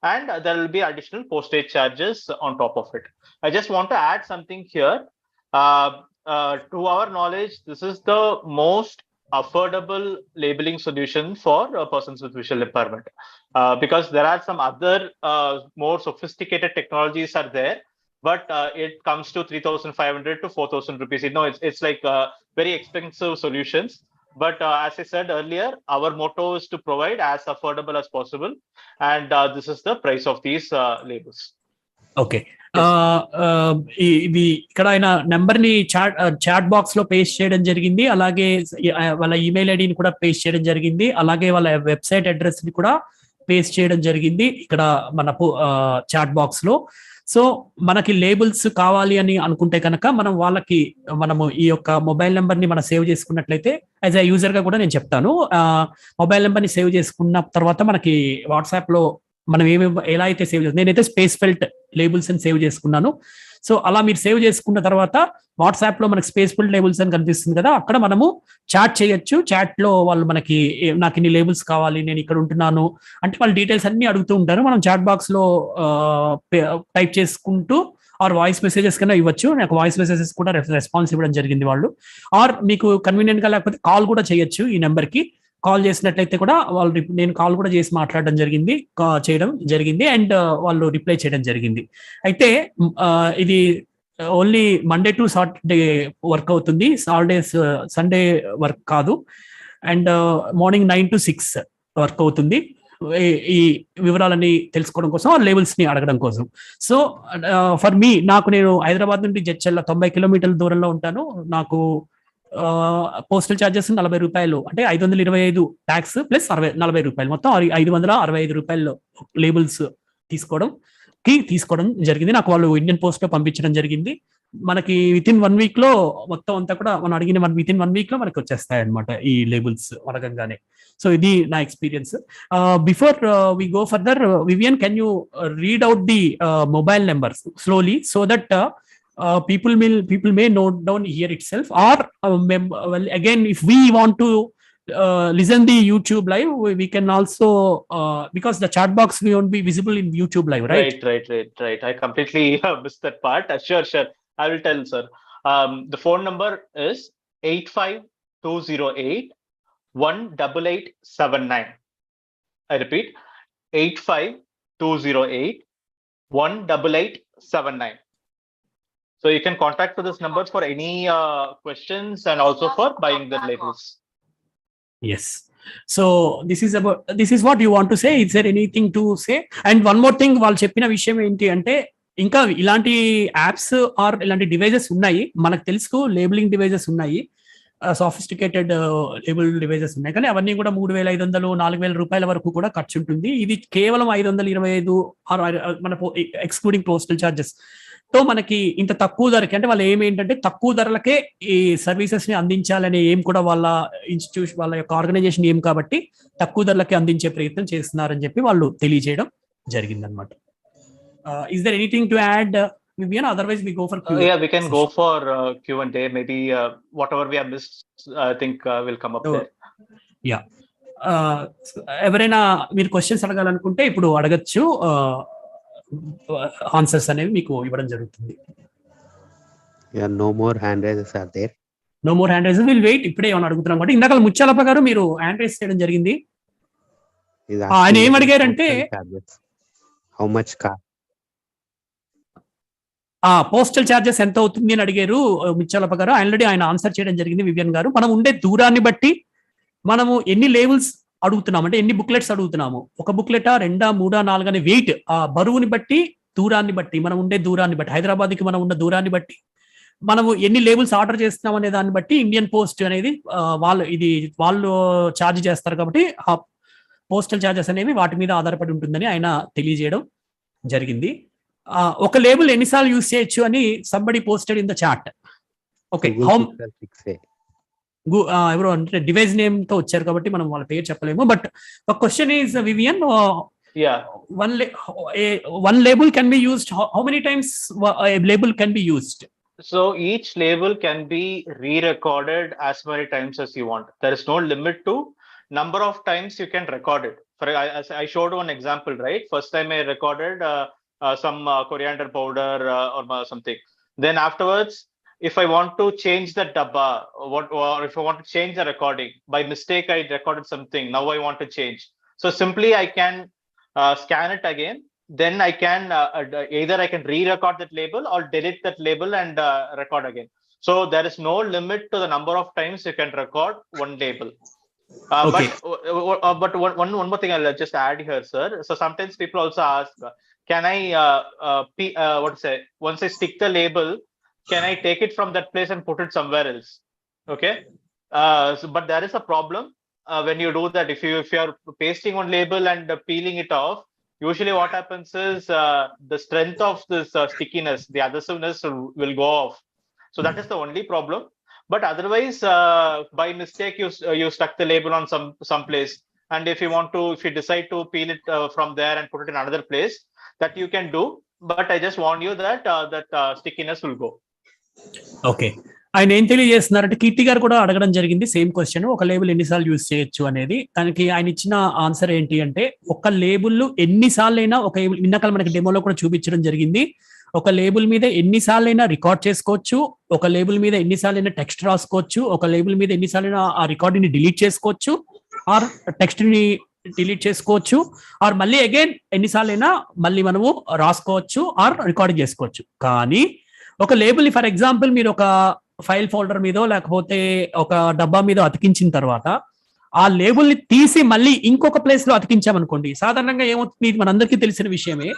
And there will be additional postage charges on top of it. I just want to add something here. To our knowledge, this is the most affordable labeling solution for persons with visual impairment, because there are some other more sophisticated technologies are there, but it comes to 3,500 to 4,000 rupees. You know, it's like very expensive solutions. But as I said earlier, our motto is to provide as affordable as possible, and this is the price of these labels. Okay. ఇవి ఇక్కడ ఆయన number ని chat box లో paste చేయడం జరిగింది. అలాగే వాళ్ళ email ఐడిని కూడా పేస్ట్ చేయడం జరిగింది. అలాగే వాళ్ళ వెబ్సైట్ అడ్రస్ ని కూడా పేస్ట్ చేయడం జరిగింది ఇక్కడ మన చాట్ బాక్స్ లో. సో మనకి లేబుల్స్ కావాలి అని అనుకుంటే కనుక మనము ఈ యొక్క మొబైల్ నెంబర్ ని మనం సేవ్ చేసుకున్నట్లయితే, యాజ్ ఎ యూజర్ గా కూడా నేను చెప్తాను, మొబైల్ నెంబర్ ని సేవ్ చేసుకున్న తర్వాత మనకి వాట్సాప్ లో మనం ఎలా అయితే సేవ్ చేస్తాం, నేనైతే SPACEFELT లేబుల్స్ అని సేవ్ చేసుకున్నాను. సో అలా మీరు సేవ్ చేసుకున్న తర్వాత వాట్సాప్ లో మనకి SPACEFELT లేబుల్స్ అని కనిపిస్తుంది కదా, అక్కడ మనము చాట్ చేయొచ్చు. చాట్ లో వాళ్ళు మనకి నాకు ఇన్ని లేబుల్స్ కావాలి, నేను ఇక్కడ ఉంటున్నాను అంటే వాళ్ళ డీటెయిల్స్ అన్ని అడుగుతూ ఉంటారు. మనం చాట్ బాక్స్ లో టైప్ చేసుకుంటూ ఆర్ వాయిస్ మెసేజెస్ కన్నా ఇవ్వచ్చు. నాకు వాయిస్ మెసేజెస్ కూడా రెస్పాన్స్ ఇవ్వడం జరిగింది వాళ్ళు. ఆర్ మీకు కన్వీనియంట్ గా లేకపోతే కాల్ కూడా చేయొచ్చు. ఈ నెంబర్ కి కాల్ చేసినట్లయితే కూడా నేను కాల్ కూడా చేసి మాట్లాడడం చేయడం జరిగింది అండ్ వాళ్ళు రిప్లై చేయడం జరిగింది. అయితే ఇది only Monday to Saturday work అవుతుంది, సాటర్డేస్ సండే వర్క్ కాదు. అండ్ మార్నింగ్ 9 to 6 వర్క్ అవుతుంది. ఈ వివరాలన్నీ తెలుసుకోవడం కోసం, లేబుల్స్ ని అడగడం కోసం. సో ఫర్ మీ, నేను హైదరాబాద్ నుండి జడ్చర్ల 90 కిలోమీటర్ల దూరంలో ఉంటాను. నాకు పోస్టల్ ఛార్జెస్ 40 రూపాయలు, అంటే 525 ట్యాక్స్ ప్లస్ 40 రూపాయలు, మొత్తం 565 రూపాయలు లేబుల్స్ తీసుకోవడం జరిగింది. నాకు వాళ్ళు ఇండియన్ పోస్ట్ లో పంపించడం జరిగింది. మనకి వితిన్ 1 week లో మొత్తం అంతా కూడా మనం అడిగిన వితిన్ 1 week లో మనకి వచ్చేస్తాయి అనమాట ఈ లేబుల్స్ అడగంగానే. సో ఇది నా experience. Before we go further, Vivian, can you read out the mobile numbers slowly so that people may note down here itself, or well, again, if we want to listen the YouTube live, we can also because the chat box won't be visible in YouTube live, right? Right. I completely missed that part. Sure. I will tell, sir. The phone number is 85208 18879. I repeat, 85208 18879. So you can contact to this number for any questions and also for buying the labels. Yes. So this is what you want to say. Is there anything to say? And one more thing, వాళ్ళు చెప్పిన విషయం ఏంటి అంటే, ఇంకా ఇలాంటి apps are ఇలాంటి devices ఉన్నాయి, మనకు తెలుసు లేబులింగ్ డివైజెస్ ఉన్నాయి, సోఫిస్టికేటెడ్ లేబుల్ డివైజెస్ ఉన్నాయి, కానీ అవన్నీ కూడా 3500 4000 రూపాయల వరకు కూడా ఖర్చు ఉంటుంది. ఇది కేవలం 525 మన ఎక్స్క్లూడింగ్ పోస్టల్ ఛార్జెస్ తో మనకి ఇంత తక్కువ ధరకి, అంటే వాళ్ళు ఏంటంటే తక్కువ ధరలకే ఈ సర్వీసెస్ ని అందించాలనే ఏం కూడా వాళ్ళ ఇన్స్టిట్యూషన్, వాళ్ళ యొక్క ఆర్గనైజేషన్ ఏం కాబట్టి తక్కువ ధరలకి అందించే ప్రయత్నం చేస్తున్నారని చెప్పి వాళ్ళు తెలియజేయడం జరిగిందనమాట. Is there anything to add, Vivian? Otherwise we go for Q&A. Yeah, we can go for Q&A. Maybe whatever we have missed, I think will come up there. Yeah. ఎవరైనా మీరు క్వశ్చన్స్ అడగాలనుకుంటే ఇప్పుడు అడగచ్చు, ఆన్సర్స్ అనేవి మీకు ఇవ్వడం జరుగుతుంది. No more hand raises are there. No more hand raises. We'll wait. ఇప్పుడే ఏమైనా అడుగుతున్నాం కాబట్టి, ఇందాక ముత్యాలప్ప గారు మీరు హ్యాండ్ రైజ్ చేయడం జరిగింది. ఆయన ఏం అడిగారంటే, how much cost? Postal charges ఎంత అవుతుంది అని అడిగారు ముత్యాలప్ప గారు. ఆల్రెడీ ఆయన ఆన్సర్ చేయడం జరిగింది వివియన్ గారు. మనం ఉండే దూరాన్ని బట్టి మనము ఎన్ని లేబుల్స్ అడుగుతున్నాము, అంటే ఎన్ని బుక్లెట్స్ అడుగుతున్నాము, ఒక బుక్లెటా 2, 3, 4 అనే వెయిట్, ఆ బరువుని బట్టి, దూరాన్ని బట్టి, మనం ఉండే దూరాన్ని బట్టి, హైదరాబాద్కి మనం ఉన్న దూరాన్ని బట్టి మనము ఎన్ని లేబుల్స్ ఆర్డర్ చేస్తున్నాం అనే దాన్ని బట్టి ఇండియన్ పోస్ట్ అనేది వాళ్ళు ఛార్జ్ చేస్తారు కాబట్టి ఆ పోస్టల్ ఛార్జెస్ అనేవి వాటి మీద ఆధారపడి ఉంటుందని ఆయన తెలియజేయడం జరిగింది. ఒక లేబుల్ ఎన్నిసార్లు యూజ్ చేయొచ్చు అని somebody posted in the chat. Okay, ఎవరు అంటే డివైస్ నేమ్ తో వచ్చారు కాబట్టి మనం వాళ్ళ పేరు చెప్పలేము. But the question is, Vivian, one label can be used, how many times a label can be used? So each label can be re-recorded as many times as you want. There is no limit to number of times you can record it. For I showed one example, right? First time I recorded some coriander powder or something. Then afterwards, if I want to change the dabba, or if I want to change the recording, by mistake I recorded something, now I want to change. So simply I can scan it again. Then I can either I can re-record that label or delete that label and record again. So there is no limit to the number of times you can record one label. Okay. But one more thing I'll just add here, sir. So sometimes people also ask, can I what to say? Once I stick the label, can I take it from that place and put it somewhere else? Okay. But there is a problem when you do that. If you are pasting on label and peeling it off, usually what happens is the strength of this stickiness, the adhesiveness will go off. So that is the only problem. But otherwise, by mistake, you stuck the label on some place, and if you decide to peel it from there and put it in another place, that you can do. But I just warn you that stickiness will go. Okay, ఆయన ఏం తెలియజేస్తున్నారంటే కీర్తి గారు కూడా అడగడం జరిగింది same question, ఒక label ఎన్నిసార్లు use చేయొచ్చు అనేది. దానికి ఆయన ఇచ్చిన ఆన్సర్ ఏంటి అంటే, ఒక లేబుల్ ఎన్నిసార్లు అయినా, ఒక ఇందాక మనకి డెమోలో కూడా చూపించడం జరిగింది, ఒక లేబుల్ మీద ఎన్నిసార్లు అయినా రికార్డ్ చేసుకోవచ్చు, ఒక లేబుల్ మీద ఎన్నిసార్లు అయినా టెక్స్ట్ రాసుకోవచ్చు, ఒక లేబుల్ మీద ఎన్నిసార్లు అయినా ఆ రికార్డుని డిలీట్ చేసుకోవచ్చు, ఆర్ టెక్స్ట్ ని డిలీట్ చేసుకోవచ్చు, ఆర్ మళ్ళీ అగైన్ ఎన్నిసార్లు అయినా మళ్ళీ మనము రాసుకోవచ్చు ఆర్ రికార్డింగ్ చేసుకోవచ్చు. కానీ ఒక లేబుల్, ఫర్ ఎగ్జాంపుల్ మీరు ఒక ఫైల్ ఫోల్డర్ మీదో లేకపోతే ఒక డబ్బా మీద అతికించిన తర్వాత ఆ లేబుల్ ని తీసి మళ్ళీ ఇంకొక ప్లేస్ లో అతికించామనుకోండి, సాధారణంగా ఏమవుతుంది, మనందరికీ తెలిసిన విషయమే,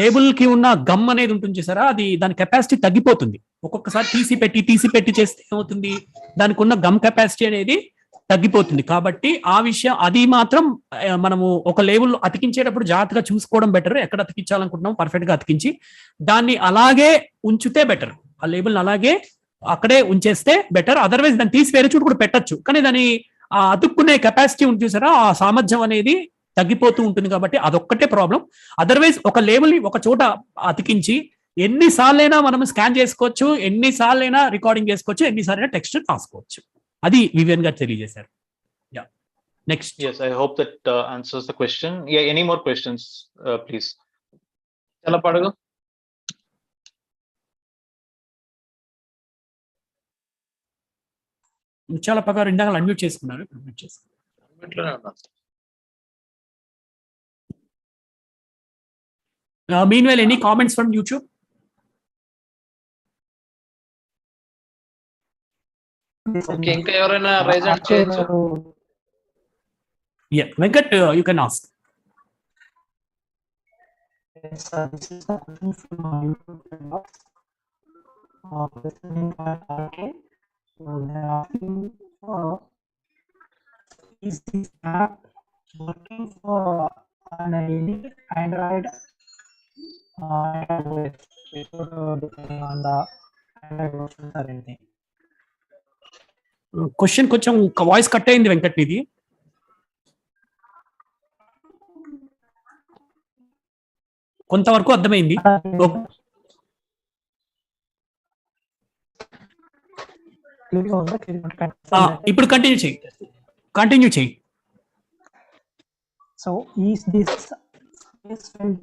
లేబుల్ కి ఉన్న గమ్ అనేది ఉంటుంది చూసారా, అది దాని కెపాసిటీ తగ్గిపోతుంది. ఒక్కొక్కసారి తీసి పెట్టి చేస్తే ఏమవుతుంది, దానికి ఉన్న గమ్ కెపాసిటీ అనేది తగ్గిపోతుంది. కాబట్టి ఆ విషయం అది మాత్రం మనము ఒక లేబుల్ అతికించేటప్పుడు జాగ్రత్తగా చూసుకోవడం బెటర్. ఎక్కడ అతికించాలనుకుంటున్నాం పర్ఫెక్ట్ గా అతికించి దాన్ని అలాగే ఉంచితే బెటర్. ఆ లేబుల్ అలాగే అక్కడే ఉంచేస్తే బెటర్. అదర్వైజ్ దాన్ని తీసి వేరే చోటు కూడా పెట్టచ్చు, కానీ దాని ఆ అతుక్కునే కెపాసిటీ ఉంది చూసారా, ఆ సామర్థ్యం అనేది తగ్గిపోతూ ఉంటుంది. కాబట్టి అదొక్కటే ప్రాబ్లం. అదర్వైజ్ ఒక లేబుల్ ని ఒక చోట అతికించి ఎన్నిసార్లైనా మనం స్కాన్ చేసుకోవచ్చు, ఎన్నిసార్లైనా రికార్డింగ్ చేసుకోవచ్చు, ఎన్నిసార్లైనా టెక్స్ట్ రాసుకోవచ్చు. అది వివియన్ గారు తెలియజేశారు. Yeah, next. Yes, I hope that answers the question. Yeah, any more questions, please? చాలా పడుగు. చాలా ప్రకారం ఇందాక అన్మ్యూట్ చేసుకున్నారు. Meanwhile, any comments from YouTube? Okay, ఇంకా ఎవరైనా రైజ్ అవుట్ చేయొచ్చు. Yeah, Venkat, you can ask. Yes, this is a question from YouTube channel. Okay. So they're asking, is this app working for any Android OS without depending on the Android version or anything? Question కొంచెం voice cut అయింది వెంకట్ ఇది. కొంతవరకు అర్థమైంది. ఇప్పుడు continue చేయి. So is this SPACEFELT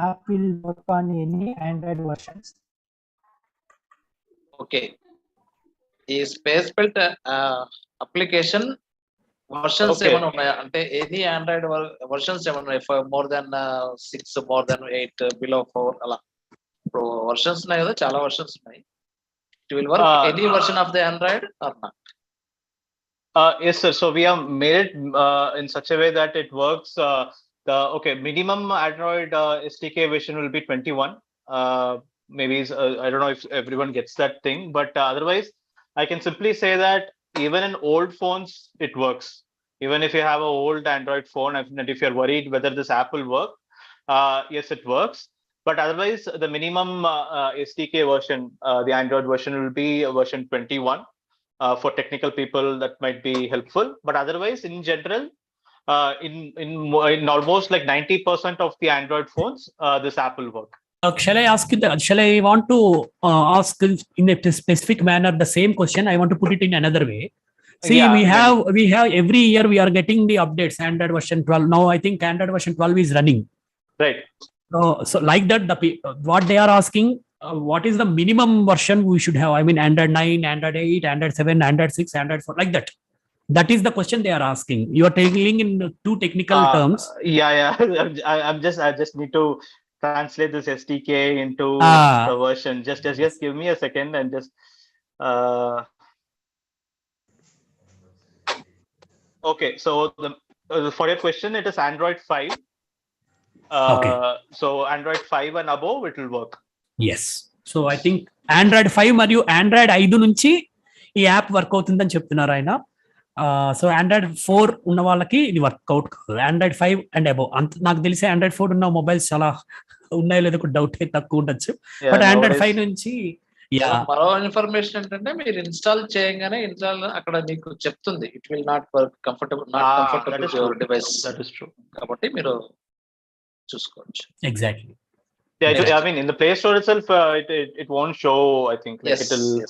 app will work on any Android versions? Okay, ఈ SPACEFELT application versions ఏమైనా ఉన్నాయా అంటే, ఎనీ ఆండ్రాయిడ్ వర్షన్స్ ఏమైనా ఉన్నాయి, more than 6, more than 8, below 4 అలా? ఇప్పుడు వర్షన్స్ ఉన్నాయి కదా, చాలా వర్షన్స్ ఉన్నాయి. It will work any version of the Android or not? Yes, sir. So we have made it in such a way that it works. The minimum Android SDK version will be 21. Maybe I don't know if everyone gets that thing, but otherwise, I can simply say that even in old phones, it works. Even if you have an old Android phone, and if you're worried whether this app will work, yes, it works. But otherwise, the minimum SDK version, the Android version, will be version 21. For technical people, that might be helpful. But otherwise, in general, in almost like 90% of the Android phones, this app will work. Shall I ask you shall I want to ask in a specific manner the same question? I want to put it in another way. See, yeah, we have every year we are getting the updates. Android version 12. Now I think Android version 12 is running. Right. So like that, what they are asking, what is the minimum version we should have? I mean, Android 9, Android 8, Android 7, Android 6, Android 4, like that. That is the question they are asking. You are taking in two technical terms. Yeah. I just need to translate this SDK into the version. Just give me a second and just. Okay, so for your question, it is Android 5. So Android 5 and above, it will work. Yes. So I think Android 5 మరియు Android 5 నుంచి ఈ app work అవుతుందని చెప్తున్నారు ఆయన. So Android 4 ఉన్న వాళ్ళకి ఇది work out కాదు. Android 5 అండ్ అబౌవ్ అంత నాకు తెలిసి Android 4 ఉన్న మొబైల్స్ చాలా ఉన్నాయో లేదో డౌట్ తక్కువ ఉండొచ్చు. బట్ Android 5 నుంచి మరో ఇన్ఫర్మేషన్ ఏంటంటే మీరు ఇన్స్టాల్ చేయగానే అక్కడ మీకు చెప్తుంది it will not work comfortable your device. That is true. కాబట్టి మీరు చూసుకోవచ్చు. Exactly. Yeah, I mean, in the Play Store itself, it won't show. I think Yes, it will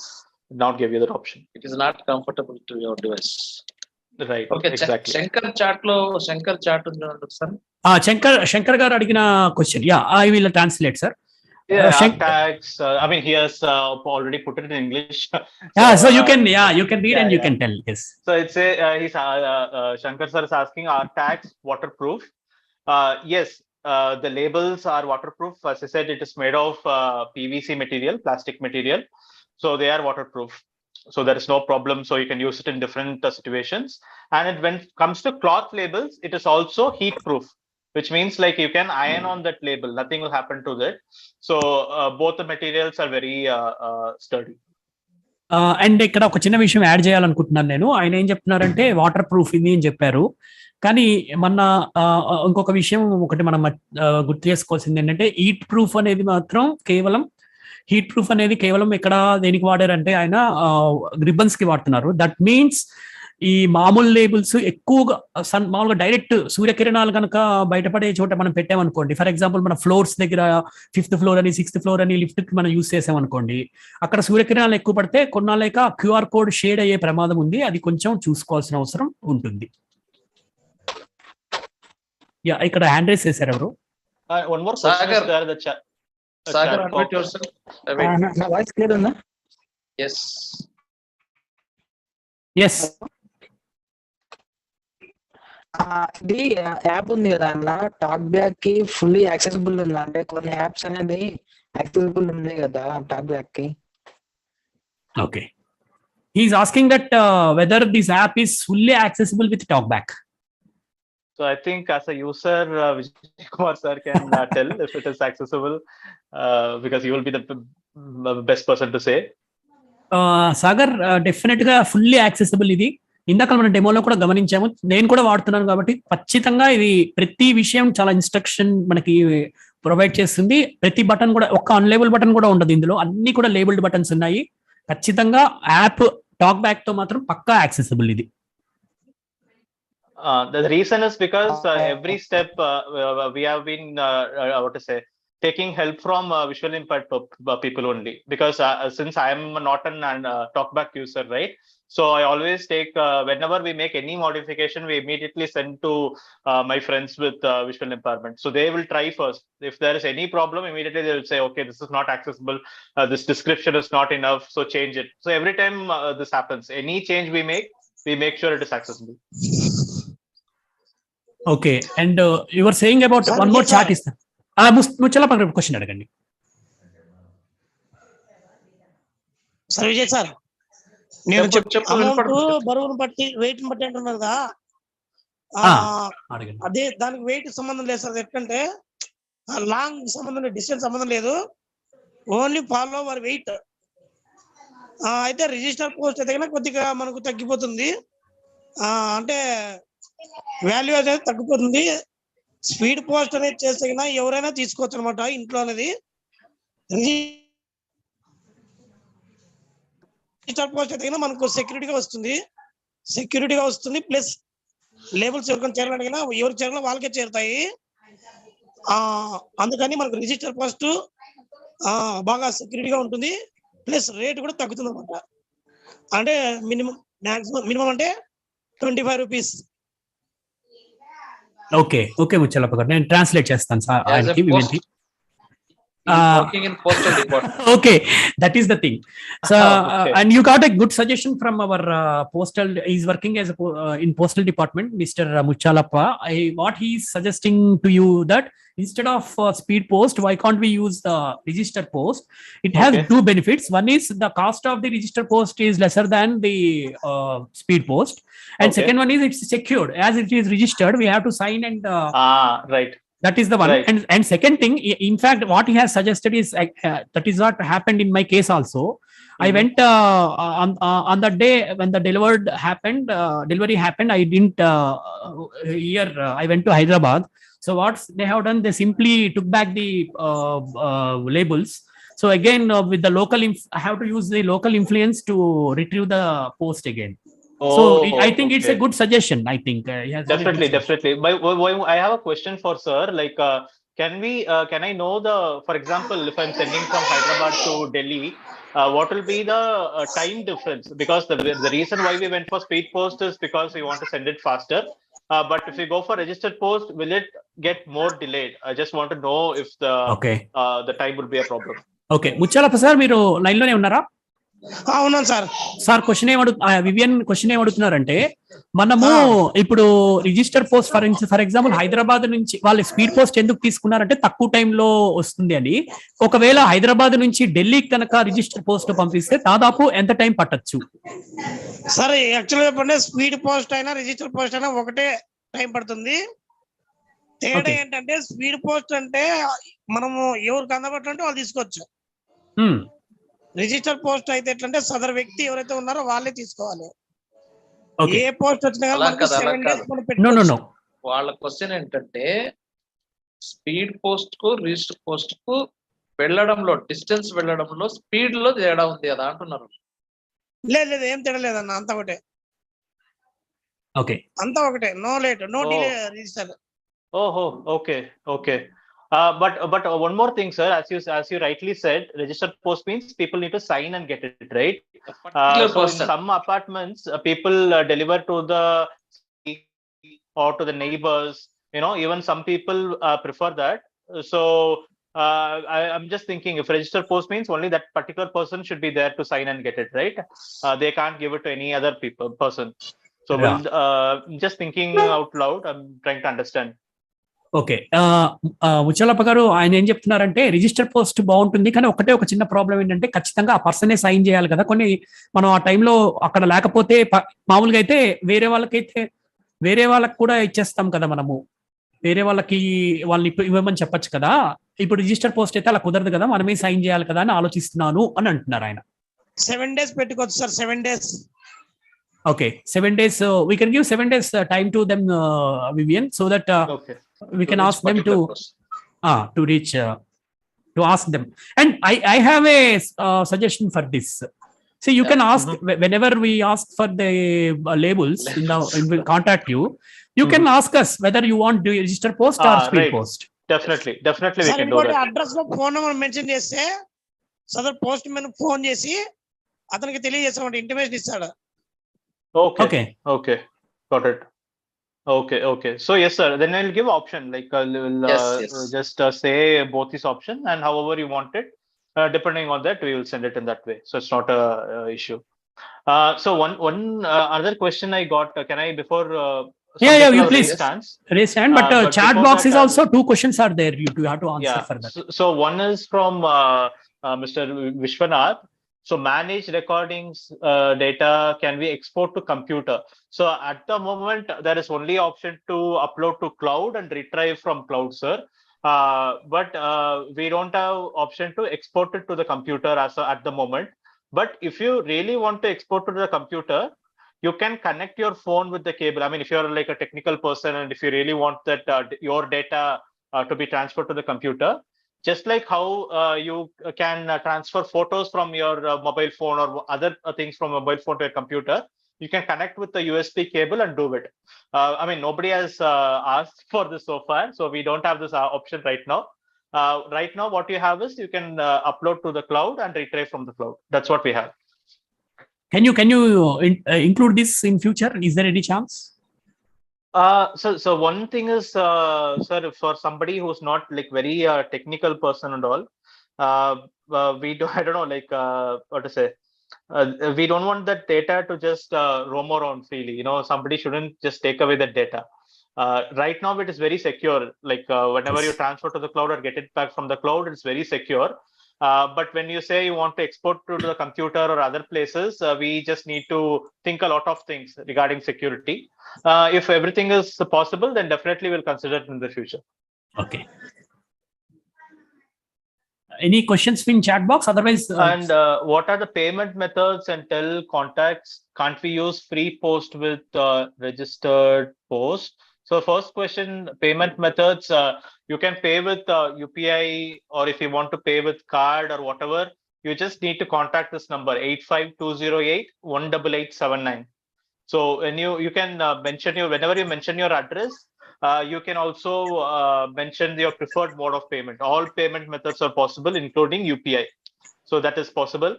not give you that option. It is not comfortable to your device. Right. Okay. Exactly. Shankar chat ఉంది sir. Shankar garu అడిగిన question. I will translate sir. Yeah, tags. I mean, he has already put it in English. So you can read and you can tell. Yes. So it's he's Shankar sir is asking, are tags waterproof? Yes. The labels are waterproof. As I said, it is made of PVC material, plastic material. So they are waterproof. So there is no problem. So you can use it in different situations. And when it comes to cloth labels, it is also heat proof, which means like you can iron on that label. Nothing will happen to that. So both the materials are very sturdy. And ఇక్కడ ఒక చిన్న విషయం add చేయాలనుకుంటున్నాను నేను. ఆయన ఏం చెప్తున్నారంటే water proof ఇది అని చెప్పారు. కానీ మన ఇంకొక విషయం ఒకటి మనం గుర్తు చేసుకోవాల్సింది ఏంటంటే హీట్ ప్రూఫ్ అనేది కేవలం ఇక్కడ దేనికి వాడారంటే ఆయన రిబ్బన్స్ కి వాడుతున్నారు. దట్ మీన్స్ ఈ మామూలు లేబుల్స్ ఎక్కువగా మామూలుగా డైరెక్ట్ సూర్యకిరణాలు కనుక బయటపడే చోట మనం పెట్టామనుకోండి. ఫర్ ఎగ్జాంపుల్ మన ఫ్లోర్స్ దగ్గర 5th ఫ్లోర్ అని 6th ఫ్లోర్ అని లిఫ్ట్ మనం యూస్ చేసామనుకోండి, అక్కడ సూర్యకిరణాలు ఎక్కువ పడితే కొన్నాళ్ళక QR కోడ్ షేడ్ అయ్యే ప్రమాదం ఉంది. అది కొంచెం చూసుకోవాల్సిన అవసరం ఉంటుంది. ఇక్కడ హ్యాండ్ రైస్ చేశారు ఎవరు? One more question is there, the chat. Sagar, unmute yourself. నా వాయిస్ క్లియర్ ఉందా? Yes. ఇది యాప్ ఉంది కదా అన్న, టాక్ బ్యాక్ కి ఫుల్లీ యాక్సెసిబుల్ ఉంది. అంటే కొన్ని యాప్స్ అనేది యాక్సెసిబుల్ ఉంది కదా టాక్ బ్యాక్ కి. Okay. He is asking that whether this app is fully accessible with TalkBack. So I think as a user, Vijay Kumar sir can tell if it is accessible, because you will be the best person to say. Sagar definite గా fully accessible ఇది. ఇందాక మన డెమోలో కూడా గమనించాము, నేను కూడా వాడుతున్నాను కాబట్టి ఖచ్చితంగా ఇది ప్రతి విషయం చాలా ఇన్స్ట్రక్షన్ మనకి ప్రొవైడ్ చేస్తుంది. ప్రతి బటన్ కూడా, ఒక్క అన్లేబుల్ బటన్ కూడా ఉండదు ఇందులో, అన్ని కూడా లేబుల్డ్ బటన్స్ ఉన్నాయి. ఖచ్చితంగా యాప్ టాక్ బ్యాక్ తో మాత్రం పక్కా యాక్సెసిబుల్ ఇది. The reason is because every step we have been what to say, taking help from visually impaired people only, because since I am not an talkback user, right? So I always take whenever we make any modification, we immediately send to my friends with visual impairment. So they will try first. If there is any problem, immediately they will say, okay, this is not accessible. This description is not enough. So change it. So every time this happens, any change we make sure it is accessible. Okay, and you were saying about sir, one more chat is ముచ్చల question అడగండి. Sir Vijay sir, నేను amount బరువును బట్టి wait బట్టి అంటున్నారు కదా, అదే దానికి వెయిట్ సంబంధం లేదు సార్. ఎట్లంటే లాంగ్ సంబంధం లేదు, డిస్టెన్స్ సంబంధం లేదు, ఓన్లీ ఫాలో అవర్ వెయిట్. అయితే రిజిస్టర్ పోస్ట్ అయితే కొద్దిగా మనకు తగ్గిపోతుంది, అంటే వాల్యూ అనేది తగ్గిపోతుంది. స్పీడ్ పోస్ట్ అనేది చేస్తే ఎవరైనా తీసుకోవచ్చు అనమాట ఇంట్లో అనేది. రిజిస్టర్ పోస్ట్ అయితే మనకు సెక్యూరిటీగా వస్తుంది, ప్లస్ లేబుల్స్ ఎవరికైనా చేరాలడిగినా ఎవరికి చేరాలో వాళ్ళకే చేరుతాయి. అందుకని మనకు రిజిస్టర్ పోస్ట్ బాగా సెక్యూరిటీగా ఉంటుంది, ప్లస్ రేట్ కూడా తగ్గుతుంది అనమాట. అంటే మినిమం అంటే 25 రూపీస్. ఓకే ముచ్చలప్ప గారు, నేను ట్రాన్స్లేట్ చేస్తాను సార్ ఆయనకి. Working in postal department. Okay, that is the thing. So Okay. And you got a good suggestion from our postal. He's working as in postal department, Mr. Muchalappa. What he is suggesting to you that instead of speed post, why can't we use the register post? It has two benefits. One is the cost of the register post is lesser than the speed post, and second one is it's secured. As it is registered, we have to sign and Right. That is the one. Right. And second thing, in fact, what he has suggested is that is what happened in my case also. I went on the day when the delivery happened. I didn't here. I went to Hyderabad. So what they have done, they simply took back the labels. So again, with the local, I have to use the local influence to retrieve the post again. So I think it's a good suggestion. I think he has definitely. I have a question for sir. Like, can I know for example, if I'm sending from Hyderabad to Delhi, what will be the time difference? Because the reason why we went for speed post is because we want to send it faster. But if we go for registered post, will it get more delayed? I just want to know if the time will be a problem. Okay, Muchalappa sir, మీరు line లోనే ఉన్నారా? అవును sir. Sir question Vivian question ఏమడుతున్నారంటే, మనము ఇప్పుడు register post for example Hyderabad నుంచి వాళ్ళు speed post ఎందుకు తీసుకున్నారంటే తక్కువ టైంలో వస్తుంది అని. ఒకవేళ హైదరాబాద్ నుంచి ఢిల్లీకి కనుక రిజిస్టర్ పోస్ట్ పంపిస్తే దాదాపు ఎంత టైం పట్టొచ్చు? సార్ యాక్చువల్గా చెప్పండి, స్పీడ్ పోస్ట్ అయినా రిజిస్టర్ పోస్ట్ అయినా ఒకటే టైం పడుతుంది. తేడా ఏంటంటే స్పీడ్ పోస్ట్ అంటే మనము ఎవరికి అందుబాటులో అంటే వాళ్ళు తీసుకోవచ్చు. రిజిస్టర్ పోస్ట్ అయితే ఎట్లంటే సదరు వ్యక్తి ఎవరైతే ఉన్నారో వాళ్ళే తీసుకోవాలి. ఏ పోస్ట్ వచ్చినా వాళ్ళ క్వశ్చన్ ఏంటంటే స్పీడ్ పోస్ట్ కు రిజిస్టర్ పోస్ట్ కు వెళ్ళడంలో డిస్టెన్స్ వెళ్ళడంలో స్పీడ్ లో తేడా ఉంది కదా అంటున్నారు. లేదు ఏం తేడా లేదన్న, అంతా ఒకటే. ఓకే, అంతా ఒకటే. No late, no delay register. Okay. But one more thing, sir. As you rightly said, registered post means people need to sign and get it, right? So in some apartments, people deliver to the or to the neighbors. Even some people prefer that. So I'm just thinking, if registered post means only that particular person should be there to sign and get it, right? They can't give it to any other person. So just thinking out loud, I'm trying to understand. Okay, Muchalappa garu ఆయన ఏం చెప్తున్నారంటే register post బాగుంటుంది, కానీ ఒక చిన్న problem ఏంటంటే ఖచ్చితంగా ఆ పర్సనే సైన్ చేయాలి కదా. కొన్ని మనం ఆ టైంలో అక్కడ లేకపోతే మామూలుగా అయితే వేరే వాళ్ళకి కూడా ఇచ్చేస్తాం కదా మనము. వేరే వాళ్ళని ఇవ్వమని చెప్పొచ్చు కదా. ఇప్పుడు రిజిస్టర్ పోస్ట్ అయితే అలా కుదరదు కదా, మనమే సైన్ చేయాలి కదా అని ఆలోచిస్తున్నాను అని అంటున్నారు ఆయన. 7 days పెట్టుకోవచ్చు sir. 7 days. Okay, 7 days. We can give 7 days time to them, Vivian, so that we can ask them to reach to ask them. And I have a suggestion for this. See, you can ask whenever we ask for the labels we'll contact you. You can ask us whether you want to register post or speed post. Definitely we can do that. Address లో phone number mention చేస్తే Sadar post men phone చేసి అతనికి తెలియజేస్తామంటే intimation ఇస్తాడు. Okay. Got it. Okay. So yes, sir. Then I'll give option. Like we'll just say both these option, and however you want it, depending on that, we will send it in that way. So it's not a issue. So one other question I got. Can I before? You please raise hand. But chat box is also 2 questions are there. You have to answer for that. So one is from Mr. Vishwanath. So managed recordings data can be export to computer. So at the moment, there is only option to upload to cloud and retrieve from cloud, sir. But we don't have option to export it to the computer at the moment. But if you really want to export to the computer, you can connect your phone with the cable. I mean, if you're like a technical person and if you really want that your data to be transferred to the computer, just like how you can transfer photos from your mobile phone or other things from mobile phone to a computer, you can connect with the USB cable and do it. I mean, nobody has asked for this so far, so we don't have this option right now. Right now, what you have is you can upload to the cloud and retrieve from the cloud. That's what we have. Can you include this in future? Is there any chance? So one thing is, sir, for somebody who's not like very technical person and all, we do, I don't know, like what to say, we don't want that data to just roam around freely. Somebody shouldn't just take away that data. Right now it is very secure. Like whenever you transfer to the cloud or get it back from the cloud, it's very secure. But when you say you want to export to the computer or other places, we just need to think a lot of things regarding security. If everything is possible, then definitely we'll consider it in the future. Okay. Any questions in chat box? Otherwise, and what are the payment methods and tell contacts? Can't we use free post with registered post? So first question, payment methods, you can pay with UPI, or if you want to pay with card or whatever, you just need to contact this number 85208-18879. So when you can mention whenever you mention your address, you can also mention your preferred mode of payment. All payment methods are possible, including UPI. So that is possible.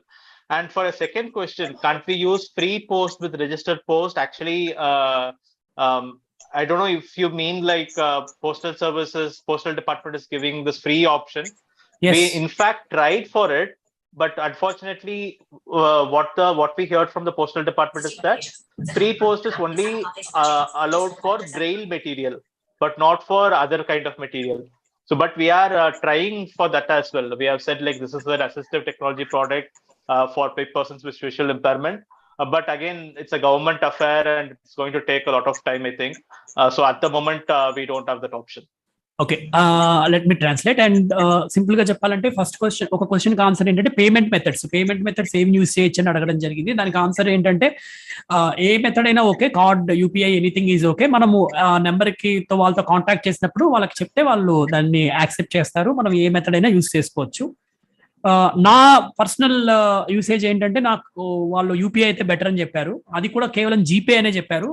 And for a second question, can't we use free post with registered post? Actually, I don't know if you mean like postal services, postal department is giving this free option. Yes. We in fact tried for it, but unfortunately, what we heard from the postal department is that free post is only allowed for braille material, but not for other kind of material. So, but we are trying for that as well. We have said like this is an assistive technology product for persons with visual impairment. But again, it's a government affair and it's going to take a lot of time, I think. So at the moment, we don't have that option. Okay let me translate and simple గా చెప్పాలంటే first question ఒక question కి answer ఏంటంటే payment methods ఏం use చేయొచ్చు అని అడగడం జరిగింది. దానికి ఆన్సర్ ఏంటంటే ఏ మెథడ్ అయినా okay, card, UPI, anything is okay. మనము ఆ నెంబర్ కి వాళ్ళతో కాంటాక్ట్ చేసినప్పుడు వాళ్ళకి చెప్తే వాళ్ళు దాన్ని యాక్సెప్ట్ చేస్తారు. మనం ఏ మెథడ్ అయినా యూస్ చేసుకోవచ్చు. నా పర్సనల్ యూసేజ్ ఏంటంటే నాకు వాళ్ళు యూపీఐ అయితే బెటర్ అని చెప్పారు. అది కూడా కేవలం జీపే అనే చెప్పారు.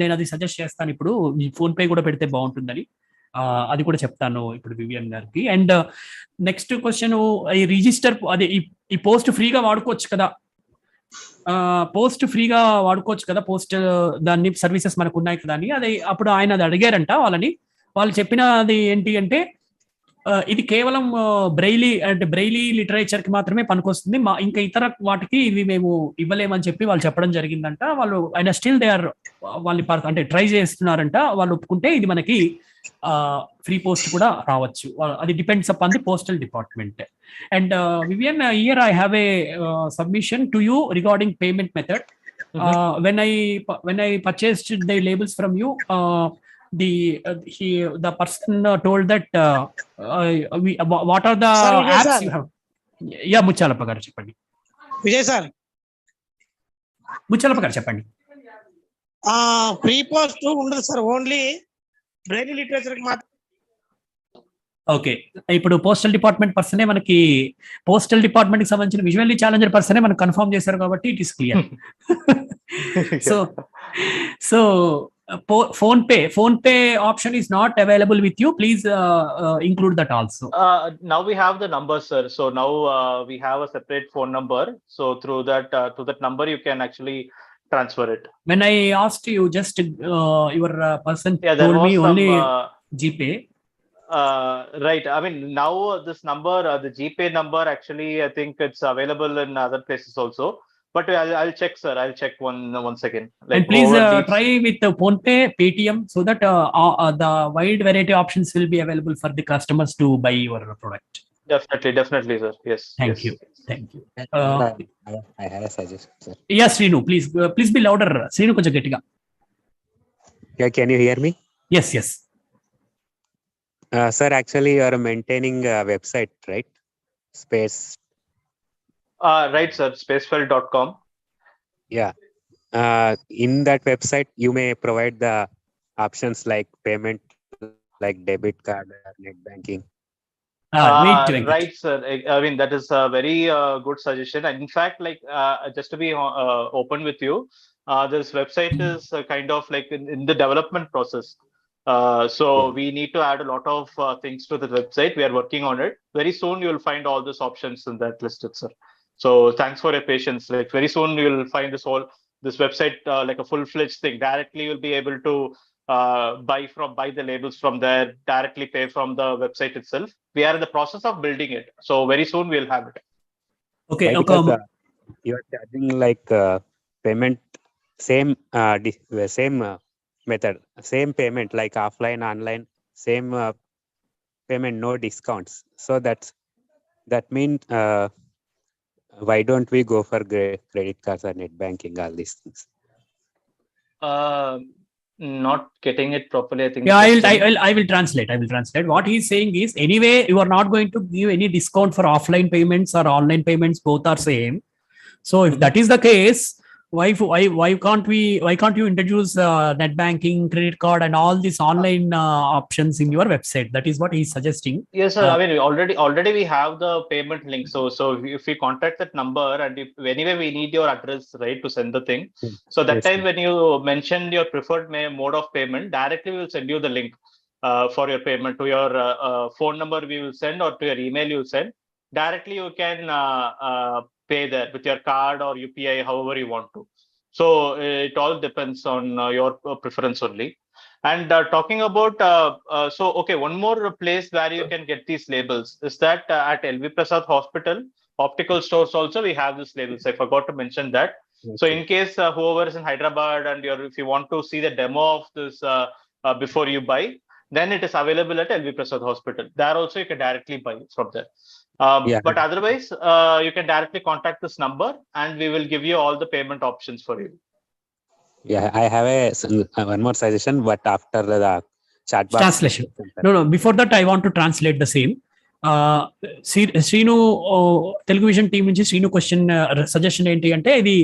నేను అది సజెస్ట్ చేస్తాను. ఇప్పుడు ఫోన్ పే కూడా పెడితే బాగుంటుందని అది కూడా చెప్తాను ఇప్పుడు వివిఎన్ గారికి. అండ్ నెక్స్ట్ క్వశ్చన్, ఈ రిజిస్టర్ అదే ఈ పోస్ట్ ఫ్రీగా వాడుకోవచ్చు కదా, పోస్ట్ దాన్ని సర్వీసెస్ మనకు ఉన్నాయి కదా అని. అది అప్పుడు ఆయన అది అడిగారంట వాళ్ళని. వాళ్ళు చెప్పినది ఏంటి అంటే ఇది కేవలం బ్రెయిలీ లిటరేచర్ కి మాత్రమే పనికొస్తుంది, ఇంకా ఇతర వాటికి ఇవి మేము ఇవ్వలేమని చెప్పి వాళ్ళు చెప్పడం జరిగిందంట. వాళ్ళు ఆయన స్టిల్ దే ఆర్ వాళ్ళు అంటే ట్రై చేస్తున్నారంట. వాళ్ళు ఒప్పుకుంటే ఇది మనకి ఫ్రీ పోస్ట్ కూడా రావచ్చు. అది depends upon the postal department. And Vivian, here I have a submission to you regarding payment method. When I purchased the labels from you, the person told that what are the apps you have? Yeah, Muchalappa garu cheppandi. Vijay sir, Muchalappa garu cheppandi. Free post ఉండదు sir, only Braille literature కి మాత్రం. Okay, ఇప్పుడు postal department పర్సనే మనకి postal department కి సంబంధించిన visually challenger పర్సనే మనకు confirm చేశారు కాబట్టి it is clear. So phone pay option is not available with you. Please include that also. Now we have the number, sir. So now we have a separate phone number. So through that number you can actually transfer it. When I asked you, just your person told me only GPay. Right. I mean, now this number, the GPay number, actually, I think it's available in other places also. But I'll check, sir. I'll check once again. Like, and please try with PhonePe, Paytm, so that the wide variety options will be available for the customers to buy your product. Definitely, sir. Yes. Thank you. I have a suggestion, sir. Yes, Srinu, please be louder. Srinu, konja gettiga. Yeah, can you hear me? Yes. Sir, actually, you are maintaining a website, right? Right, sir. SPACEFELT.com. Yeah. In that website, you may provide the options like payment, like debit card or net banking. Right, sir. I mean, that is a very good suggestion. And in fact, like just to be open with you, this website is kind of like in the development process. So we need to add a lot of things to the website. We are working on it. Very soon you will find all these options in that listed, sir. So thanks for your patience. Like very soon you will find this website like a full-fledged thing. Directly you'll be able to buy the labels from there, directly pay from the website itself. We are in the process of building it. So very soon we'll have it. Okay. Because, you are charging like payment same method, same payment like offline, online, same payment, no discounts. So that means why don't we go for credit cards or net banking, all these things? not getting it properly. I think. Yeah, I will translate. I will translate. What he's saying is, anyway, you are not going to give any discount for offline payments or online payments. Both are same. So if that is the case, why can't you introduce net banking, credit card, and all these online options in your website? That is what he's suggesting. Yes, sir. I mean, already we have the payment link. So if we contact that number, and if anyway we need your address, right, to send the thing. So that time when you mentioned your preferred mode of payment, directly we will send you the link for your payment to your phone number. We will send, or to your email you will send. Directly you can pay there with your card or UPI, however you want to. So it all depends on your preference only. And talking about, so okay, one more place where you can get these labels is that at LV Prasad Hospital, optical stores also we have these labels. I forgot to mention that. So in case whoever is in Hyderabad and if you want to see the demo of this before you buy, then it is available at LV Prasad Hospital. There also you can directly buy from there. But otherwise, you can directly contact this number and we will give you all the payment options for you. Yeah, I have one more suggestion, but after the chat box Translation. No. Before that, I want to translate the same. Srinu Telugu vision team నుంచి Srinu question suggestion ఏంటి అంటే, ఇది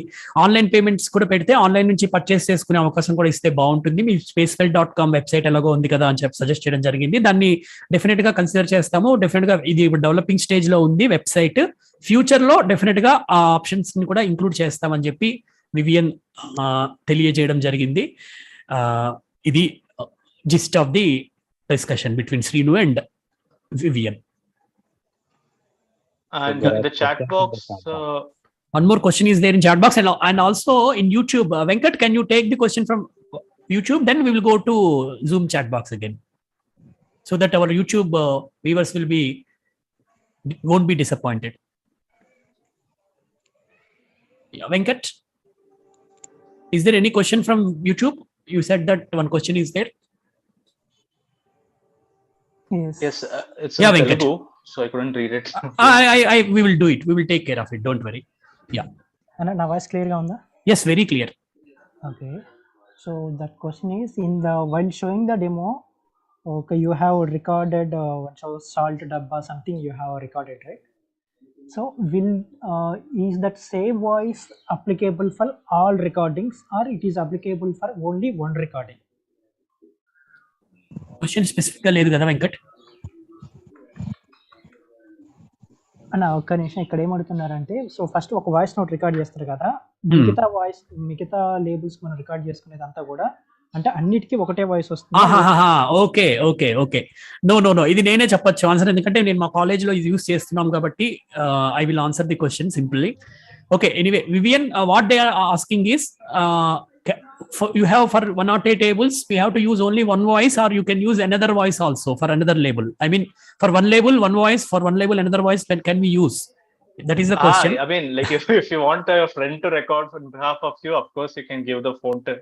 online payments కూడా పెడితే online నుంచి purchase చేసుకునే అవకాశం కూడా ఇస్తే బాగుంటుంది. మీ SPACEFELT.com వెబ్సైట్ ఎలాగో ఉంది కదా అని చెప్పి సజెస్ట్ చేయడం జరిగింది. దాన్ని డెఫినెట్ గా కన్సిడర్ చేస్తాము. డెఫినెట్ గా ఇది డెవలపింగ్ స్టేజ్ లో ఉంది వెబ్సైట్. ఫ్యూచర్ లో డెఫినెట్ గా ఆ ఆప్షన్స్ ని కూడా ఇంక్లూడ్ చేస్తామని చెప్పి వివియన్ తెలియజేయడం జరిగింది. ఇది gist of the discussion between Srinu and Vivian. And the chat box. One more question is there in chat box, and also in YouTube. Venkat, can you take the question from YouTube? Then we will go to Zoom chat box again, so that our YouTube viewers won't be disappointed. Yeah, Venkat, is there any question from YouTube? You said that one question is there. Yes, it's in Telugu, so I couldn't read it. We will do it. We will take care of it. Don't worry. Yeah. And now voice clear ga unda? Yes, very clear. Okay. So that question is, while showing the demo, okay, you have recorded salt dabba something you have recorded, right? So is that same voice applicable for all recordings, or it is applicable for only one recording? Question specific గా లేదు కదా వెంకట్. అన్న ఒక్క నిమిషం, ఇక్కడ ఏమడుతున్నారంటే, so first ఒక voice note record చేస్తారు కదా, మిగతా లేబుల్స్ మనం రికార్డ్ చేసుకునేదంతా కూడా అంటే అన్నిటికీ ఒకటే వాయిస్ వస్తుంది. Okay okay okay. నో ఇది నేనే చెప్పొచ్చు ఆన్సర్, ఎందుకంటే నేను మా కాలేజ్ లో ఇది యూస్ చేస్తున్నాం కాబట్టి I will answer the question simply. Okay, anyway, Vivian, what they are asking is, you have for 108 tables, we have to use only one voice, or you can use another voice also for another label. I mean, for one label, one voice, for one label, another voice, when can we use? That is the question. I mean, like if you want a friend to record on behalf of you, of course, you can give the phone to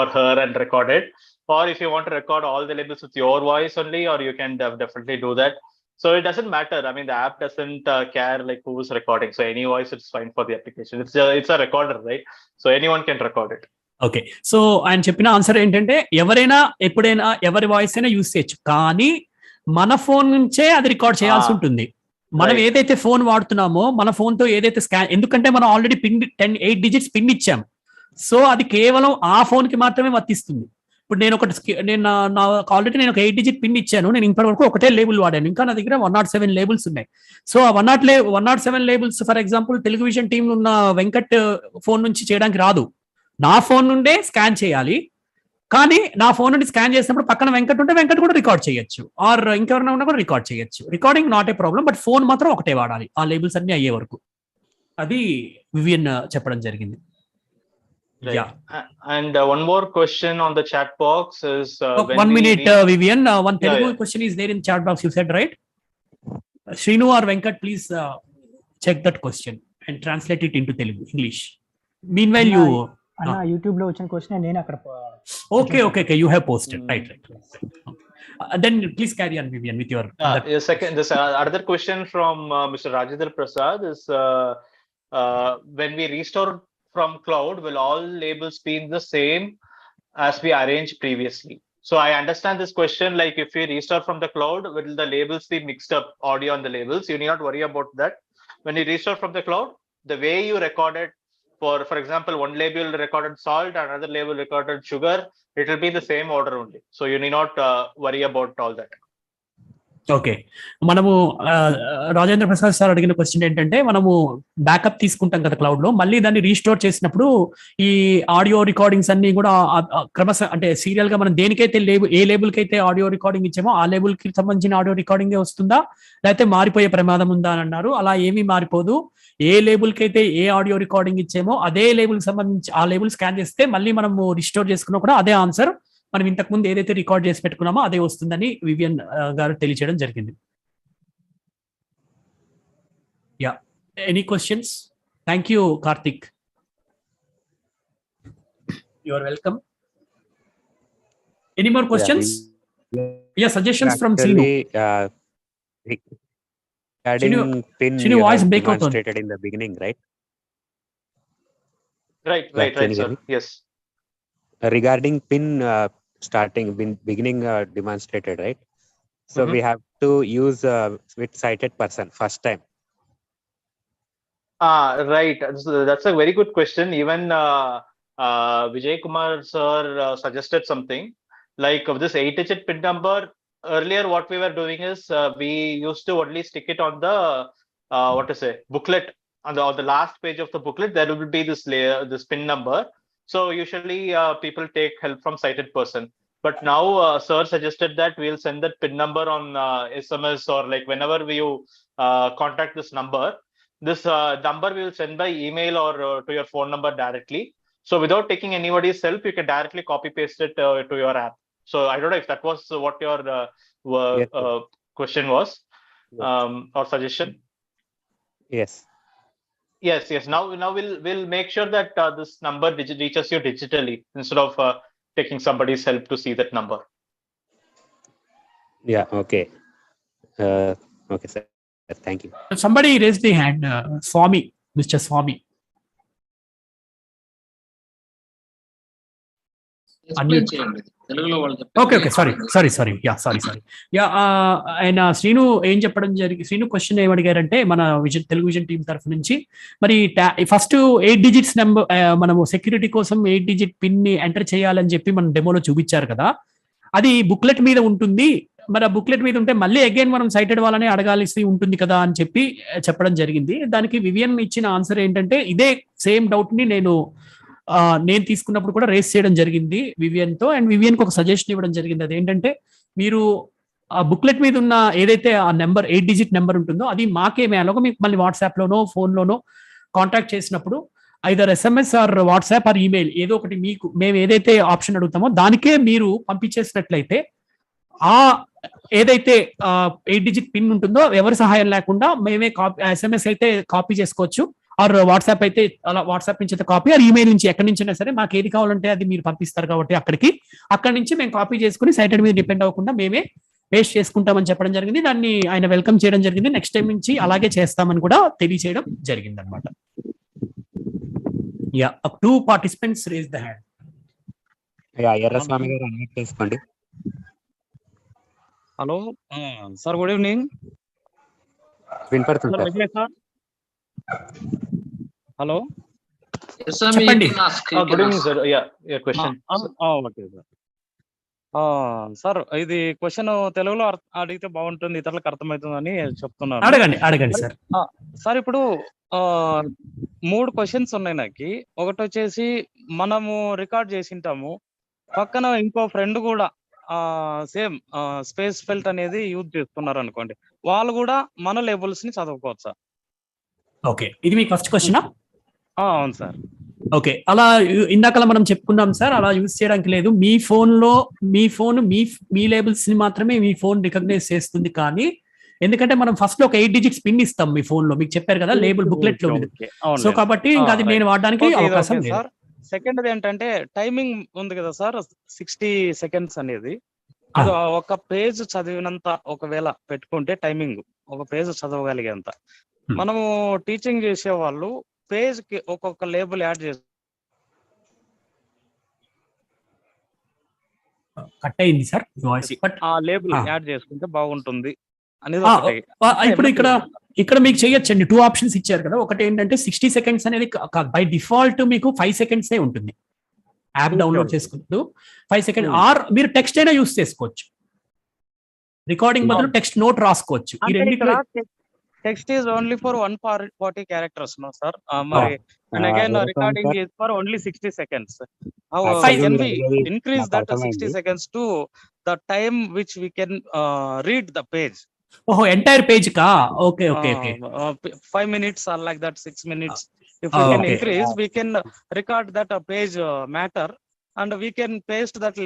or her and record it. Or if you want to record all the labels with your voice only, or you can definitely do that. So it doesn't matter. I mean, the app doesn't care like who is recording. So any voice is fine for the application. It's a recorder, right? So anyone can record it. Okay, so ఆయన చెప్పిన answer ఏంటంటే, ఎవరైనా ఎప్పుడైనా ఎవరి voice అయినా use చేయొచ్చు, కానీ మన ఫోన్ నుంచే అది రికార్డ్ చేయాల్సి ఉంటుంది. మనం ఏదైతే ఫోన్ వాడుతున్నామో మన ఫోన్ తో ఏదైతే స్కాన్, ఎందుకంటే మనం ఆల్రెడీ 8 డిజిట్స్ పిన్ ఇచ్చాం, సో అది కేవలం ఆ ఫోన్ కి మాత్రమే వర్తిస్తుంది. ఇప్పుడు నేను ఆల్రెడీ ఒక 8 డిజిట్ పిన్ ఇచ్చాను, నేను ఇప్పటి వరకు ఒకటే లేబుల్ వాడాను, ఇంకా నా దగ్గర 107 లేబుల్స్ ఉన్నాయి. సో ఆ 107 labels for example Telugu vision team ఉన్న వెంకట్ ఫోన్ నుంచి చేయడానికి రాదు, నా ఫోన్ నుండే స్కాన్ చేయాలి. కానీ నా ఫోన్ నుండి స్కాన్ చేసినప్పుడు పక్కన వెంకట్ ఉంటే వెంకట్ కూడా రికార్డ్ చేయొచ్చు, ఆర్ ఇంకెవరైనా ఉన్నా కూడా రికార్డ్ చేయొచ్చు. Recording not a problem, but phone మాత్రం ఒకటే వాడాలి ఆ లేబుల్స్ అన్ని అయ్యే వరకు. అది వివియన్ చెప్పడం జరిగింది. Right. Yeah. And one more question on the chat box is 1 minute, Vivian. One Telugu question is there in chat box. You said right. Srinu or Venkat, please check that question and translate it into Telugu, English. Meanwhile, you. YouTube lo vachina question nenu akkada. Okay. You have posted. Right. Then please carry on, Vivian, with your. Second, this other question from Mr. Rajendra Prasad is when we restore from cloud, will all labels be in the same as we arranged previously. So I understand this question, like if we restore from the cloud, will the labels be mixed up, audio on the labels? You need not worry about that. When you restore from the cloud, the way you record it, for example, one label recorded salt, another label recorded sugar, it will be in the same order only. So you need not worry about all that. Okay, మనము Rajendra Prasad sir అడిగిన question ఏంటంటే, మనము backup తీసుకుంటాం కదా cloud లో, మళ్ళీ దాన్ని restore చేసినప్పుడు ఈ ఆడియో రికార్డింగ్స్ అన్ని కూడా అంటే సీరియల్ గా మనం దేనికైతే ఏ లేబుల్ కి అయితే ఆడియో రికార్డింగ్ ఇచ్చామో ఆ లేబుల్ కి సంబంధించిన ఆడియో రికార్డింగ్ వస్తుందా, లేకపోతే మారిపోయే ప్రమాదం ఉందా అని అన్నారు. అలా ఏమీ మారిపోదు. ఏ లేబుల్ కి అయితే ఏ ఆడియో రికార్డింగ్ ఇచ్చామో అదే లేబుల్ కి సంబంధించి ఆ లేబుల్ స్కాన్ చేస్తే మళ్ళీ మనము రిస్టోర్ చేసుకున్నా కూడా అదే ఆన్సర్ మనం ఇంతకు ముందు ఏదైతే రికార్డ్ చేసి పెట్టుకున్నామో అదే వస్తుందని వివియన్ గారు తెలియచేయడం జరిగింది. Yeah, any questions? Thank you Karthik, you are welcome. Any more questions? Yeah, suggestions from Sinu. Regarding pin, Sinu, you voice have break out on. demonstrated in the beginning, right? Right, sir. Yes. Regarding pin starting beginning demonstrated, right? So we have to use with cited person first time. Right. So that's a very good question. Even Vijay Kumar sir suggested something like of this 8-digit PIN number. Earlier, what we were doing is we used to only stick it on the booklet. On the last page of the booklet, there will be this PIN number. So usually people take help from sighted person. But now sir suggested that we'll send that PIN number on SMS, or like whenever you contact this number we will send by email or to your phone number directly. So without taking anybody's help, you can directly copy paste it to your app. So I don't know if that was what your question was, or suggestion. Yes. Now we'll make sure that this number reaches you digitally instead of taking somebody's help to see that number. Yeah. Okay. Okay, sir. Thank you. Somebody raised the hand. Swami, Mr. Swami. Explain చేయండి తెలుగులో వాళ్ళు. Okay, sorry. Yeah, ఆయన శ్రీను ఏం చెప్పడం Srinu question ఏం అడిగారంటే, మన Telugu vision team తరఫు నుంచి మరి ఫస్ట్ 8 digits నెంబర్ మనము సెక్యూరిటీ కోసం 8 digit పిన్ ని ఎంటర్ చేయాలని చెప్పి మనం డెమోలో చూపించారు కదా, అది బుక్లెట్ మీద ఉంటుంది. మరి ఆ బుక్లెట్ మీద ఉంటే మళ్ళీ అగైన్ మనం సైటెడ్ వాళ్ళని అడగాల్సి ఉంటుంది కదా అని చెప్పి చెప్పడం జరిగింది. దానికి వివియన్ ఇచ్చిన ఆన్సర్ ఏంటంటే, ఇదే సేమ్ డౌట్ ని నేను తీసుకున్నప్పుడు కూడా రేస్ చేయడం జరిగింది వివియన్ తో, అండ్ వివియన్ కి ఒక సజెషన్ ఇవ్వడం జరిగింది. అదేంటంటే, మీరు ఆ బుక్లెట్ మీద ఉన్న ఏదైతే ఆ నెంబర్ 8 digit నెంబర్ ఉంటుందో అది మాకేమేలాగో మీకు మళ్ళీ వాట్సాప్ లోనో ఫోన్ లోనో కాంటాక్ట్ చేసినప్పుడు either SMS are WhatsApp or email ఏదో ఒకటి మీకు మేము ఏదైతే ఆప్షన్ అడుగుతామో దానికే మీరు పంపించేసినట్లయితే ఆ ఏదైతే 8 digit పిన్ ఉంటుందో ఎవరి సహాయం లేకుండా మేమే SMS అయితే కాపీ చేసుకోవచ్చు, ఆర్ వాట్సాప్ అయితే అలా వాట్సాప్ నుంచి అయితే కాపీ, ఆర్ ఈమెయిల్ నుంచి ఎక్కడి నుంచైనా సరే మాకు ఏది కావాలంటే అది మీరు పంపిస్తారు కాబట్టి అక్కడి నుంచి మేము కాపీ చేసుకుని సైటెడ్ మీద డిపెండ్ అవ్వకుండా మేమే పేస్ట్ చేసుకుంటామని చెప్పడం జరిగింది. దాన్ని ఆయన వెల్కమ్ చేయడం జరిగింది. నెక్స్ట్ టైం నుంచి అలాగే చేస్తామని కూడా తెలియచేయడం జరిగింది అనమాట. Yeah, 2 participants raise the hand. Erraswamy గారు అన్మ్యూట్ చేసుకోండి. Hello sir, good evening. వినపడుతుంది సార్. హలో చెప్పండి. Good evening sir. Yeah question. Okay sir, ఇది క్వశ్చన్ తెలుగులో అడిగితే బాగుంటుంది, ఇతరులకు అర్థమవుతుందని చెప్తున్నాను. అడగండి సార్. సార్, ఇప్పుడు 3 క్వశ్చన్స్ ఉన్నాయి నాకు. ఒకటి వచ్చేసి మనము రికార్డ్ చేసింటాము, పక్కన ఇంకో ఫ్రెండ్ కూడా సేమ్ స్పేస్ ఫెల్ట్ అనేది యూజ్ చేస్తున్నారు అనుకోండి, వాళ్ళు కూడా మన లేబుల్స్ ని చదువుకోవచ్చా? ఓకే, ఇది మీ ఫస్ట్ క్వశ్చనా? అవును సార్. ఓకే, అలా ఇందాకలా మనం చెప్పుకున్నాం సార్, అలా యూజ్ చేయడానికి లేదు. మీ ఫోన్ మీ లేబుల్స్ ని మాత్రమే మీ ఫోన్ రికగ్నైజ్ చేస్తుంది. కానీ ఎందుకంటే మనం ఫస్ట్ లో ఒక 8 digits పిన్ ఇస్తాం మీ ఫోన్ లో, మీకు చెప్పారు కదా లేబుల్ బుక్లెట్ లో. సో కాబట్టి ఇంకా అది నేను వాడడానికి అవకాశం లేదు. సెకండ్ ఏంటంటే టైమింగ్ ఉంది కదా సార్, 60 seconds అనేది. అది ఒక పేజ్ చదివినంత ఒకవేళ పెట్టుకుంటే టైమింగ్ ఒక పేజ్ చదవగలిగేంత. మనము టీచింగ్ చేసే వాళ్ళు పేజ్ కి ఒక్కొక్క లేబుల్ యాడ్ చేస్తారు. కట్ అయింది సార్ వాయిస్, బట్ ఆ లేబుల్ యాడ్ చేసుకుంటే బాగుంటుంది అనేది ఒకటి. ఇప్పుడు ఇక్కడ మీకు చేయొచ్చండి. 2 ఆప్షన్స్ ఇచ్చారు కదా. ఒకటి ఏంటంటే 60 సెకండ్స్ అనేది బై డిఫాల్ట్ మీకు 5 సెకండ్స్ ఉంటుంది. యాప్ డౌన్లోడ్ చేసుకుంటూ 5 సెకండ్, ఆర్ మీరు టెక్స్ట్ అయినా యూస్ చేసుకోవచ్చు. రికార్డింగ్ బదులు టెక్స్ట్ నోట్ రాసుకోవచ్చు. ఈ రెండిట్లో text is only for 140 characters no sir. మరి and again recording is for only 60 seconds. How can we increase that 60 seconds to the time which we can read the page? ఓహో, entire page కా? Okay okay okay. 5 minutes or like that, 6 minutes. If we can increase, we can record that page matter and we can paste that.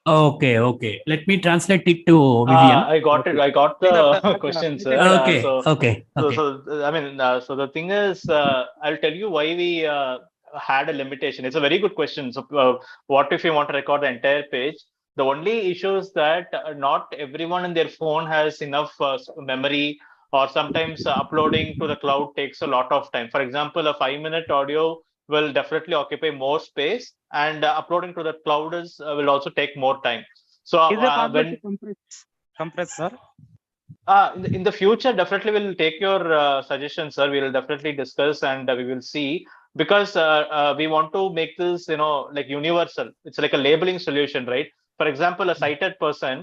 Okay, okay. Let me translate it to Vivian. I got it. I got the question, sir. Okay, okay. So I mean, so the thing is, I'll tell you why we had a limitation. It's a very good question. So, what if you want to record the entire page? The only issue is that not everyone in their phone has enough memory, or sometimes uploading to the cloud takes a lot of time. For example, a 5-minute audio will definitely occupy more space, and uploading to the cloud will also take more time. So when compress, sir? In the future, definitely we'll take your suggestions, sir. We will definitely discuss, and we will see, because we want to make this, like universal. It's like a labeling solution, right? For example, a sighted person,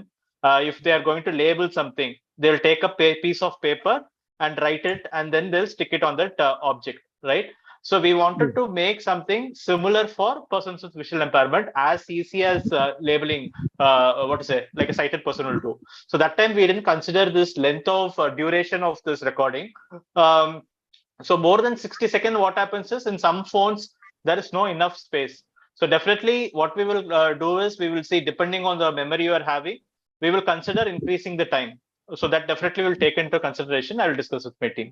if they are going to label something, they'll take a piece of paper and write it, and then they'll stick it on that object, right? So we wanted to make something similar for persons with visual impairment, as easy as labeling, like a sighted person will do. So that time we didn't consider this length of duration of this recording. So more than 60 seconds, what happens is, in some phones, there is no enough space. So definitely what we will do is, we will see, depending on the memory you are having, we will consider increasing the time. So that definitely will take into consideration. I will discuss with my team.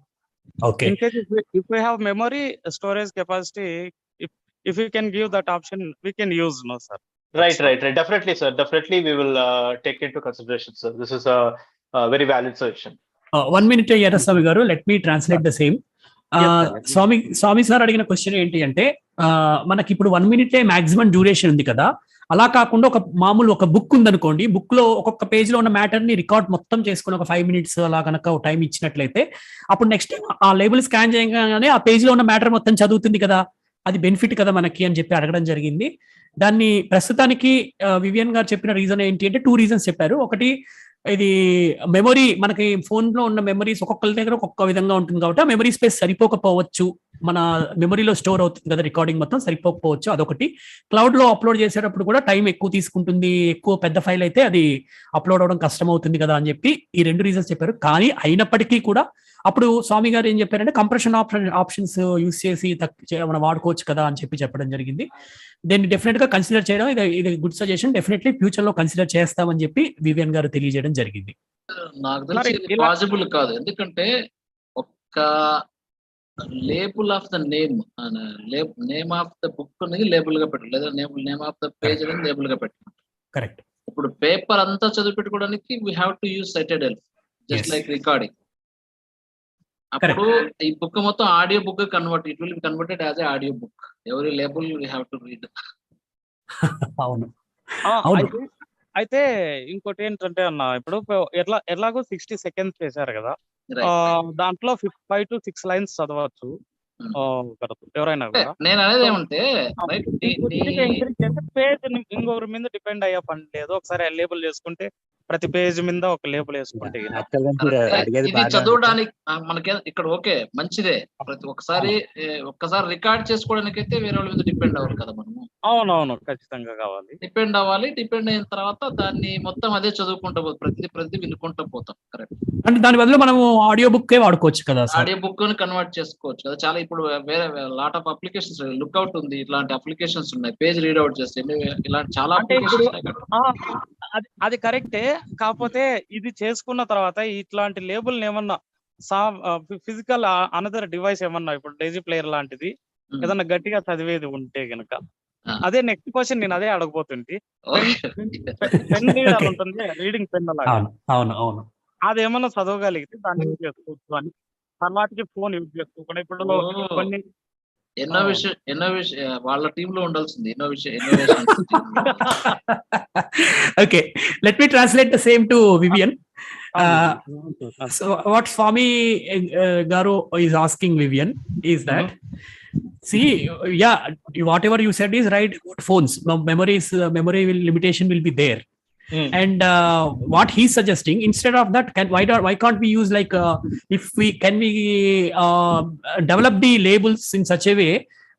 Okay. In case if we have memory storage capacity, if we can give that option, we can use, no sir? Right. Definitely, sir. Definitely we will take into consideration, sir. This is a very valid suggestion. 1 minute, Yaraswamy garu. Let me translate the same. Swami sir అడిగిన question ఏంటి అంటే, మనకి ఇప్పుడు 1 minute maximum duration ఉంది కదా. అలా కాకుండా ఒక మామూలు ఒక బుక్ ఉందనుకోండి, బుక్ లో ఒక్కొక్క పేజ్ లో ఉన్న మ్యాటర్ ని రికార్డ్ మొత్తం చేసుకుని ఒక 5 minutes అలా కనుక టైం ఇచ్చినట్లయితే, అప్పుడు నెక్స్ట్ ఆ లేబుల్ స్కాన్ చేయగానే ఆ పేజ్ లో ఉన్న మ్యాటర్ మొత్తం చదువుతుంది కదా. అది బెనిఫిట్ కదా మనకి అని చెప్పి అడగడం జరిగింది. దాన్ని ప్రస్తుతానికి వివియన్ గారు చెప్పిన రీజన్ ఏంటి అంటే, 2 reasons చెప్పారు. ఒకటి, ఇది మెమొరీ, మనకి ఫోన్ లో ఉన్న మెమరీస్ ఒక్కొక్కరి దగ్గర ఒక్కొక్క విధంగా ఉంటుంది కాబట్టి ఆ మెమరీ స్పేస్ సరిపోకపోవచ్చు. మన మెమరీలో స్టోర్ అవుతుంది కదా రికార్డింగ్ మొత్తం, సరిపోకపోవచ్చు. అదొకటి. క్లౌడ్ లో అప్లోడ్ చేసేటప్పుడు కూడా టైం ఎక్కువ తీసుకుంటుంది, ఎక్కువ పెద్ద ఫైల్ అయితే అది అప్లోడ్ అవడం కష్టం అవుతుంది కదా అని చెప్పి ఈ 2 reasons చెప్పారు. కానీ అయినప్పటికీ కూడా అప్పుడు స్వామి గారు ఏం చెప్పారంటే, కంప్రెషన్ ఆప్షన్స్ యూస్ చేసి మనం వాడుకోవచ్చు కదా అని చెప్పడం జరిగింది. దీన్ని డెఫినెట్ గా కన్సిడర్ చేయడం, ఇది గుడ్ సజెషన్. డెఫినెట్లీ ఫ్యూచర్ లో కన్సిడర్ చేస్తామని చెప్పి వివియన్ గారు తెలియజేయడం జరిగింది. నాకు తెలిసి పాసిబుల్ కాదు, ఎందుకంటే ఒక్క label of the name of the book అనేది లేబుల్ గా పెట్టారు, లేదా నేమ్ ఆఫ్ ద పేజ్ అనేది లేబుల్ గా పెట్టారు. కరెక్ట్. ఇప్పుడు పేపర్ అంతా చదివి పెట్టుకోవడానికి we have to use sighted help, just like recording. అప్పుడు ఈ బుక్ మొత్తం audio book convert, it will be converted as a audio book. Every label we have to read. అవును. అయితే ఇంకోటి ఏంటంటే అన్న, ఇప్పుడు ఎట్లాగో 60 seconds చేశారు కదా, దాంట్లో 5 to 6 lines చదవచ్చు ఎవరైనా కూడా. నేను అనేది ఏమంటే, పేజ్ ఇంకొకరి మీద డిపెండ్ అయ్యే పని లేదు. ఒకసారి లేబుల్ చేసుకుంటే ప్రతి పేజ్ మీద ఒక లేబుల్ వేసుకుంటే ఇది చదవడానికి మనకి ఇక్కడ ఓకే మంచిదే. ప్రతి ఒక్కసారి రికార్డ్ చేసుకోవడానికి అయితే వేరే వాళ్ళ మీద డిపెండ్ అవ్వాలి కదా మనము. అవునవును, ఖచ్చితంగా కావాలి. డిపెండ్ అయిన తర్వాత దాన్ని మొత్తం అదే చదువుకుంటూ పోతాం, ప్రతి వినుకుంటూ పోతాం. కరెక్ట్. అంటే దాని బదులు మనము ఆడియో బుక్ వాడుకోవచ్చు కదా, ఆడియో బుక్ ని కన్వర్ట్ చేసుకోవచ్చు కదా. చాలా ఇప్పుడు వేరే లాట్ ఆఫ్ అప్లికేషన్స్, లుక్అవుట్ ఉంది, ఇట్లాంటి అప్లికేషన్స్ ఉన్నాయి, పేజ్ రీడ్ అవుట్ చేస్తే ఇలాంటి చాలా అప్లికేషన్స్ ఉన్నాయి. అది కరెక్టే. కాకపోతే ఇది చేసుకున్న తర్వాత ఇట్లాంటి లేబుల్ ఏమన్నా ఫిజికల్ అనదర్ డివైస్ ఏమన్నా, ఇప్పుడు డైజీ ప్లేయర్ లాంటిది ఏదన్నా గట్టిగా చదివేది ఉంటే గనక, అదే నెక్స్ట్ క్వశ్చన్ నేను అదే అడగబోతుంటే, పెన్ రీడర్ ఉంటుంది, రీడింగ్ పెన్ లాగా, అదేమన్నా చదవగలిగితే దాన్ని యూజ్ చేసుకోవచ్చు అని, తర్వాతకి ఫోన్ యూజ్ చేసుకోకుండా. ఇప్పుడు కొన్ని ఇన్నోవేషన్ వాళ్ళ టీమ్ లో ఉండాల్సింది. Innovation Okay, let me translate the same to Vivian. So what Swami Garu is asking Vivian is that, see, yeah, whatever you said is right. Phones, memory limitation will be there. And what he's suggesting, instead of that, why can't we use like if we develop the labels in such a way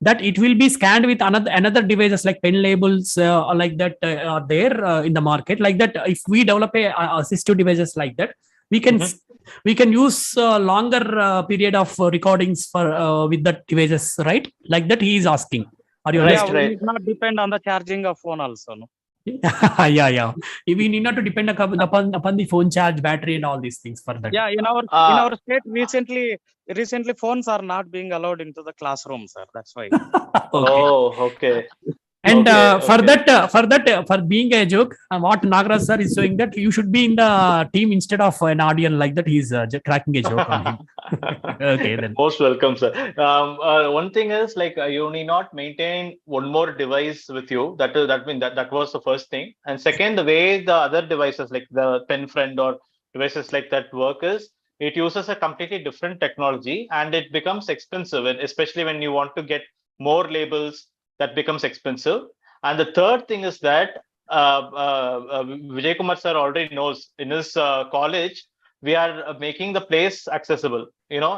that it will be scanned with another devices like pen labels or like that are there in the market. Like that, if we develop a assistive devices like that, we can use longer period of recordings for with the devices, right? Like that he is asking. Are you understanding? Yeah, we not depend on the charging of phone also, no? Yeah. We need not to depend upon the phone charge, battery, and all these things for that. Yeah, in our state recently phones are not being allowed into the classroom, sir. That's why. Okay. Oh, okay. And for being a joke, what Nagaraj sir is showing that you should be in the team instead of an audience. Like that, he's cracking a joke on him. Okay, then. Most welcome, sir. One thing is like you need not maintain one more device with you. That was the first thing. And second, the way the other devices like the pen friend or devices like that work is, it uses a completely different technology and it becomes expensive, especially when you want to get more labels. That becomes expensive. And the third thing is that Vijay Kumar sir already knows in his college, we are making the place accessible.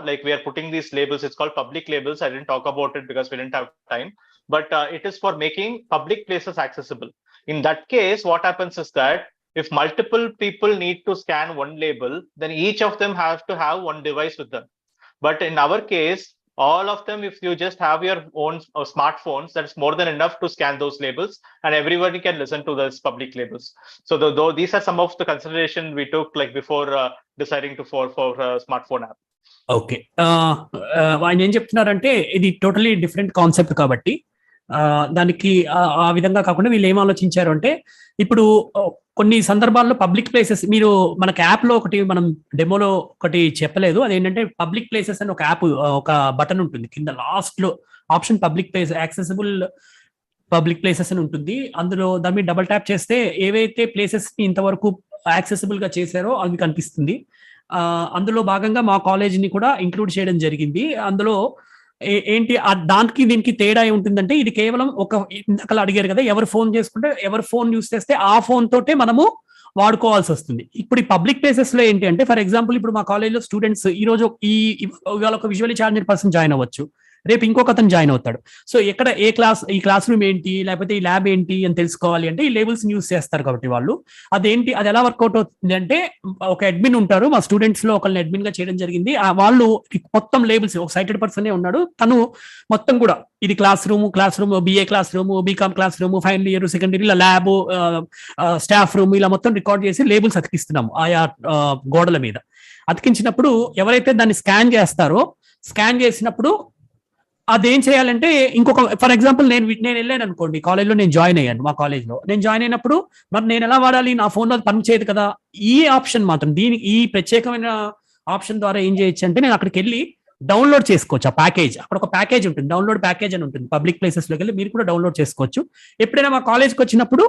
Like we are putting these labels. It's called public labels. I didn't talk about it because we didn't have time. But it is for making public places accessible. In that case, what happens is that if multiple people need to scan one label, then each of them have to have one device with them. But in our case, all of them, if you just have your own smartphones, that's more than enough to scan those labels, and everybody can listen to those public labels. So though these are some of the consideration we took like before deciding to for smartphone app. Okay, ఆయన ఏం చెప్తున్నారంటే ఇది totally different concept కాబట్టి దానికి ఆ విధంగా కాకుండా వీళ్ళు ఏం ఆలోచించారు అంటే, ఇప్పుడు కొన్ని సందర్భాల్లో పబ్లిక్ ప్లేసెస్, మీరు మనకి యాప్ లో ఒకటి మనం డెమోలో ఒకటి చెప్పలేదు, అదేంటంటే పబ్లిక్ ప్లేసెస్ అని ఒక యాప్, ఒక బటన్ ఉంటుంది కింద లాస్ట్ లో option, public place accessible public places అని ఉంటుంది. అందులో దాని మీద డబుల్ ట్యాప్ చేస్తే ఏవైతే ప్లేసెస్ ని ఇంతవరకు యాక్సెసిబుల్ గా చేశారో అవి కనిపిస్తుంది. అందులో భాగంగా మా కాలేజీని కూడా ఇంక్లూడ్ చేయడం జరిగింది. అందులో ఏంటి దానికి దీనికి తేడా ఉంటుందంటే, ఇది కేవలం ఇందాక అడిగారు కదా, ఎవరు ఫోన్ చేసుకుంటే ఎవరు ఫోన్ యూస్ చేస్తే ఆ ఫోన్ తోటే మనము వాడుకోవాల్సి వస్తుంది. ఇప్పుడు ఈ పబ్లిక్ ప్లేసెస్ లో ఏంటి అంటే, ఫర్ ఎగ్జాంపుల్ ఇప్పుడు మా కాలేజ్లో స్టూడెంట్స్ ఈరోజు ఇవాళ ఒక విజువల్లీ ఛాలెంజ్డ్ పర్సన్ జాయిన్ అవ్వచ్చు, రేపు ఇంకొక అతను జాయిన్ అవుతాడు. సో ఎక్కడ ఈ క్లాస్ రూమ్ ఏంటి, లేకపోతే ఈ ల్యాబ్ ఏంటి అని తెలుసుకోవాలి అంటే ఈ లేబుల్స్ యూస్ చేస్తారు. కాబట్టి వాళ్ళు అది ఎలా వర్కౌట్ అవుతుంది అంటే, ఒక అడ్మిన్ ఉంటారు, మా స్టూడెంట్స్ లో ఒకళ్ళని అడ్మిన్ గా చేయడం జరిగింది. వాళ్ళు మొత్తం లేబుల్స్, ఒక సైటెడ్ పర్సన్ ఉన్నాడు, తను మొత్తం కూడా ఇది class room, BA class room, BCom class room, final year, second year, ఇలా ల్యాబ్, స్టాఫ్ రూమ్, ఇలా మొత్తం రికార్డ్ చేసి లేబుల్స్ అతికిస్తున్నాము ఆయా గోడల మీద. అతికించినప్పుడు ఎవరైతే దాన్ని స్కాన్ చేసినప్పుడు అదేం చేయాలంటే, ఇంకొక ఫర్ ఎగ్జాంపుల్ నేను వెళ్ళాను అనుకోండి, కాలేజ్లో నేను జాయిన్ అయ్యాను, మా కాలేజ్లో నేను జాయిన్ అయినప్పుడు మరి నేను ఎలా వాడాలి, నా ఫోన్లో పని చేయదు కదా. ఈ ఆప్షన్ మాత్రం, ఈ ప్రత్యేకమైన ఆప్షన్ ద్వారా ఏం చేయొచ్చు అంటే, నేను అక్కడికి వెళ్ళి డౌన్లోడ్ చేసుకోవచ్చు ఆ ప్యాకేజ్. అక్కడ ఒక ప్యాకేజ్ ఉంటుంది, డౌన్లోడ్ ప్యాకేజ్ అని ఉంటుంది. పబ్లిక్ ప్లేసెస్ లోకి వెళ్ళి మీరు కూడా డౌన్లోడ్ చేసుకోవచ్చు. ఎప్పుడైనా మా కాలేజ్కి వచ్చినప్పుడు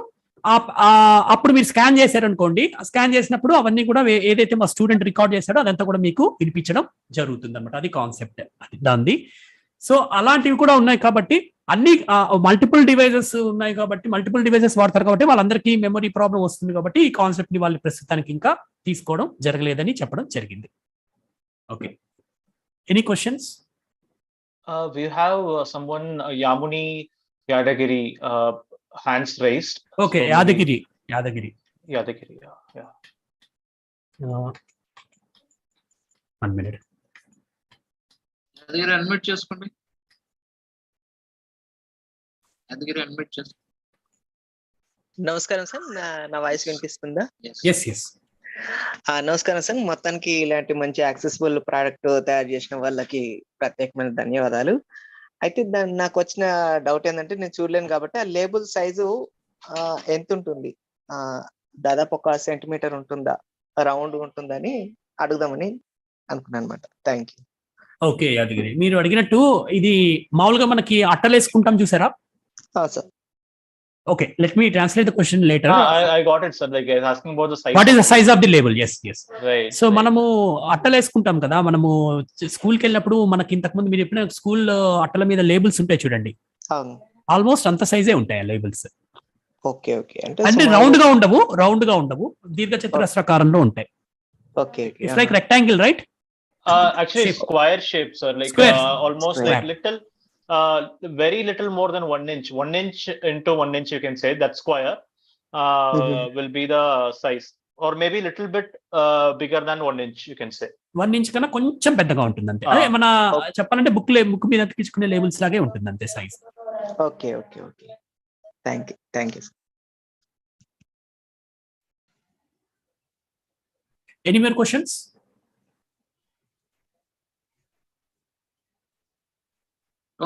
అప్పుడు మీరు స్కాన్ చేశారనుకోండి, స్కాన్ చేసినప్పుడు అవన్నీ కూడా ఏదైతే మా స్టూడెంట్ రికార్డ్ చేశాడో అదంతా కూడా మీకు వినిపించడం జరుగుతుంది అనమాట. అది కాన్సెప్ట్ దాన్ని. సో అలాంటివి కూడా ఉన్నాయి కాబట్టి, అన్ని మల్టిపుల్ డివైజెస్ ఉన్నాయి కాబట్టి, మల్టిపుల్ డివైజెస్ వాడతారు కాబట్టి వాళ్ళందరికీ మెమరీ ప్రాబ్లం వస్తుంది కాబట్టి ఈ కాన్సెప్ట్ ని వాళ్ళు ప్రస్తుతానికి ఇంకా తీసుకోవడం జరగలేదని చెప్పడం జరిగింది. Okay, any questions? We have someone, Yamuni Yadagiri, hands raised. Okay, so Yadagiri. Yeah. 1 minute. Yadagiri unmute చేసుకోండి. నమస్కారం సార్, నా వాయిస్ వినిపిస్తుందా? yes. నమస్కారం సార్, మొత్తానికి ఇలాంటి మంచి యాక్సెసిబుల్ ప్రోడక్ట్ తయారు చేసిన వాళ్ళకి ప్రత్యేకమైన ధన్యవాదాలు. అయితే నాకు వచ్చిన డౌట్ ఏంటంటే, నేను చూడలేను కాబట్టి ఆ లేబుల్ సైజు ఎంత ఉంటుంది? దాదాపు 1 సెంటీమీటర్ ఉంటుందా, రౌండ్ ఉంటుందని అడుగుదామని అనుకున్నాను అనమాట. Thank you. ఓకే యాదగిరి, మీరు అడిగినట్టు ఇది మామూలుగా మనకి అట్టలు వేసుకుంటాం చూసారా? Sir. Okay, let me translate the question later. I got it, sir. Like, I was asking about the size. What is the size of the label? Yes. Right. So మనము అట్టలు వేసుకుంటాం కదా, మనము స్కూల్కి వెళ్ళినప్పుడు మనకి ఇంతకు ముందు మీరు చెప్పిన స్కూల్ అట్టల మీద లేబుల్స్ ఉంటాయి చూడండి, ఆల్మోస్ట్ అంత సైజే ఉంటాయి ఆ లేబుల్స్. ఓకే అంటే రౌండ్ గా ఉండవు, దీర్ఘ చతురస్రాకారంలో ఉంటాయి. Okay, it's like rectangle, right? Actually square shape, sir. Like Square. almost Square. like little very little more than 1 inch. 1 inch into 1 inch, you can say that square will be the size, or maybe little bit bigger than 1 inch, you can say. 1 inch కన్నా కొంచెం పెద్దగా ఉంటుంది అంతే. అదే మన చెప్పాలంటే book మీద అతికించుకునే labels లాగే ఉంటుంది అంతే size. Okay. Thank you. Any more questions?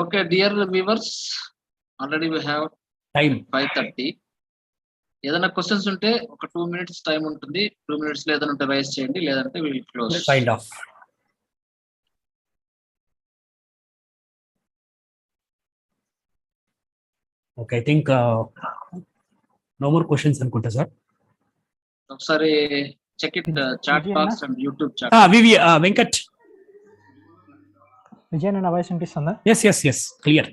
Okay, dear viewers, already we have time 5:30. ఏదైనా క్వశ్చన్స్ ఉంటే ఒక 2 minutes టైం ఉంటుంది. 2 minutes లో ఏదైనా ఉంటే రైజ్ చేయండి, లేదంటే we will close. Kind of. Okay, I think no more questions అనుకుంటా సార్. ఒకసారి check it chat box and YouTube chat. Venkat. Vijay, నా వాయిస్ వినిపిస్తుందా? Yes, clear.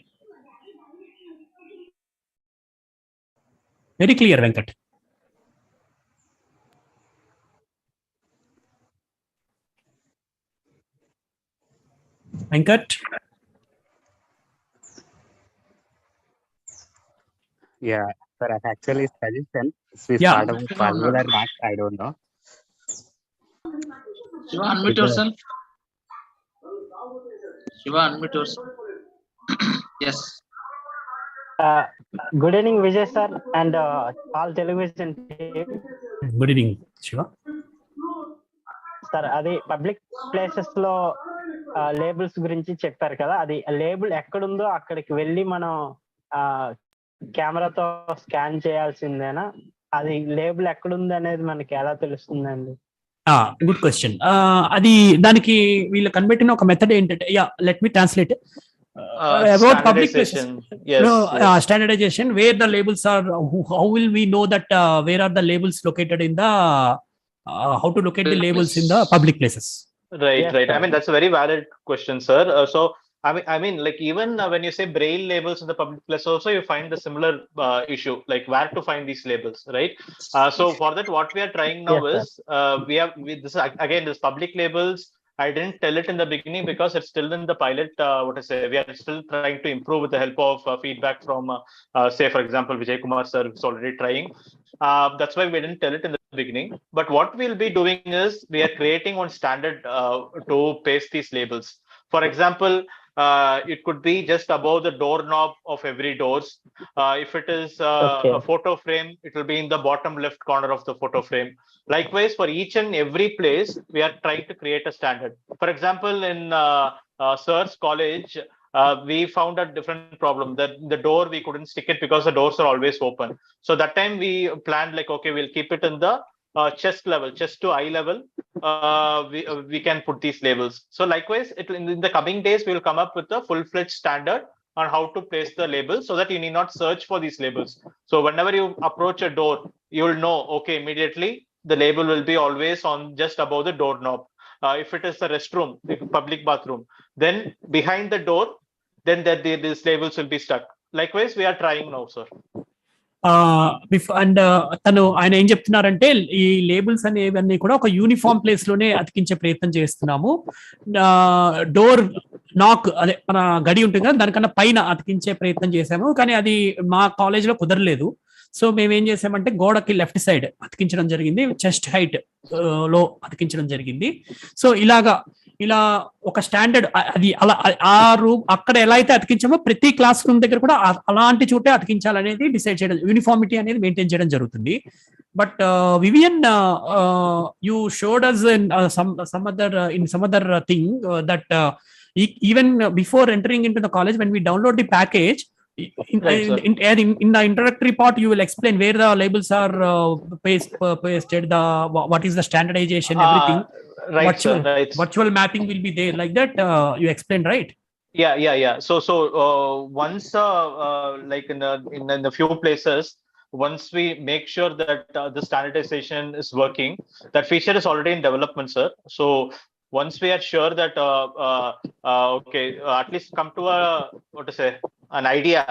Very clear, Venkat. Venkat? Yeah, sir, I actually suggestion if we Yeah. start with formula or not, I don't know. Shiva, unmute yourself. Yes. Good evening, Vijay sir, and all television team. Good evening, Shiva. Sir, అది public places లో labels గురించి చెప్పారు కదా, అది label ఎక్కడుందో అక్కడికి వెళ్ళి మనం కెమెరాతో స్కాన్ చేయాల్సిందేనా? అది లేబుల్ ఎక్కడుంది అనేది మనకి ఎలా తెలుస్తుందండి? Good question. అది దానికి వీళ్ళు కనిపెట్టిన ఒక మెథడ్ ఏంటంటే, let me translate about public places. Standardization, where the labels are, how will we know that where are the labels located in the how to locate the labels in the public places? Right. I mean, that's a very valid question, sir. So I mean, like, even when you say braille labels in the public place also, you find the similar issue, like where to find these labels, right? So for that, what we are trying now is this again, this public labels, I didn't tell it in the beginning because it's still in the pilot. We are still trying to improve with the help of feedback from, say, for example, Vijay Kumar sir is already trying. That's why we didn't tell it in the beginning. But what we'll be doing is we are creating one standard to paste these labels. For example, it could be just above the doorknob of every doors. If it is a photo frame, it will be in the bottom left corner of the photo frame. Likewise, for each and every place, we are trying to create a standard. For example, in Sir's college, we found a different problem, that the door, we couldn't stick it because the doors are always open. So that time we planned, like, okay, we'll keep it in the chest level, chest to eye level. We can put these labels. So likewise, in the coming days, we will come up with a full-fledged standard on how to place the labels, so that you need not search for these labels. So whenever you approach a door, you will know, okay, immediately the label will be always on just above the doorknob. If it is a restroom, the public bathroom, then behind the door, then these labels will be stuck. Likewise, we are trying now, sir. And ఆయన ఏం చెప్తున్నారంటే, ఈ labels అనేవన్నీ కూడా ఒక uniform place లోనే అతికించే ప్రయత్నం చేస్తున్నాము. Door knock, అదే మన గడి ఉంటుంది కదా, దానికన్నా పైన అతికించే ప్రయత్నం చేశాము, కానీ అది మా కాలేజ్ లో కుదరలేదు. సో మేము ఏం చేసామంటే, గోడకి లెఫ్ట్ సైడ్ అతికించడం జరిగింది, చెస్ట్ హైట్ లో అతికించడం జరిగింది. సో ఇలా ఒక స్టాండర్డ్, అది అలా ఆ రూమ్ అక్కడ ఎలా అయితే అతికించామో ప్రతి క్లాస్ రూమ్ దగ్గర కూడా అలాంటి చోటే అతికించాలనేది డిసైడ్ చేయడం, యూనిఫార్మిటీ అనేది మెయింటైన్ చేయడం జరుగుతుంది. But Vivian, you showed us some other thing that even before entering into the college, when we download the package, in the introductory part, you will explain where the labels are pasted, what is the standardization, everything. Right, sir. Right. Virtual mapping will be there like that. You explained, right? Yeah. So once like in the few places, once we make sure that the standardization is working, that feature is already in development, sir. So once we are sure that okay, at least come to a what to say an idea,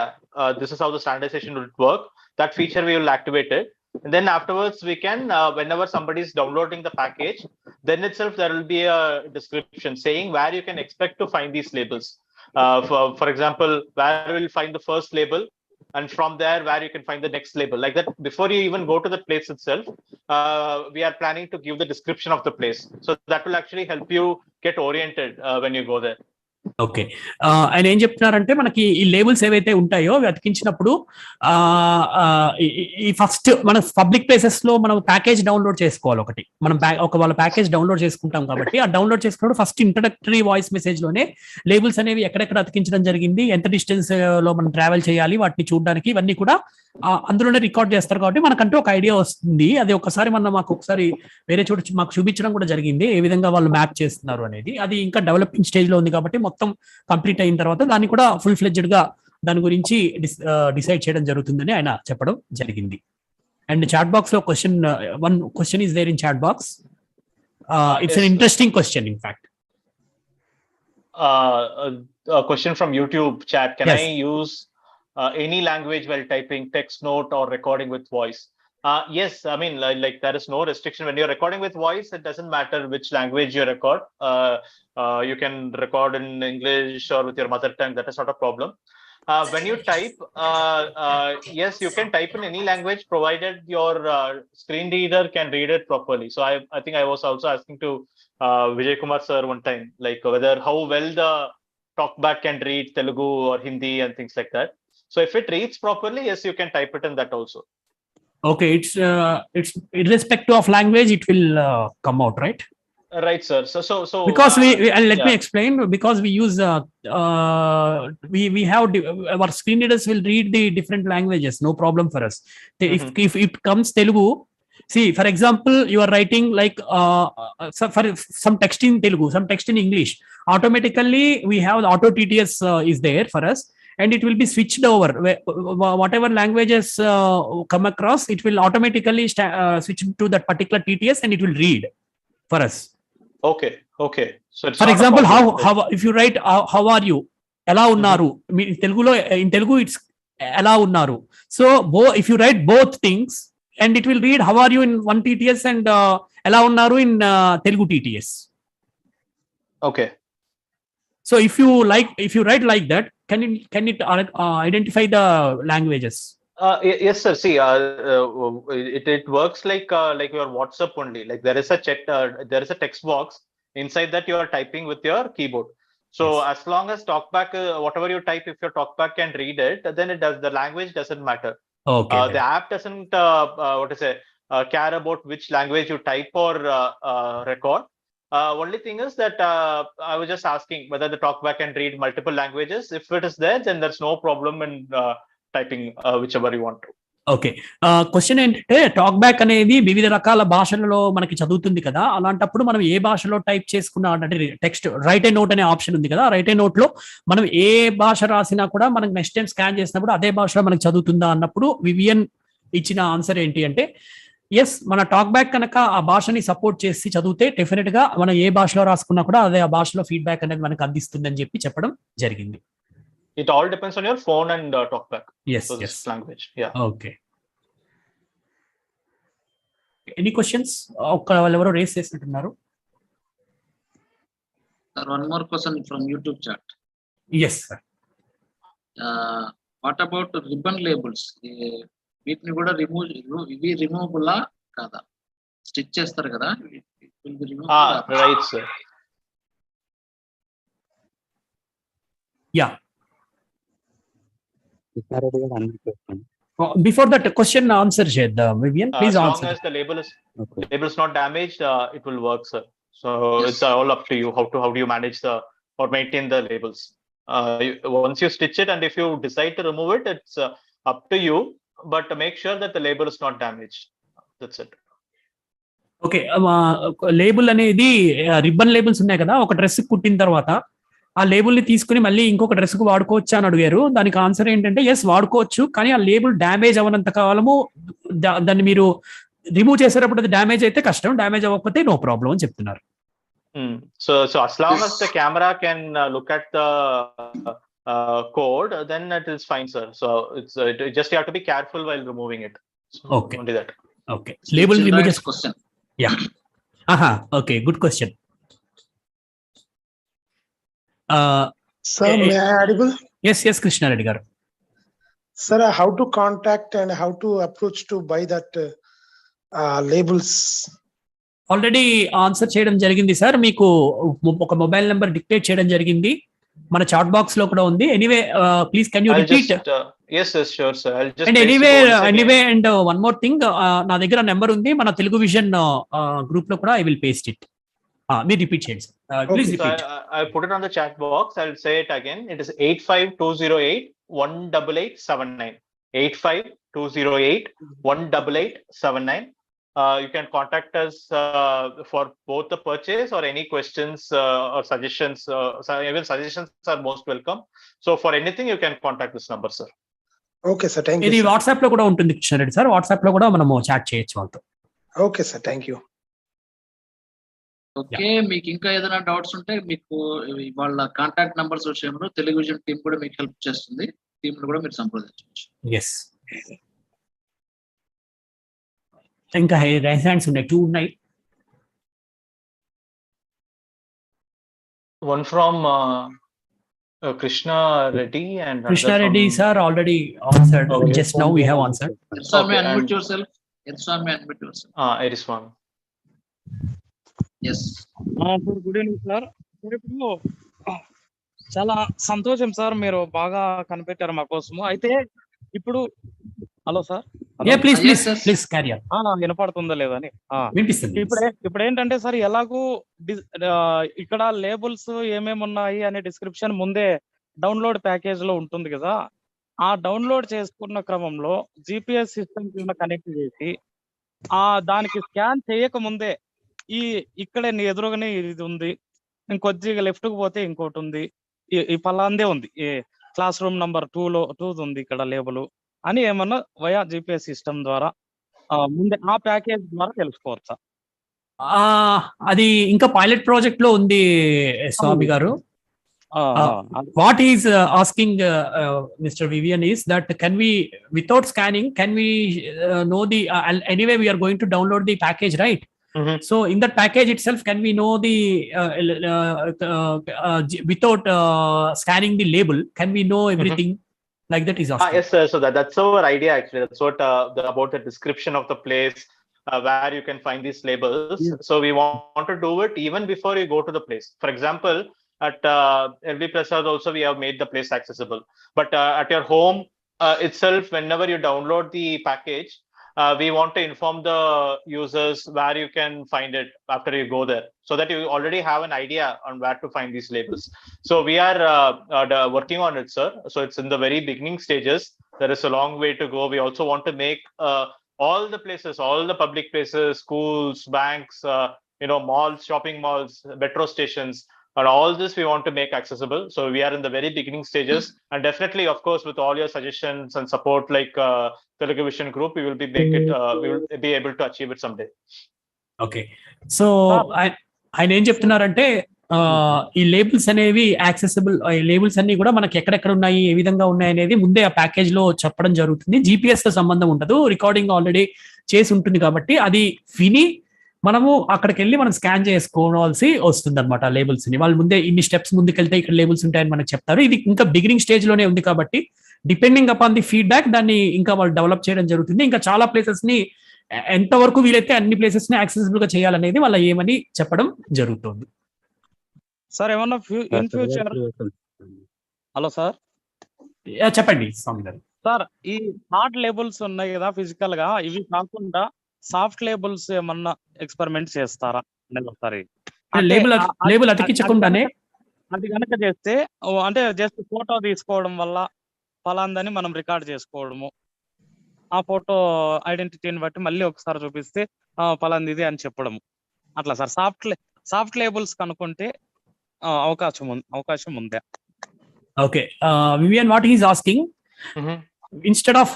this is how the standardization would work. That feature we will activate it, and then afterwards we can whenever somebody is downloading the package, then itself there will be a description saying where you can expect to find these labels. For example, where we'll find the first label, and from there where you can find the next label. Like that, before you even go to the place itself, we are planning to give the description of the place. So that will actually help you get oriented when you go there. Okay, ఆయన ఏం చెప్తున్నారంటే మనకి ఈ labels ఏవైతే ఉంటాయో అవి అతికించినప్పుడు ఈ first మన పబ్లిక్ ప్లేసెస్ లో మనం ప్యాకేజ్ డౌన్లోడ్ చేసుకోవాలి. ఒకటి మనం వాళ్ళ ప్యాకేజ్ డౌన్లోడ్ చేసుకుంటాం కాబట్టి ఆ డౌన్లోడ్ చేసుకున్నప్పుడు ఫస్ట్ ఇంట్రడక్టరీ వాయిస్ మెసేజ్ లోనే లేబుల్స్ అనేవి ఎక్కడెక్కడ అతికించడం జరిగింది, ఎంత డిస్టెన్స్ లో మనం ట్రావెల్ చేయాలి, వాటిని చూడడానికి ఇవన్నీ కూడా అందులోనే రికార్డ్ చేస్తారు. కాబట్టి మనకంటూ ఒక ఐడియా వస్తుంది. అది ఒకసారి మాకు ఒకసారి వేరే చోట మాకు చూపించడం కూడా జరిగింది, ఏ విధంగా వాళ్ళు మ్యాప్ చేస్తున్నారు అనేది. అది ఇంకా డెవలపింగ్ స్టేజ్ లో ఉంది కాబట్టి మొత్తం కంప్లీట్ అయిన తర్వాత దాన్ని కూడా ఫుల్ ఫ్లెడ్జ్డ్ గా దాని గురించి డిసైడ్ చేయడం జరుగుతుందని ఆయన చెప్పడం జరిగింది. అండ్ చాట్ బాక్స్ లో one question is there in chat box. It's an interesting question, in fact. A question from YouTube chat. Can Yes. I use any language while typing text note or recording with voice? Yes, I mean, like there is no restriction. When you're recording with voice, it doesn't matter which language you record. You can record in English or with your mother tongue. That is not a problem. When you type, yes, you can type in any language provided your screen reader can read it properly. So I think I was also asking to Vijay Kumar sir one time, like whether how well the talkback can read Telugu or Hindi and things like that. So if it reads properly, yes, you can type it in that also. Okay, it's irrespective of language, it will come out, right? Right, sir. So because let me explain. Because we use we have our screen readers will read the different languages, no problem for us. If it comes Telugu, see, for example, you are writing like for some text in Telugu, some text in English, automatically we have the auto TTS is there for us, and it will be switched over. Whatever languages come across, it will automatically switch to that particular TTS and it will read for us. Okay. So it's for example, how if you write how are you, ela unnaru, in Telugu it's ela unnaru. So if you write both things, and it will read how are you in one TTS and ela unnaru in Telugu TTS. Okay. So if you write like that, can it identify the languages? Yes, sir. See, it works like your WhatsApp only. Like there is a text box inside that you are typing with your keyboard. So Yes. as long as talkback, whatever you type, if your talkback can read it, then it does. The language doesn't matter. Okay. The app doesn't care about which language you type or record. Only thing is that I was just asking whether the talkback can read multiple languages. If it is there, then there's no problem in typing whichever you want to. Okay, question ఏంటంటే talk back అనేది వివిధ రకాల భాషలలో మనకి చదువుతుంది కదా, అలాంటప్పుడు మనం ఏ భాషలో టైప్ చేసుకున్నా అంటే టెక్స్ట్ రైట్ ఏ నోట్ అనే ఆప్షన్ ఉంది కదా, రైట్ ఏ నోట్ లో మనం ఏ భాష రాసినా కూడా మనకి నెక్స్ట్ టైం స్కాన్ చేసినప్పుడు అదే భాషలో మనకి చదువుతుందా అన్నప్పుడు వివియన్ ఇచ్చిన ఆన్సర్ ఏంటి అంటే ఎస్, మన టాక్ బ్యాక్ కనుక ఆ భాషని సపోర్ట్ చేసి చదివితే డెఫినెట్ గా మనం ఏ భాషలో రాసుకున్నా కూడా అదే ఆ భాషలో ఫీడ్బ్యాక్ అనేది మనకు అందిస్తుందని చెప్పి చెప్పడం జరిగింది. It all depends on your phone and talkback. Yes, so yes. This language. Yeah. Okay. Any questions? వాళ్ళెవరో రేస్ చేసినట్టున్నారు. Sir, one more question from YouTube chat. Yes, sir. What about ribbon labels? వీటిని కూడా ఇవి removable కాదా? Stitch చేస్తారు కదా, Right, sir. Yeah. Before that question answer, Jed, Vivian, please answer. As long as the label is not damaged, it will work, sir. So yes. It's all up to you how do you manage or maintain the labels. Once you stitch it, and if you decide to remove it, it's up to you, but make sure that the label is not damaged. That's it. Okay. Label అనేది ribbon labels ఉన్నాయి కదా, ఒక dress కుట్టిన తర్వాత ఆ label ని తీసుకుని మళ్ళీ ఇంకొక డ్రెస్ కు వాడుకోవచ్చా అని అడిగారు. దానికి ఆన్సర్ ఏంటంటే ఎస్ వాడుకోవచ్చు, కానీ ఆ లేబుల్ డ్యామేజ్ అవ్వనంత కాలము దాన్ని మీరు రిమూవ్ చేసేటప్పుడు అది డ్యామేజ్ అయితే కష్టం, డ్యామేజ్ అవ్వకపోతే నో ప్రాబ్లం అని చెప్తున్నారు. So as long as the camera can look at the code, then it is fine, sir. So it's just you have to be careful while removing it. So Okay. only that. Okay. Label remove just question. Yeah. Okay. Good question. Sir, may I audible? Yes, Krishna Reddy garu. Sir, how to contact and how to approach to buy that labels? Already answer చేయడం జరిగింది sir. మీకు ఒక mobile number dictate చేయడం జరిగింది, మన chat box లో కూడా ఉంది. Anyway please can you repeat? Yes, sure, sir. I'll just and anyway and one more thing, నా దగ్గర నెంబర్ ఉంది, మన తెలుగు విజన్ గ్రూప్ లో కూడా ఐ విల్ పేస్ట్ ఇట్. మీరు రిపీట్ చేయండి sir, please repeat. I put it on the chat box. I'll say it again. It is 85208-18879. 85208-18879. You can contact us for both the purchase or any questions or suggestions. Even suggestions are most welcome. So for anything, you can contact this number, sir. Okay, sir. Thank you. ఇది WhatsApp లో కూడా ఉంటుంది Krishna Reddy sir, WhatsApp లో కూడా మనము chat చేయొచ్చు వాళ్ళతో. Okay, sir. Thank you. Okay, మీకు ఇంకా ఏదైనా డౌట్స్ ఉంటే మీకు వాళ్ళ కాంటాక్ట్ నంబర్స్ విషయంలో టెలివిజన్ టీం కూడా మీకు హెల్ప్ చేస్తుంది. టీం కూడా మీరు సంప్రదించవచ్చు. ఎస్, ఇంకా రైస్ హ్యాండ్స్ ఉన్నాయి, 2 ఉన్నాయి. One from Krishna Reddy and Krishna Reddy sir already answered. Okay. Just now we have answered. Swami, unmute yourself. Swami, unmute yourself. Swami. Yes. Good evening sir. ఇప్పుడు చాలా సంతోషం sir, మీరు బాగా కనిపెట్టారు మా కోసము. అయితే ఇప్పుడు hello sir, please carry on. వినపడుతుందా లేదని. ఇప్పుడు ఏంటంటే సార్, ఎలాగూ ఇక్కడ లేబుల్స్ ఏమేమి ఉన్నాయి అనే డిస్క్రిప్షన్ ముందే డౌన్లోడ్ ప్యాకేజ్ లో ఉంటుంది కదా. ఆ డౌన్లోడ్ చేసుకున్న క్రమంలో జిపిఎస్ సిస్టమ్ కింద కనెక్ట్ చేసి దానికి స్కాన్ చేయక ముందే ఇక్కడే ఎదురుగానే ఇది ఉంది, ఇంకొద్దిగా లెఫ్ట్ కు పోతే ఇంకోటి ఉంది, ఈ పలాందే ఉంది, క్లాస్ రూమ్ నంబర్ 2 ఉంది ఇక్కడ లేబుల్ అని ఏమన్నా వయా జిపిఎస్ సిస్టమ్ ద్వారా ముందే ఆ ప్యాకేజ్ ద్వారా తెలుసుకోవచ్చా? అది ఇంకా పైలట్ ప్రాజెక్ట్ లో ఉంది స్వామి గారు. What he is asking Mr. Vivian is that can we, without scanning, can we know the anyway we are going to download the package, right? So in that package itself, can we know the without scanning the label, can we know everything? Like that is asking. Yes, sir. So that's our idea actually. That's what about the description of the place where you can find these labels. Yeah. So we want to do it even before you go to the place. For example, at LB Prasad also we have made the place accessible. But at your home itself, whenever you download the package, we want to inform the users where you can find it after you go there, so that you already have an idea on where to find these labels. So we are working on it, sir. So it's in the very beginning stages. There is a long way to go. We also want to make all the places, all the public places, schools, banks, malls, shopping malls, metro stations, and all this we want to make accessible. So we are in the very beginning stages, and definitely, of course, with all your suggestions and support, like Telugu Vision Group, we will be able to achieve it someday. Okay. So ఆయన ఏం చెప్తున్నారంటే ఈ labels అనేవి accessible, labels అన్ని కూడా మనకి ఎక్కడెక్కడ ఉన్నాయి, ఏ విధంగా ఉన్నాయి అనేది ముందే ఆ ప్యాకేజ్ లో చెప్పడం జరుగుతుంది. జిపిఎస్ తో సంబంధం ఉండదు, రికార్డింగ్ ఆల్రెడీ చేసి ఉంటుంది కాబట్టి అది విని మనము అక్కడికి వెళ్ళి మనం స్కాన్ చేసుకోవాల్సి వస్తుంది అనమాట. లేబుల్స్ ని వాళ్ళు ముందే ఇన్ని స్టెప్స్ ముందుకెళ్తే ఇక్కడ లేబుల్స్ ఉంటాయని మనకు చెప్తారు. ఇది ఇంకా బిగినింగ్ స్టేజ్ లోనే ఉంది కాబట్టి డిపెండింగ్ అపాన్ ది ఫీడ్బ్యాక్ దాన్ని ఇంకా వాళ్ళు డెవలప్ చేయడం జరుగుతుంది. ఇంకా చాలా ప్లేసెస్ ని ఎంతవరకు వీలైతే అన్ని ప్లేసెస్ ని యాక్సెసిబుల్ గా చేయాలనేది వాళ్ళ ఏమని చెప్పడం జరుగుతుంది. సార్ ఏమన్నా ఇన్ ఫ్యూచర్, హలో సార్ చెప్పండి స్వామి గారు. సార్ ఈ హార్డ్ లేబుల్స్ ఉన్నాయి కదా ఫిజికల్ గా, ఇవి కాకుండా సాఫ్ట్ లేబుల్స్ ఏమన్నా ఎక్స్పెరిమెంట్ చేస్తారా? లేబుల్ అతికించకుండానే అది కనుక చేస్తే, అంటే జస్ట్ ఫోటో తీసుకోవడం వల్ల ఫలాందని మనం రికార్డ్ చేసుకోవడము, ఆ ఫోటో ఐడెంటిటీని బట్టి మళ్ళీ ఒకసారి చూపిస్తే పలాంది ఇది అని చెప్పడం. అట్లా సార్ సాఫ్ట్ లేబుల్స్ కనుక్కుంటే అవకాశం ఉందా? Okay, Vivian, what he's asking, instead of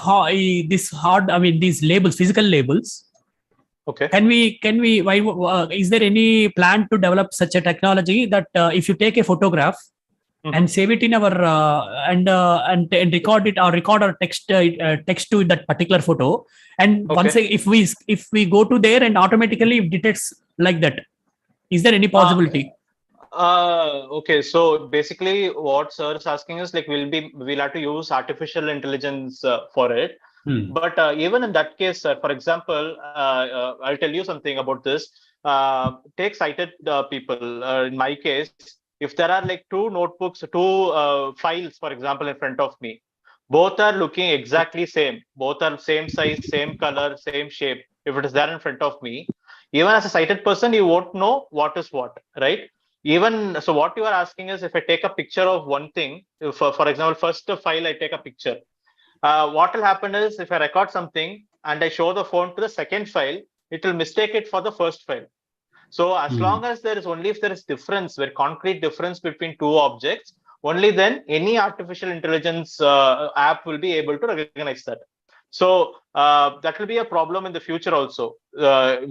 this hard, I mean these labels, physical labels, okay, can we why is there any plan to develop such a technology that if you take a photograph and save it in our and record it or record or text to that particular photo, and once if we go to there and automatically it detects like that, is there any possibility? Okay, so basically what sir is asking is like we'll have to use artificial intelligence for it. But even in that case, for example, I'll tell you something about this. Take sighted people. In my case, if there are like two notebooks, two files, for example, in front of me, both are looking exactly same. Both are same size, same color, same shape. If it is there in front of me, even as a sighted person, you won't know what is what, right? Even so, what you are asking is if I take a picture of one thing, if, for example, first file I take a picture, what will happen is if I record something and I show the phone to the second file, it will mistake it for the first file. So as long as there is difference, very concrete difference between two objects, only then any artificial intelligence app will be able to recognize that. So that will be a problem in the future also.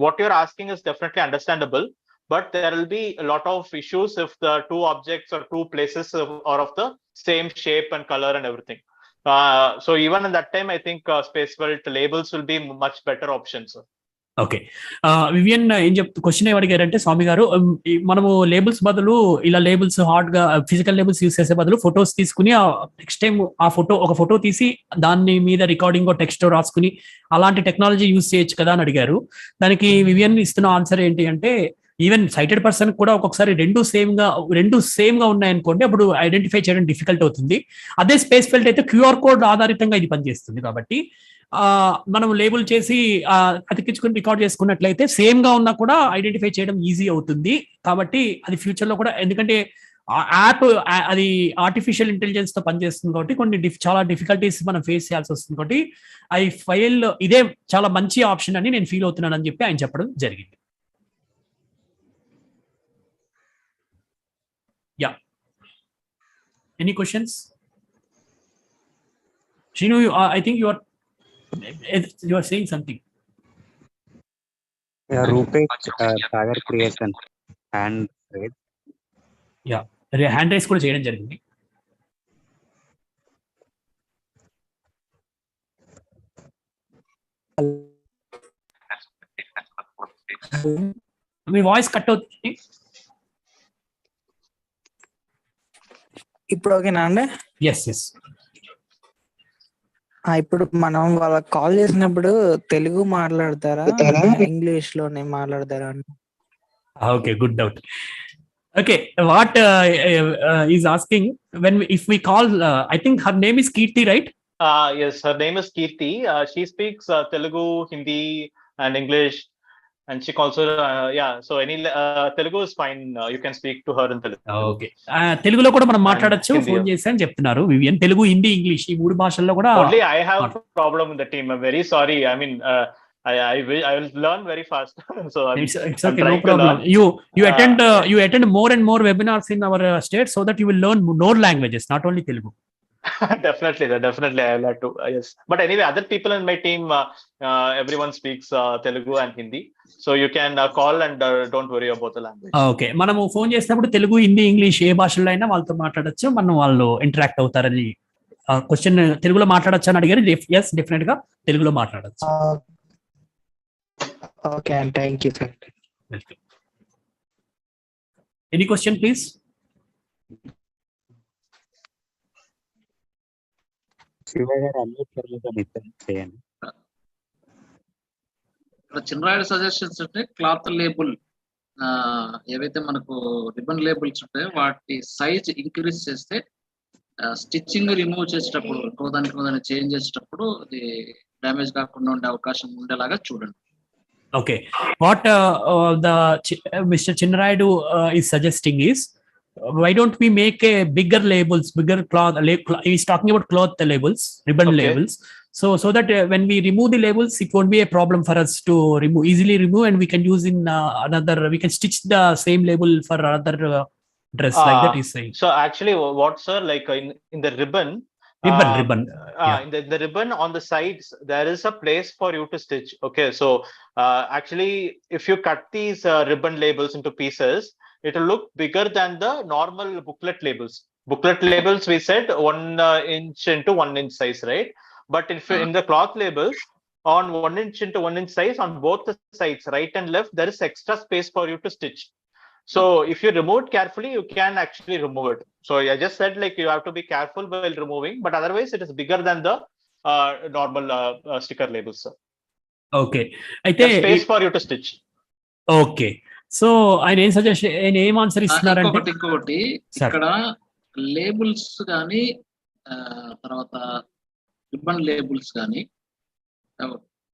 What you're asking is definitely understandable, but there will be a lot of issues if the two objects or two places are of the same shape and color and everything. So even in that time, I think SPACEFELT labels will be much better options. Okay, Vivian ఏం question ఏం అడిగారంటే స్వామి గారు, మనము labels బదులు ఇలా labels hard గా physical labels use చేసే బదులు photos తీసుకుని నెక్స్ట్ టైం ఒక ఫోటో తీసి దాని మీద రికార్డింగ్ టెక్స్ట్ రాసుకుని అలాంటి టెక్నాలజీ యూస్ చేయొచ్చు కదా అని అడిగారు. దానికి వివియన్ ఇస్తున్న ఆన్సర్ ఏంటి అంటే, ఈవెన్ సైటెడ్ పర్సన్ కూడా ఒక్కొక్కసారి రెండు సేమ్ గా ఉన్నాయనుకోండి, అప్పుడు ఐడెంటిఫై చేయడం డిఫికల్ట్ అవుతుంది. అదే SPACEFELT అయితే క్యూఆర్ కోడ్ ఆధారితంగా ఇది పనిచేస్తుంది. కాబట్టి మనం లేబుల్ చేసి అతికించుకుని రికార్డ్ చేసుకున్నట్లయితే సేమ్ గా ఉన్నా కూడా ఐడెంటిఫై చేయడం ఈజీ అవుతుంది. కాబట్టి అది ఫ్యూచర్ లో కూడా, ఎందుకంటే యాప్ అది ఆర్టిఫిషియల్ ఇంటెలిజెన్స్ తో పనిచేస్తుంది కాబట్టి కొన్ని చాలా డిఫికల్టీస్ మనం ఫేస్ చేయాల్సి వస్తుంది. కాబట్టి ఐ ఫైల్ ఇదే చాలా మంచి ఆప్షన్ అని నేను ఫీల్ అవుతున్నాను అని చెప్పి ఆయన చెప్పడం జరిగింది. Yeah. Any questions? Shinu, I think you are saying something. Yeah, Rupesh, Sagar creation and raise. Yeah, hand raise కూడా చేయడం జరిగింది. మీ వాయిస్ కట్ అవుతుంది. ఇప్పుడు ఓకేనా అండి? ఎస్. ఇప్పుడు మనం వాళ్ళకి కాల్ చేసినప్పుడు తెలుగు మాట్లాడతారా, ఇంగ్లీష్ లోనే మాట్లాడతారా? Okay, good doubt. Okay, what is asking, if we call, I think her name is Kirti, right? Yes, her name is Kirti. She speaks Telugu, Hindi, and English. And she also, so any Telugu is fine. You can speak to her in Telugu. Okay. తెలుగులో కూడా మనం మాట్లాడొచ్చు, phone చేసి అని చెప్తున్నారు Vivian. Telugu, Hindi, English ఈ మూడు భాషల్లో కూడా. Only I have a problem in the team. I'm very sorry. I mean, I will learn very fast. So it's okay, no problem. You attend more and more webinars in our state so that you will learn more languages, not only Telugu. Definitely I will have to. Yes, but anyway, other people in my team, everyone speaks Telugu and Hindi, so you can call and don't worry about the language. Okay, మనము phone చేసినప్పుడు Telugu, Hindi, English ఏ భాషలో అయినా వాళ్ళతో మాట్లాడొచ్చు, వాళ్ళు interact అవుతారని. Question తెలుగులో మాట్లాడొచ్చు అని అడిగారు. ఎస్, డెఫినెట్ గా తెలుగులో మాట్లాడొచ్చు. Okay, thank you sir. Welcome. Any question please? Chinnarayudu suggestions అంటే క్లాత్ లేబుల్ ఏవైతే మనకు రిబన్ లేబుల్స్ ఉంటాయో వాటి సైజ్ ఇంక్రీజ్ చేస్తే స్టిచ్చింగ్ రిమూవ్ చేసేటప్పుడు ఇంకోదానికి చేంజ్ చేసేటప్పుడు అది డ్యామేజ్ కాకుండా ఉండే అవకాశం ఉండేలాగా చూడండి. Okay, what the Mr. Chinnaraidu is suggesting is, why don't we make a bigger labels, bigger cloth? He's talking about cloth labels, ribbon labels. So that when we remove the labels, it won't be a problem for us to easily remove, and we can use in another, we can stitch the same label for another dress, like that he's saying. So actually what, sir, like in the ribbon, ribbon yeah. In the ribbon on the sides, there is a place for you to stitch. Okay, so actually if you cut these ribbon labels into pieces, it will look bigger than the normal booklet labels. Booklet labels, we said 1 inch into 1 inch size, right? But if in the cloth labels, on 1 inch into 1 inch size on both the sides, right and left, there is extra space for you to stitch. So if you remove it carefully, you can actually remove it. So I just said, like, you have to be careful while removing, but otherwise it is bigger than the normal sticker labels, sir. Okay, there's space for you to stitch. Okay, so ఆయన ఏం suggestion, ఆయన ఏం answer ఇస్తున్నారంటే, ఇంకొకటి ఇక్కడ labels కానీ తర్వాత ribbon labels కానీ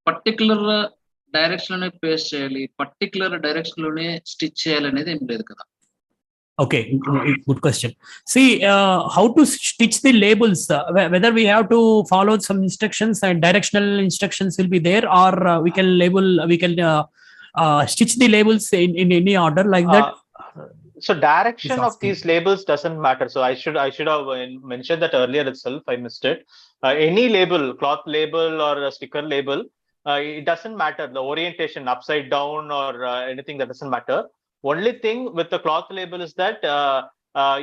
పర్టికులర్ డైరెక్షన్ లోనే పేస్ట్ చేయాలి, పర్టికులర్ డైరెక్షన్ లోనే స్టిచ్ చేయాలి అనేది ఏం లేదు కదా. Okay, good question. See, how to stitch the labels, whether we have to follow some instructions and directional instructions will be there, or we can stitch the labels in any order like that. So direction of these labels doesn't matter. So I should have mentioned that earlier itself. I missed it. Any label, cloth label or a sticker label, it doesn't matter. The orientation, upside down or anything, that doesn't matter. Only thing with the cloth label is that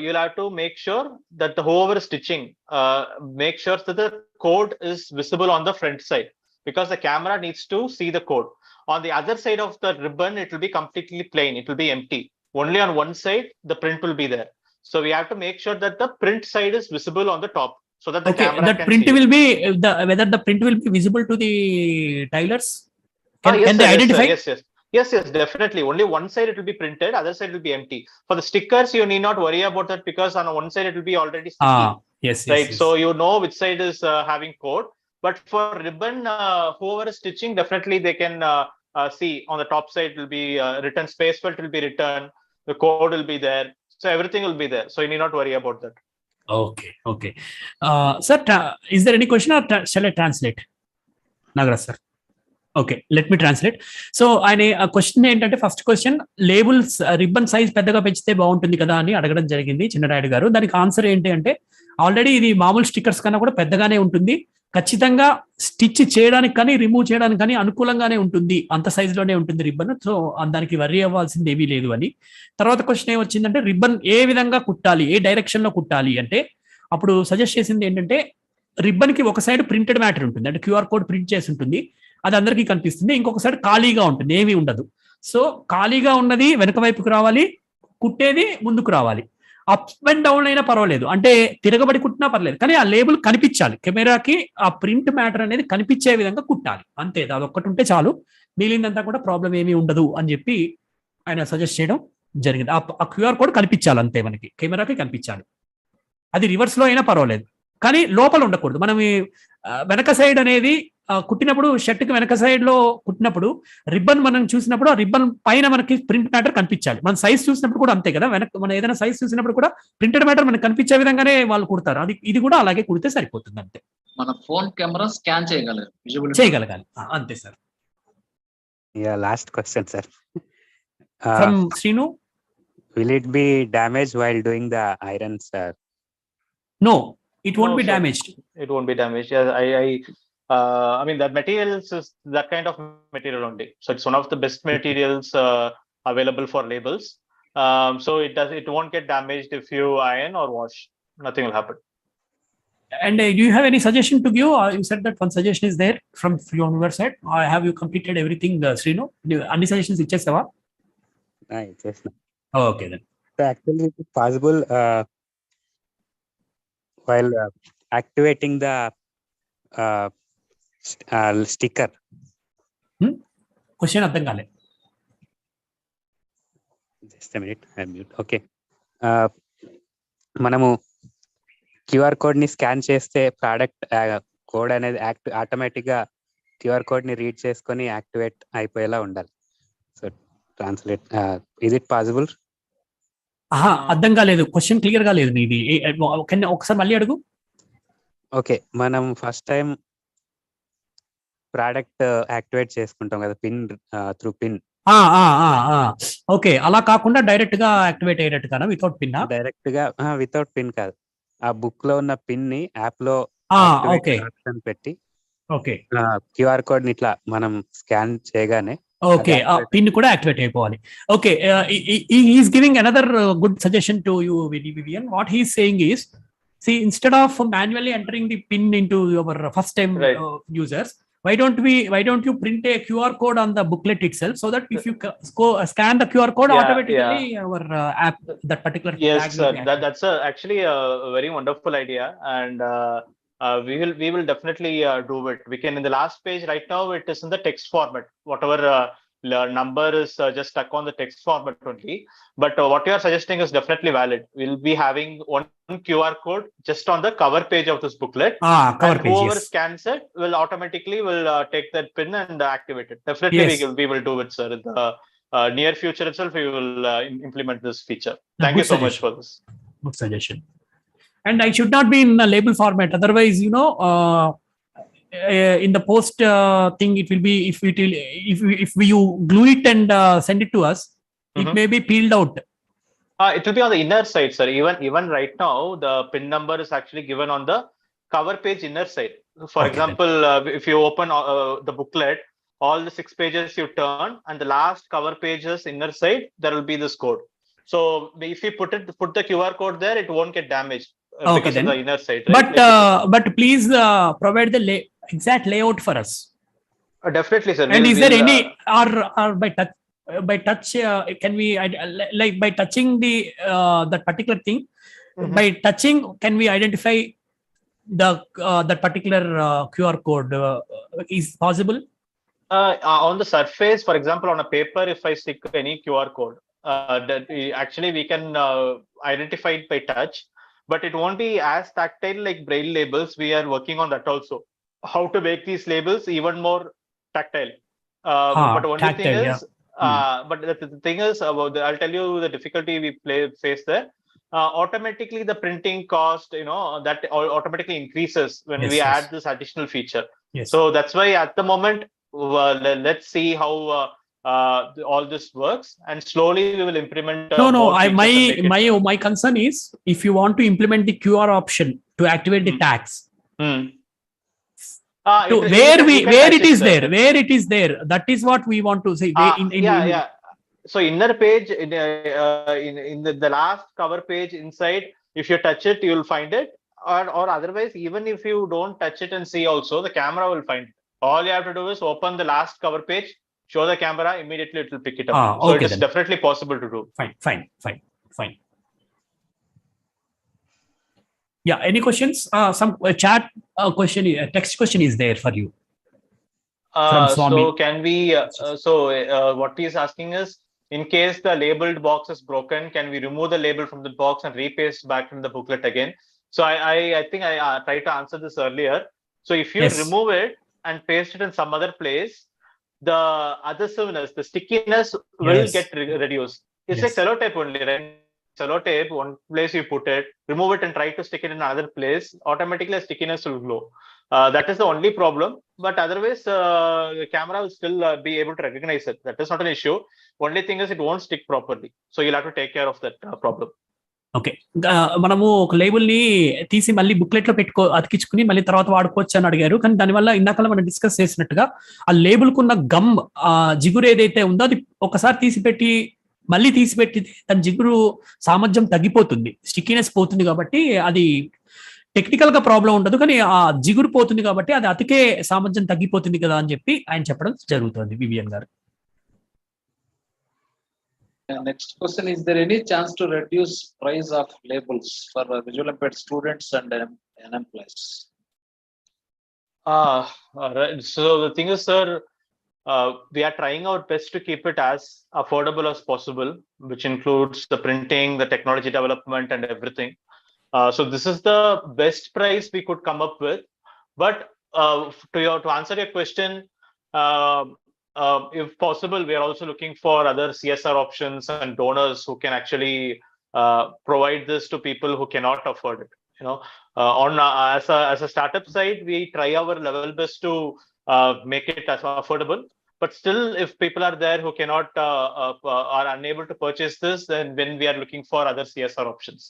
you'll have to make sure that whoever is stitching make sure that the code is visible on the front side, because the camera needs to see the code. On the other side of the ribbon, it will be completely plain. It will be empty. Only on one side, the print will be there. So we have to make sure that the print side is visible on the top, so that the camera that can print see will it. be whether the print will be visible to the tailors. Yes, Can sir, they identify? Yes, definitely. Only one side it will be printed, other side will be empty. For the stickers, you need not worry about that, because on one side it will be already sticky. Yes, right? yes. So you know which side is having code. But for ribbon, whoever is stitching, definitely they can see on the top side will be written, SPACEFELT will be written, the code will be there. So everything will be there. So you need not worry about that. Okay. Sir, is there any question, or shall I translate? Nagaraj sir. Okay, let me translate. So ఆయన question ఏంటంటే, first question, labels ribbon size పెద్దగా పెంచితే బాగుంటుంది కదా అని అడగడం జరిగింది చిన్నరాయుడు గారు. దానికి ఆన్సర్ ఏంటి అంటే, ఆల్రెడీ ఇది మామూలు స్టిక్కర్స్ కన్నా కూడా పెద్దగానే ఉంటుంది, ఖచ్చితంగా స్టిచ్ చేయడానికి కానీ రిమూవ్ చేయడానికి కానీ అనుకూలంగానే ఉంటుంది, అంత సైజులోనే ఉంటుంది రిబ్బన్. సో దానికి వర్రీ అవ్వాల్సింది ఏమీ లేదు అని. తర్వాత క్వశ్చన్ ఏమొచ్చిందంటే, రిబ్బన్ ఏ విధంగా కుట్టాలి, ఏ డైరెక్షన్ లో కుట్టాలి అంటే, అప్పుడు సజెస్ట్ చేసింది ఏంటంటే, రిబ్బన్ కి ఒక సైడ్ ప్రింటెడ్ మ్యాటర్ ఉంటుంది, అంటే QR కోడ్ ప్రింట్ చేసి ఉంటుంది, అది అందరికీ కనిపిస్తుంది. ఇంకొక సైడ్ ఖాళీగా ఉంటుంది, ఏమీ ఉండదు. సో ఖాళీగా ఉన్నది వెనక వైపుకు రావాలి, కుట్టేది ముందుకు రావాలి. అప్ అండ్ డౌన్ అయినా పర్వాలేదు, అంటే తిరగబడి కుట్టినా పర్లేదు, కానీ ఆ లేబుల్ కనిపించాలి, కెమెరాకి ఆ ప్రింట్ మ్యాటర్ అనేది కనిపించే విధంగా కుట్టాలి, అంతే. అది ఒక్కటి ఉంటే చాలు, మిగిలిందంతా కూడా ప్రాబ్లం ఏమీ ఉండదు అని చెప్పి ఆయన సజెస్ట్ చేయడం జరిగింది. ఆ QR కోడ్ కనిపించాలి, అంతే, మనకి కెమెరాకి కనిపించాలి. అది రివర్స్ లో అయినా పర్వాలేదు, కానీ లోపల ఉండకూడదు. మనం వెనక సైడ్ అనేది కుట్టినప్పుడు, షర్ట్ కి వెనక సైడ్ లో కుట్టినప్పుడు రిబ్బన్ మనం చూసినప్పుడు ఆ రిబ్బన్ పైన మనకి ప్రింట్ మ్యాటర్ కనిపించాలి. మన సైజ్ చూసినప్పుడు కూడా అంతే కదా, మనం ఏదైనా సైజ్ చూసినప్పుడు కూడా ప్రింటెడ్ మ్యాటర్ మనకు కనిపించే విధంగానే వాళ్ళు కుడతారు. ఇది కూడా అలాగే కుడితే సరిపోతుంది, అంతే. మన ఫోన్ కెమెరా స్కాన్ చేయగలగాలి, అంతే sir. Last question sir, from Srinu. will it be damaged while doing the iron, sir? No, it won't be damaged. It won't be damaged. Yeah, I mean, that materials is that kind of material only. So it's one of the best materials available for labels. So it won't get damaged if you iron or wash. Nothing will happen. And do you have any suggestion to give? You said that one suggestion is there from your side. Have you completed everything, Srinu? Any suggestions ichchestava? Yes. Okay then. So actually, it is possible while activating the sticker. Question అర్థం కాలే. Just a minute, I mute. Okay. మనము QR code ని scan చేస్తే product code అనేది automatic గా QR code ని read చేసుకొని activate అయిపోయేలా ఉండాలి. So translate, is it possible? అర్థం కాలేదు, క్వశ్చన్ క్లియర్ గా లేదు. ఇది ఒకసారి మళ్ళీ అడుగు. ఓకే, మనం ఫస్ట్ టైం ప్రోడక్ట్ యాక్టివేట్ చేసుకుంటాం కదా పిన్ త్రూ పిన్. ఓకే, అలా కాకుండా డైరెక్ట్ గా యాక్టివేట్ అయ్యేటట్టుగా వితౌట్ పిన్. డైరెక్ట్ గా వితౌట్ పిన్ కాదు, ఆ బుక్ లో ఉన్న పిన్ ని యాప్ లో ఓకే ఆప్షన్ పెట్టి ఓకే క్యూఆర్ కోడ్ ని ఇట్లా మనం స్కాన్ చేయగానే ఓకే పిన్ కూడా యాక్టివేట్ అయిపోవాలి. Okay, is giving another good suggestion to you Vivian. What he is saying is, see, instead of manually entering the pin into your first time users, why don't you print a QR code on the booklet itself, so that if you scan the QR code, automatically our app, that particular yes tag sir, will be that's actually a very wonderful idea, and we will definitely do it. We can, in the last page right now it is in the text format, whatever number is just stuck on the text format only, but what you are suggesting is definitely valid. We'll be having one QR code just on the cover page of this booklet, cover and page, whoever yes. scans it will automatically take that pin and activate it. Definitely Yes. we will do it, sir. In the near future itself we will implement this feature. Thank Good you so much suggestion. for this. Good suggestion. And I should not be in a label format, otherwise in the post thing it will be, if you glue it and send it to us, it may be peeled out. It will be on the inner side, sir. Even right now the pin number is actually given on the cover page inner side. For example, if you open the booklet, all the 6 pages you turn, and the last cover page's inner side there will be this code. So if you put the QR code there, it won't get damaged because of the inner side, right? But please provide the exact layout for us. Definitely, sir. And is there any or by touch can we like by touching the that particular thing, by touching can we identify the that particular QR code is possible? On the surface, for example, on a paper, if I stick any QR code, that actually we can identify it by touch, but it won't be as tactile like braille labels. We are working on that also. How to make these labels even more tactile. But only tactile, thing is, but the thing is, I'll tell you the difficulty we face there. Automatically, the printing cost, that automatically increases when we add this additional feature. Yes. So that's why at the moment, let's see how all this works, and slowly we will implement. My concern is, if you want to implement the QR option to activate the tags, where it is there, that is what we want to say. So inner page in the last cover page inside, if you touch it, you will find it, or otherwise, even if you don't touch it and see also, the camera will find it. All you have to do is open the last cover page, show the camera, immediately it will pick it up. So it is definitely possible to do. Fine. Yeah, any questions? Some chat question, text question is there for you. So can we, what he is asking is, in case the labeled box is broken, can we remove the label from the box and repaste back in the booklet again? So I think I tried to answer this earlier. So if you remove it and paste it in some other place, the adhesiveness, the stickiness will get reduced. It's like sellotape only, right? Sellotape, one place you put it, remove it and try to stick it in another place, automatically the stickiness will glow. That is the only problem, but otherwise the camera will still be able to recognize it. That is not an issue. Only thing is it won't stick properly. So you'll have to take care of that problem. Okay, మనము ఒక label ని తీసి మళ్ళీ booklet లో అతికించుకుని మళ్ళీ తర్వాత వాడుకోవచ్చు అని అడిగారు. కానీ దానివల్ల ఇందాక మనం డిస్కస్ చేసినట్టుగా ఆ లేబుల్ కున్న గమ్ జిగురు ఏదైతే ఉందో అది ఒకసారి మళ్ళీ తీసిపెట్టి దాని జిగురు సామర్థ్యం తగ్గిపోతుంది, స్టిక్కీనెస్ పోతుంది. కాబట్టి అది టెక్నికల్ గా ప్రాబ్లం ఉండదు, కానీ ఆ జిగురు పోతుంది కాబట్టి అది అతికే సామర్థ్యం తగ్గిపోతుంది కదా అని చెప్పి ఆయన చెప్పడం జరుగుతుంది. వివియన్ గారు. Next question, is there any chance to reduce price of labels for visual impaired students and unemployed? So the thing is, sir, we are trying our best to keep it as affordable as possible, which includes the printing, the technology development, and everything. So this is the best price we could come up with. But to answer your question, if possible, we are also looking for other CSR options and donors who can actually provide this to people who cannot afford it. As a startup side, we try our level best to make it as affordable. But still, if people are there who cannot are unable to purchase this, then we are looking for other CSR options.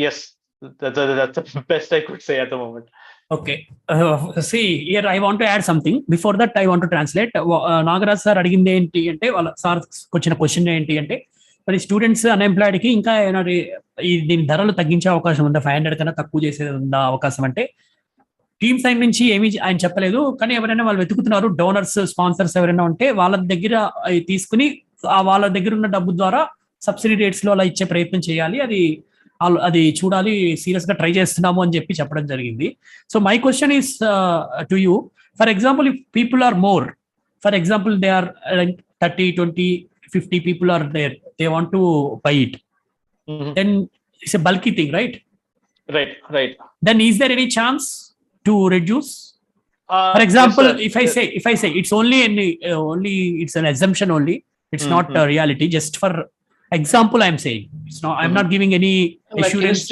Yes, that's the best I could say at the moment. Okay. See, here I want to add something. Before that, I want to translate. Nagaraj sir అడిగింది ఏంటి అంటే, వాళ్ళ sir వచ్చిన question ఏంటి అంటే, మరి students unemployed కి ఇంకా దీని ధరలు తగ్గించే అవకాశం ఉందా, 500 కన్నా తక్కువ చేసే ఉందా అవకాశం అంటే, టీమ్ సైడ్ నుంచి ఏమీ ఆయన చెప్పలేదు. కానీ ఎవరైనా వాళ్ళు వెతుకుతున్నారు, డోనర్స్, స్పాన్సర్స్ ఎవరైనా ఉంటే వాళ్ళ దగ్గర తీసుకుని వాళ్ళ దగ్గర ఉన్న డబ్బు ద్వారా సబ్సిడీ రేట్స్ లో అలా ఇచ్చే ప్రయత్నం చేయాలి. అది చూడాలి, సీరియస్ గా ట్రై చేస్తున్నాము అని చెప్పడం జరిగింది. So my question is to you, for example if people are more, for example they are 30, 20, 50 people are there, they want to buy it, then it's a bulky thing, right? Right. Then is there any chance to reduce? For example, yes, if I say it's only it's an assumption only, it's not a reality, just for example I'm saying, it's not, I'm not giving any assurance.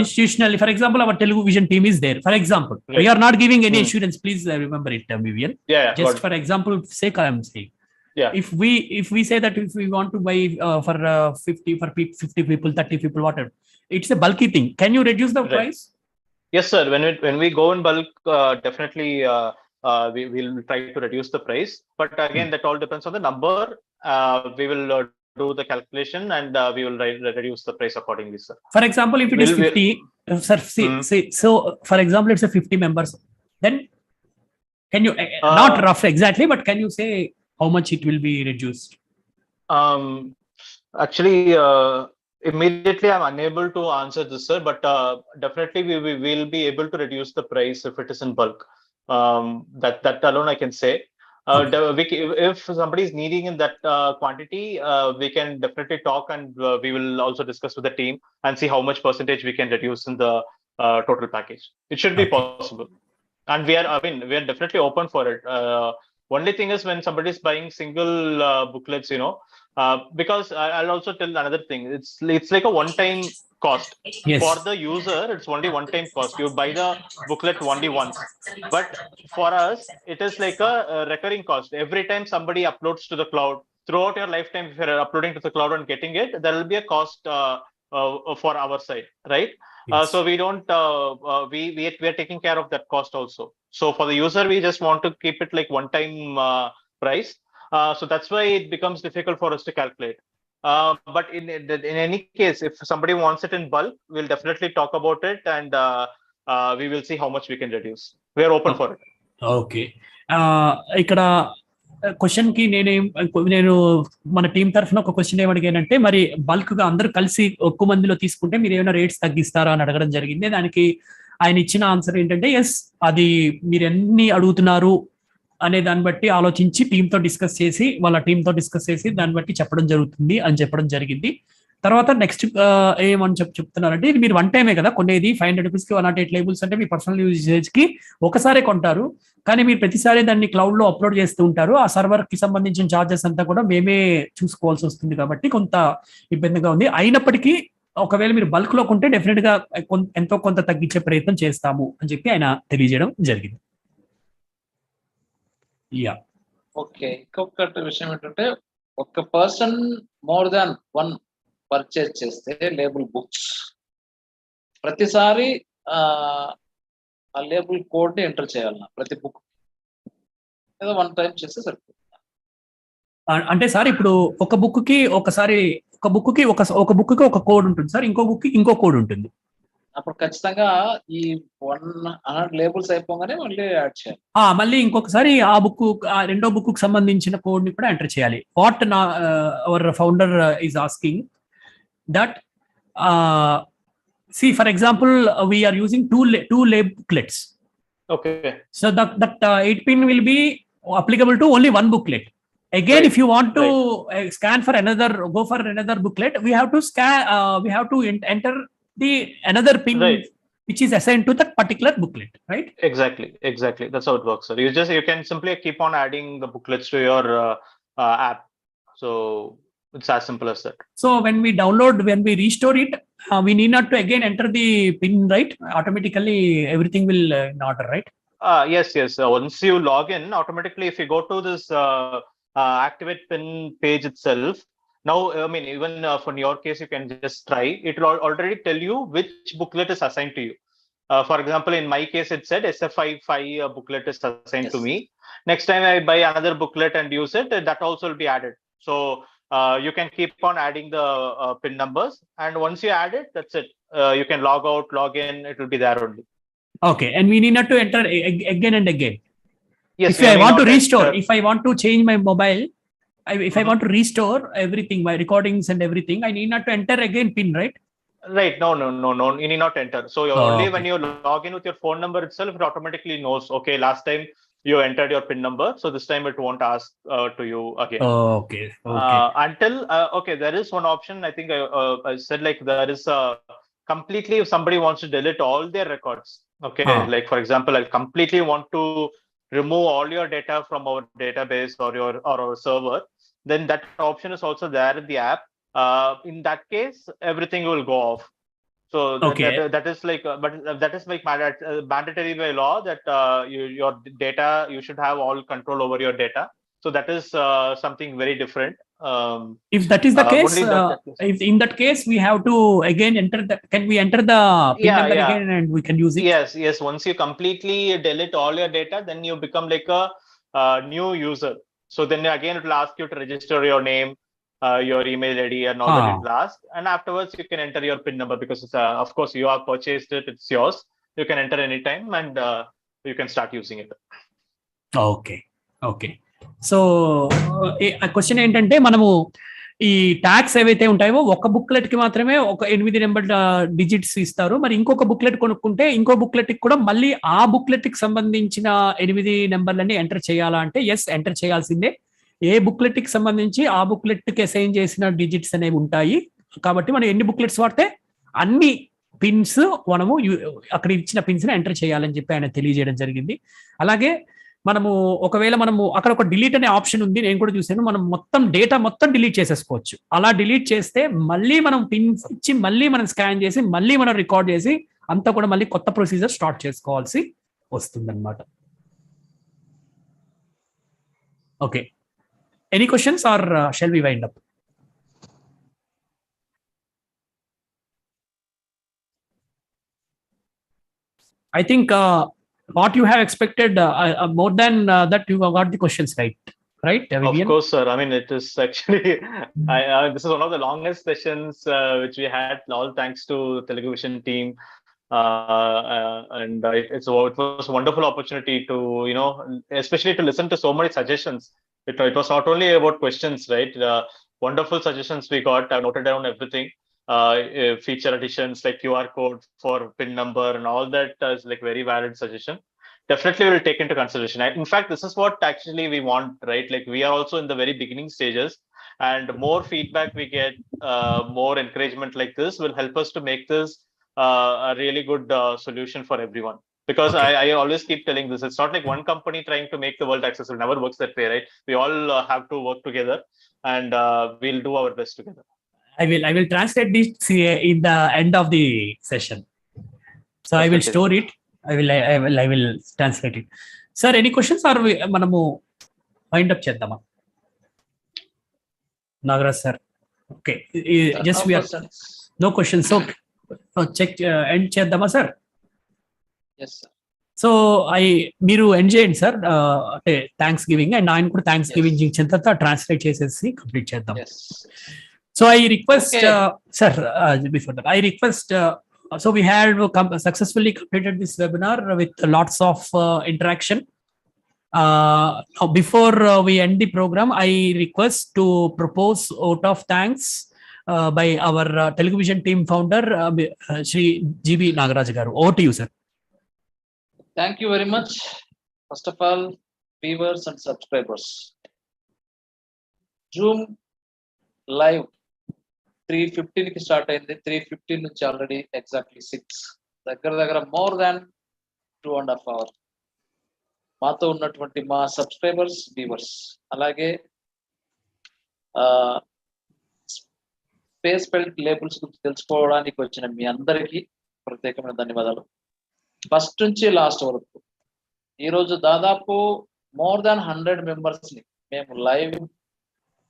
Institutionally, for example, our Telugu vision team is there, for example, we are not giving any assurance, please remember it, Vivian. Just for example sake I am saying, if we say that if we want to buy for 50 people, 30 people, whatever, it's a bulky thing, can you reduce the price? Yes sir, when we go in bulk, definitely we will try to reduce the price, but again that all depends on the number. We will do the calculation and we will reduce the price accordingly, sir. For example, if it is 50, sir, see, so for example it's a 50 members, then can you not rough exactly, but can you say how much it will be reduced? Actually, immediately I'm unable to answer this, sir, but definitely we will be able to reduce the price if it is in bulk. That alone I can say. If somebody is needing in that quantity, we can definitely talk, and we will also discuss with the team and see how much percentage we can reduce in the total package. It should be possible, and we are definitely open for it. Only thing is when somebody is buying single booklets, because I'll also tell another thing. It's like a one-time cost. Yes. For the user, it's only one-time cost. You buy the booklet only once. But for us, it is like a recurring cost. Every time somebody uploads to the cloud, throughout your lifetime, if you're uploading to the cloud and getting it, there will be a cost for our side, right? Yes. So we don't, we are taking care of that cost also. So for the user, we just want to keep it like one-time price. So that's why it becomes difficult for us to calculate. But in any case, if somebody wants it in bulk, we'll definitely talk about it, and we will see how much we can reduce. We are open for it. Okay. ఇక్కడ question కి నేను మన team తరఫున ఒక question ఏమడిగానంటే, మరి bulk గా అందరూ కలిసి ఒక్క మందిలో తీసుకుంటే మీరు ఏమైనా రేట్స్ తగ్గిస్తారా అని అడగడం జరిగింది. దానికి ఆయన ఇచ్చిన ఆన్సర్ ఏంటంటే, ఎస్, అది మీరు ఎన్ని అడుగుతున్నారు అనే దాన్ని బట్టి ఆలోచించి టీంతో డిస్కస్ చేసి దాన్ని బట్టి చెప్పడం జరుగుతుంది అని చెప్పడం జరిగింది. తర్వాత నెక్స్ట్ ఏమని చెప్తున్నారంటే, ఇది మీరు వన్ టైమే కదా కొనేది, 500 రూపీస్కి 108 లేబుల్స్ అంటే మీ పర్సనల్ యూజేజ్ కి ఒకసారే కొంటారు, కానీ మీరు ప్రతిసారి దాన్ని క్లౌడ్ లో అప్లోడ్ చేస్తూ ఉంటారు. ఆ సర్వర్ కి సంబంధించిన ఛార్జెస్ అంతా కూడా మేమే చూసుకోవాల్సి వస్తుంది, కాబట్టి కొంత ఇబ్బందిగా ఉంది. అయినప్పటికీ ఒకవేళ మీరు బల్క్ లో కొంటే డెఫినెట్ గా ఎంతో కొంత తగ్గించే ప్రయత్నం చేస్తాము అని చెప్పి ఆయన తెలియజేయడం జరిగింది. ఓకే, ఇంకొకటి విషయం ఏంటంటే, ఒక person more than one purchase చేస్తే లేబుల్ బుక్స్ ప్రతిసారి ఆ లేబుల్ కోడ్ ని ఎంటర్ చేయాలన్నా ప్రతి బుక్, ఏదో వన్ టైం చేస్తే సరిపోతుంది. అంటే సార్ ఇప్పుడు ఒక బుక్ కి ఒక కోడ్ ఉంటుంది సార్, ఇంకో బుక్ కి ఇంకో కోడ్ ఉంటుంది. అప్పుడు ఖచ్చితంగా ఈ 100 లేబుల్స్ అయిపోగానే మళ్ళీ యాడ్ చేయాలి. మళ్ళీ ఇంకొకసారి ఆ రెండో బుక్ కు సంబంధించిన కోడ్ ని కూడా ఎంటర్ చేయాలి. What our founder is asking that, see for example we are using two booklets. Okay. So that 8 pin will be applicable to only one booklet. Again, if you want to scan for go for another booklet, we have to enter the another pin which is assigned to that particular booklet, right? Exactly. That's how it works, sir. You can simply keep on adding the booklets to your app. So it's as simple as that. So when we restore it, we need not to again enter the pin, right? Automatically everything will in order, right? Yes. Once you log in, automatically, if you go to this activate pin page itself, now, I mean, even for your case, you can just try. It will already tell you which booklet is assigned to you. For example, in my case, it said SF5 booklet is assigned to me. Next time I buy another booklet and use it, that also will be added. So you can keep on adding the pin numbers, and once you add it, that's it. You can log out, log in, it will be there only. Okay, and we need not to enter again and again. Yes, if I want to restore, if I want to change my mobile, if I want to restore everything, my recordings and everything, I need not to enter again pin, right? Right. No. You need not enter. So only when you log in with your phone number itself, it automatically knows, okay, last time you entered your PIN number, so this time it won't ask to you again. Okay. Until, okay, there is one option. I think I said, like, there is completely, if somebody wants to delete all their records, okay, like, for example, I completely want to remove all your data from our database or our server, then that option is also there in the app. In that case, everything will go off. So that is like, but that is like mandatory by law that your data, you should have all control over your data. So that is something very different. If that is the case, if in that case we have to again enter the, can we enter the PIN number again and we can use it? Yes. Once you completely delete all your data, then you become like a new user. So then again, it will ask you to register your name, your email ID, and all that it will ask. And afterwards, you can enter your PIN number because, it's, of course, you have purchased it. It's yours. You can enter anytime and you can start using it. Okay. So ఆ question ఏంటంటే, మనము ఈ tax ఏవైతే ఉంటాయో ఒక booklet కి మాత్రమే ఒక 8 నెంబర్ డిజిట్స్ ఇస్తారు. మరి ఇంకొక బుక్లెట్ కొనుక్కుంటే ఇంకో బుక్లెట్ కి కూడా మళ్ళీ ఆ బుక్లెట్ కి సంబంధించిన 8 నెంబర్లన్నీ ఎంటర్ చేయాలా అంటే, ఎస్, ఎంటర్ చేయాల్సిందే. ఏ బుక్లెట్ కి సంబంధించి ఆ బుక్లెట్ కి అసైన్ చేసిన డిజిట్స్ అనేవి ఉంటాయి. కాబట్టి మనం ఎన్ని బుక్లెట్స్ వాడితే అన్ని పిన్స్ మనము అక్కడ ఇచ్చిన పిన్స్ ని ఎంటర్ చేయాలని చెప్పి ఆయన తెలియజేయడం జరిగింది. అలాగే మనము ఒకవేళ మనము అక్కడ ఒక డిలీట్ అనే ఆప్షన్ ఉంది, నేను కూడా చూసాను. మనం మొత్తం డేటా మొత్తం డిలీట్ చేసేసుకోవచ్చు. అలా డిలీట్ చేస్తే మళ్ళీ మనం పిన్స్ ఇచ్చి మళ్ళీ మనం స్కాన్ చేసి మళ్ళీ మనం రికార్డ్ చేసి అంతా కూడా మళ్ళీ కొత్త ప్రొసీజర్ స్టార్ట్ చేసుకోవాల్సి వస్తుంది అనమాట. Okay, any questions or shall we wind up? I think what you have expected, more than that, you have got the questions right, Vivian? Of course, sir. I mean, it is actually, this is one of the longest sessions which we had, all thanks to Telugu Vision team. And it was a wonderful opportunity to, especially to listen to so many suggestions. It was not only about questions, right? Wonderful suggestions we got. I noted down everything. Feature additions like QR code for PIN number and all that is like very valid suggestion. Definitely we'll take into consideration. In fact, this is what actually we want, right? Like, we are also in the very beginning stages, and more feedback we get, more encouragement like this will help us to make this a really good solution for everyone. Because I always keep telling this, it's not like one company trying to make the world accessible. It never works that way, right? We all have to work together, and we'll do our best together. I will translate this in the end of the session. So I will store it. I will translate it. Sir, any questions or manamu wind up cheddama? Nagaraj sir. Okay. Just no we are no questions. So check end cheddama sir. Yes sir. So మీరు end చేయండి sir. అంటే thanks giving, and ఆయన కూడా thanks giving ఇచ్చిన తర్వాత translate చేసేసి complete చేద్దాం. So I request, sir, before that, I request, so we had successfully completed this webinar with lots of interaction. Now before we end the program, I request to propose vote of thanks by our Telugu Vision team founder, Shri GB Nagaraj garu. Over to you, sir. Thank you very much. First of all, viewers and subscribers. Zoom live 3:15 కి start అయింది. 3:15 నుంచి already exactly 6 దగ్గర more than 2.5 hours మాతో ఉన్నటువంటి మా subscribers, viewers, అలాగే space belt labels గురించి తెలుసుకోవడానికి వచ్చిన మీ అందరికీ ప్రత్యేకమైన ధన్యవాదాలు. ఫస్ట్ నుంచి లాస్ట్ వరకు ఈరోజు దాదాపు మోర్ దాన్ 100 మెంబర్స్ ని మేము లైవ్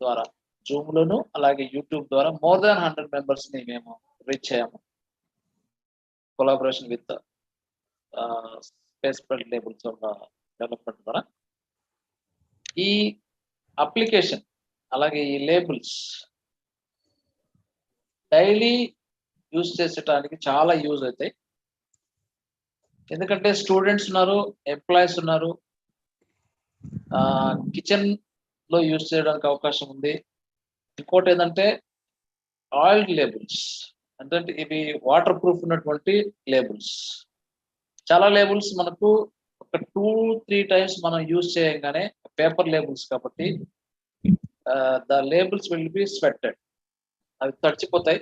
ద్వారా జూమ్ లోను అలాగే యూట్యూబ్ ద్వారా మోర్ దాన్ 100 మెంబర్స్ ని మేము రీచ్ అయ్యాము collaboration with space belt labels development ద్వారా. ఈ అప్లికేషన్ అలాగే ఈ లేబుల్స్ డైలీ యూజ్ చేసేటానికి చాలా యూజ్ అవుతాయి. ఎందుకంటే స్టూడెంట్స్ ఉన్నారు, ఎంప్లాయీస్ ఉన్నారు, కిచెన్ లో యూజ్ చేయడానికి అవకాశం ఉంది. ఇంకోటి ఏంటంటే ఆయిల్ లేబుల్స్, అంటే ఇవి వాటర్ ప్రూఫ్ ఉన్నటువంటి లేబుల్స్. చాలా లేబుల్స్ మనకు ఒక 2-3 టైమ్స్ మనం యూజ్ చేయగానే పేపర్ లేబుల్స్ కాబట్టి ద లేబుల్స్ విల్ బి స్వెట్టెడ్, అవి తడిచిపోతాయి.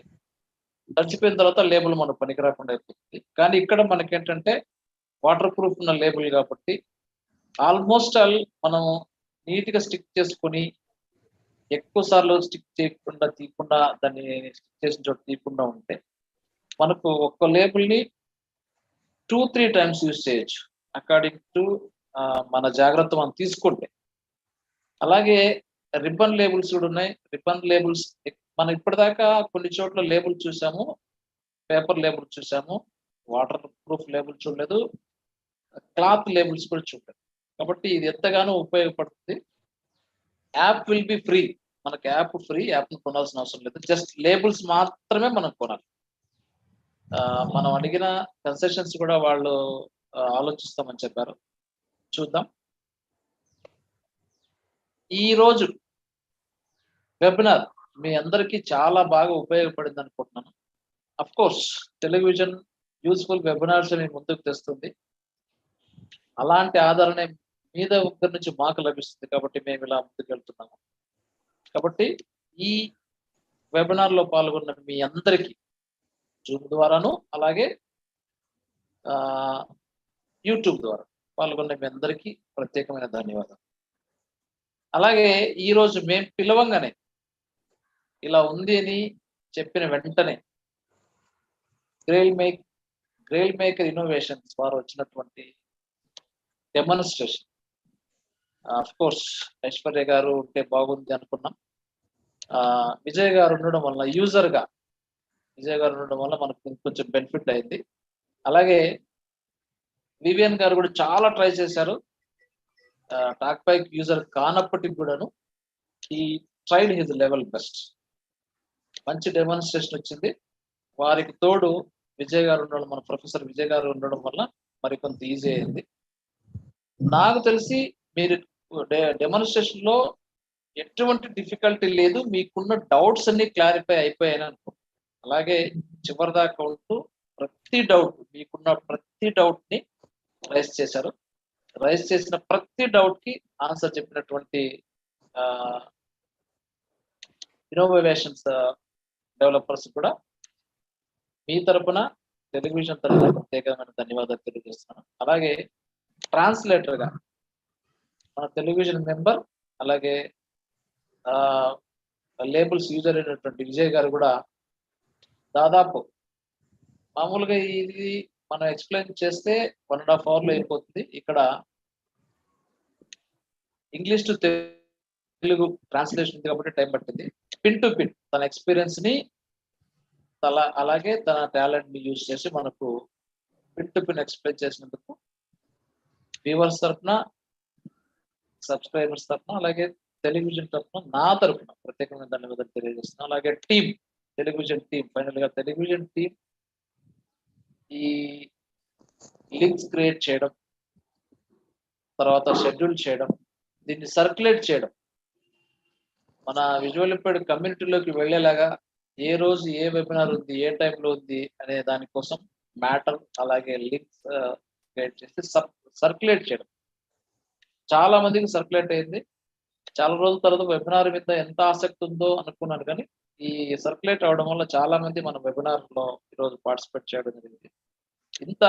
తడిచిపోయిన తర్వాత లేబుల్ మనకు పనికి రాకుండా అయిపోతుంది. కానీ ఇక్కడ మనకేంటంటే వాటర్ ప్రూఫ్ ఉన్న లేబుల్ కాబట్టి ఆల్మోస్ట్ ఆల్ మనం నీట్ గా స్టిక్ చేసుకుని ఎక్కువ సార్లు స్టిక్ చేయకుండా తీయకుండా దాన్ని స్టిక్ చేసిన చోట తీయకుండా ఉంటే మనకు ఒక్క లేబుల్ ని 2-3 టైమ్స్ యూజ్ చేయొచ్చు అకార్డింగ్ టు మన జాగ్రత్త మనం తీసుకుంటే. అలాగే రిబ్బన్ లేబుల్స్ కూడా ఉన్నాయి. రిబ్బన్ లేబుల్స్ మనం ఇప్పటిదాకా కొన్ని చోట్ల లేబుల్ చూసాము, పేపర్ లేబుల్ చూసాము, వాటర్ ప్రూఫ్ లేబుల్ చూడలేదు, క్లాత్ లేబుల్స్ కూడా చూడలేదు. కాబట్టి ఇది ఎంతగానో ఉపయోగపడుతుంది. యాప్ విల్ బి ఫ్రీ, మనకి యాప్ ఫ్రీ, యాప్ని కొనాల్సిన అవసరం లేదు. జస్ట్ లేబుల్స్ మాత్రమే మనం కొనాలి. మనం అడిగిన కన్సెషన్స్ కూడా వాళ్ళు ఆలోచిస్తామని చెప్పారు. చూద్దాం. ఈ రోజు వెబినార్ మీ అందరికీ చాలా బాగా ఉపయోగపడింది అనుకుంటున్నాను. Of course television useful webinars మీ ముందుకు తెస్తుంది. అలాంటి ఆదరణ మీద దగ్గర నుంచి మాకు లభిస్తుంది కాబట్టి మేము ఇలా ముందుకు వెళ్తున్నాము. కాబట్టి ఈ వెబినార్ లో పాల్గొన్న మీ అందరికీ జూమ్ ద్వారాను అలాగే యూట్యూబ్ ద్వారా పాల్గొన్న మీ అందరికీ ప్రత్యేకమైన ధన్యవాదాలు. అలాగే ఈరోజు మేము పిలవంగానే ఇలా ఉంది అని చెప్పిన వెంటనే గ్రెయిల్ మేకర్ ఇన్నోవేషన్స్ వారు వచ్చినటువంటి డెమాన్స్ట్రేషన్, ఆఫ్ కోర్స్ ఐశ్వర్య గారు ఉంటే బాగుంది అనుకున్నాం. విజయ్ గారు ఉండడం వల్ల విజయ్ గారు ఉండడం వల్ల మనకు కొంచెం బెనిఫిట్ అయింది. అలాగే వివిఎన్ గారు కూడా చాలా ట్రై చేశారు. టాక్ బైక్ యూజర్ కానప్పటికి కూడాను ఈ ట్రైడ్ హిజ్ లెవెల్ బెస్ట్, మంచి డెమాన్స్ట్రేషన్ వచ్చింది. వారికి తోడు విజయ్ గారు ఉండడం, మన ప్రొఫెసర్ విజయ్ గారు ఉండడం వల్ల మరి కొంత ఈజీ అయింది. నాకు తెలిసి మీరు డెమాన్స్ట్రేషన్ లో ఎటువంటి డిఫికల్టీ లేదు, మీకున్న డౌట్స్ అన్ని క్లారిఫై అయిపోయాయని అనుకుంటున్నాను. అలాగే చివరిదాకా ఉంటూ మీకున్న ప్రతి డౌట్ ని రైజ్ చేశారు. రైజ్ చేసిన ప్రతి డౌట్ కి ఆన్సర్ చెప్పినటువంటి ఇన్నోవేషన్స్ డెవలపర్స్ కూడా మీ తరపున టెలివిజన్ తరపున ప్రత్యేకమైన ధన్యవాదాలు తెలియజేస్తున్నాను. అలాగే ట్రాన్స్లేటర్ గా మన టెలివిజన్ మెంబర్ అలాగే లేబుల్స్ యూజర్ అయినటువంటి విజయ్ గారు కూడా దాదాపు మామూలుగా ఇది మనం ఎక్స్ప్లెయిన్ చేస్తే 1.5 hours లో అయిపోతుంది. ఇక్కడ ఇంగ్లీష్ టు తెలుగు ట్రాన్స్లేషన్ ఉంది కాబట్టి టైం పట్టింది. పిన్ టు పిన్ తన ఎక్స్పీరియన్స్ ని అలాగే తన టాలెంట్ ని యూజ్ చేసి మనకు పిన్ టు పిన్ ఎక్స్ప్లెయిన్ చేసినందుకు వ్యూవర్స్ తరఫున, సబ్స్క్రైబర్స్ తరఫున అలాగే టెలివిజన్ తరఫున నా తరఫున ప్రత్యేకమైన ధన్యవాదాలు తెలియజేస్తున్నాను. అలాగే టెలివిజన్ టీం ఫైనల్ గా టెలివిజన్ టీం ఈ లింక్స్ క్రియేట్ చేయడం, తర్వాత షెడ్యూల్ చేయడం, దీన్ని సర్క్యులేట్ చేయడం, మన విజువల్ ఇంపైర్డ్ కమ్యూనిటీలోకి వెళ్ళేలాగా ఏ రోజు ఏ వెబినార్ ఉంది, ఏ టైంలో ఉంది అనే దానికోసం మ్యాటర్ అలాగే లింక్స్ క్రియేట్ చేసి సర్క్యులేట్ చేయడం. చాలా మందికి సర్క్యులేట్ అయింది. చాలా రోజుల తర్వాత వెబినార్ మీద ఎంత ఆసక్తి ఉందో అనుకున్నాను, కానీ ఈ సర్క్యులేట్ అవడం వల్ల చాలా మంది మన వెబినార్ లో ఈరోజు పార్టిసిపేట్ చేయడం జరిగింది. ఇంత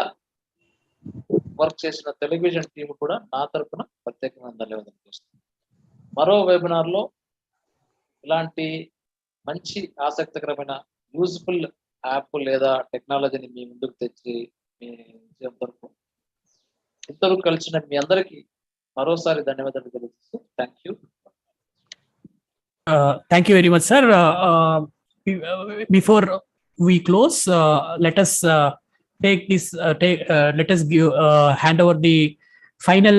వర్క్ చేసిన టెలివిజన్ టీం కూడా నా తరఫున ప్రత్యేకమైన ధన్యవాదాలు చేస్తున్నాను. మరో వెబినార్ లో ఇలాంటి మంచి ఆసక్తికరమైన యూజ్ఫుల్ యాప్ లేదా టెక్నాలజీని మీ ముందుకు తెచ్చి మీ తరపు ఇద్దరు కలిసిన మీ అందరికీ మరోసారి ధన్యవాదాలు తెలుస్తూ thank you. Thank you very much, sir. Before we close, let us let us give hand over the final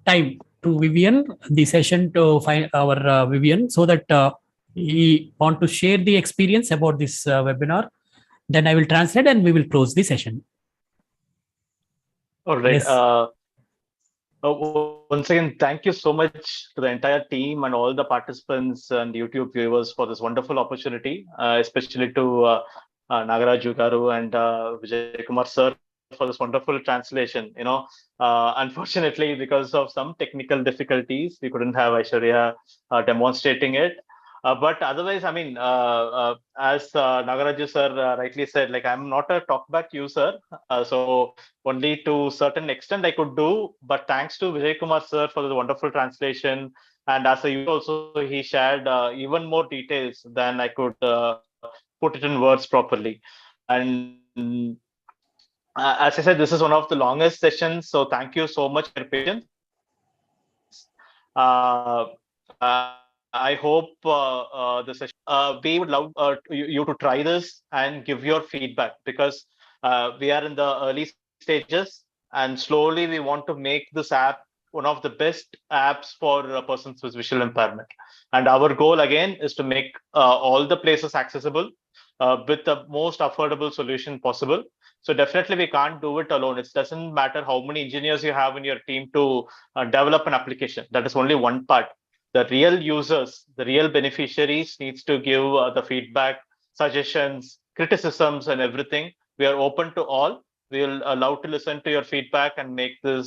time to Vivian, the session to our Vivian, so that he want to share the experience about this webinar. Then I will translate and we will close the session. All right. Yes. Once again, thank you so much to the entire team and all the participants and YouTube viewers for this wonderful opportunity, especially to Nagaraju Garu and Vijay Kumar sir for this wonderful translation. Unfortunately, because of some technical difficulties, we couldn't have Aishwarya demonstrating it. But otherwise, I mean, as Nagaraju sir rightly said, like I'm not a talkback user, so only to certain extent I could do. But thanks to Vijay Kumar sir for the wonderful translation, and as a user also, he shared even more details than I could put it in words properly. And as I said, this is one of the longest sessions, so thank you so much for your patience. I hope the session, we would love you to try this and give your feedback, because we are in the early stages and slowly we want to make this app one of the best apps for persons with visual impairment. And our goal again is to make all the places accessible with the most affordable solution possible. So definitely we can't do it alone. It doesn't matter how many engineers you have in your team to develop an application. That is only one part. The real users, the real beneficiaries needs to give the feedback, suggestions, criticisms and everything. We are open to all. We will allow to listen to your feedback and make this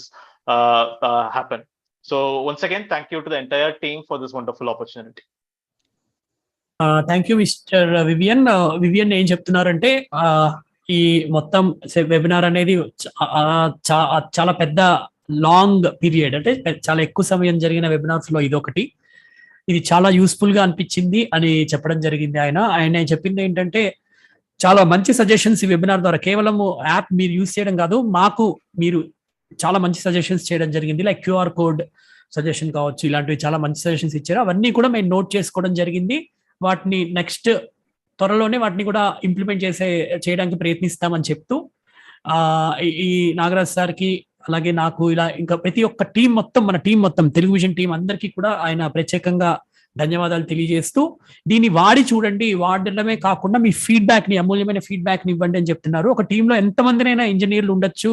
happen. So once again, thank you to the entire team for this wonderful opportunity. Thank you, Mr. Vivian. Vivian ఏం చెప్తున్నారంటే ఈ మొత్తం webinar అనేది చాలా పెద్ద long period, అంటే చాలా ఎక్కువ సమయం జరిగిన వెబినార్స్ లో ఇదొకటి. ఇది చాలా యూస్ఫుల్ గా అనిపించింది అని చెప్పడం జరిగింది. ఆయన చెప్పింది ఏంటంటే చాలా మంచి సజెషన్స్ ఈ వెబినార్ ద్వారా, కేవలం యాప్ మీరు యూజ్ చేయడం కాదు, మాకు మీరు చాలా మంచి సజెషన్స్ చేయడం జరిగింది. లైక్ క్యూఆర్ కోడ్ సజెషన్ కావచ్చు, ఇలాంటివి చాలా మంచి సజెషన్స్ ఇచ్చారు. అవన్నీ కూడా మేము నోట్ చేసుకోవడం జరిగింది. వాటిని నెక్స్ట్ త్వరలోనే వాటిని కూడా ఇంప్లిమెంట్ చేయడానికి ప్రయత్నిస్తామని చెప్తూ ఈ నాగరాజ్ సార్కి అలాగే నాకు ఇలా ఇంకా ప్రతి ఒక్క టీం మొత్తం, మన టీం మొత్తం, తెలుగు విజన్ టీం అందరికీ కూడా ఆయన ప్రత్యేకంగా ధన్యవాదాలు తెలియజేస్తూ, దీన్ని వాడి చూడండి, వాడడమే కాకుండా మీ ఫీడ్బ్యాక్ ని, అమూల్యమైన ఫీడ్బ్యాక్ ని ఇవ్వండి అని చెప్తున్నారు. ఒక టీంలో ఎంతమందినైనా ఇంజనీర్లు ఉండొచ్చు,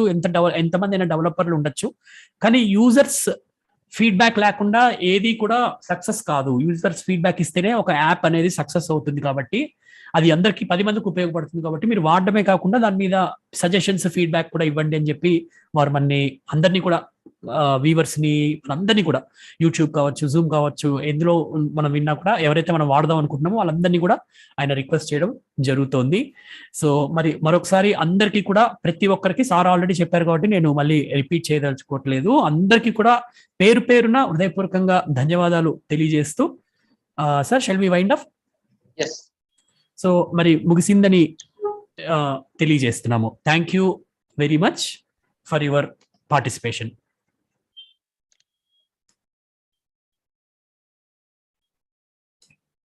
ఎంతమంది అయినా డెవలపర్లు ఉండొచ్చు, కానీ యూజర్స్ ఫీడ్బ్యాక్ లేకుండా ఏది కూడా సక్సెస్ కాదు. యూజర్స్ ఫీడ్బ్యాక్ ఇస్తేనే ఒక యాప్ అనేది సక్సెస్ అవుతుంది. కాబట్టి అది అందరికి 10 మందికి ఉపయోగపడుతుంది. కాబట్టి మీరు వాడడమే కాకుండా దాని మీద సజెషన్స్, ఫీడ్బ్యాక్ కూడా ఇవ్వండి అని చెప్పి వారు అందరినీ కూడా, వ్యూవర్స్ ని అందరినీ కూడా, యూట్యూబ్ కావచ్చు, జూమ్ కావచ్చు, ఎందులో మనం విన్నా కూడా ఎవరైతే మనం వాడదాం అనుకుంటున్నామో వాళ్ళందరినీ కూడా ఆయన రిక్వెస్ట్ చేయడం జరుగుతోంది. సో మరి మరొకసారి అందరికీ కూడా, ప్రతి ఒక్కరికి సార్ ఆల్రెడీ చెప్పారు కాబట్టి నేను మళ్ళీ రిపీట్ చేయదలుచుకోవట్లేదు, అందరికీ కూడా పేరు పేరున హృదయపూర్వకంగా ధన్యవాదాలు తెలియజేస్తూ, sir shall we wind up? So మరి ముగిసిందని తెలియజేస్తున్నాము. Thank you very much for your participation.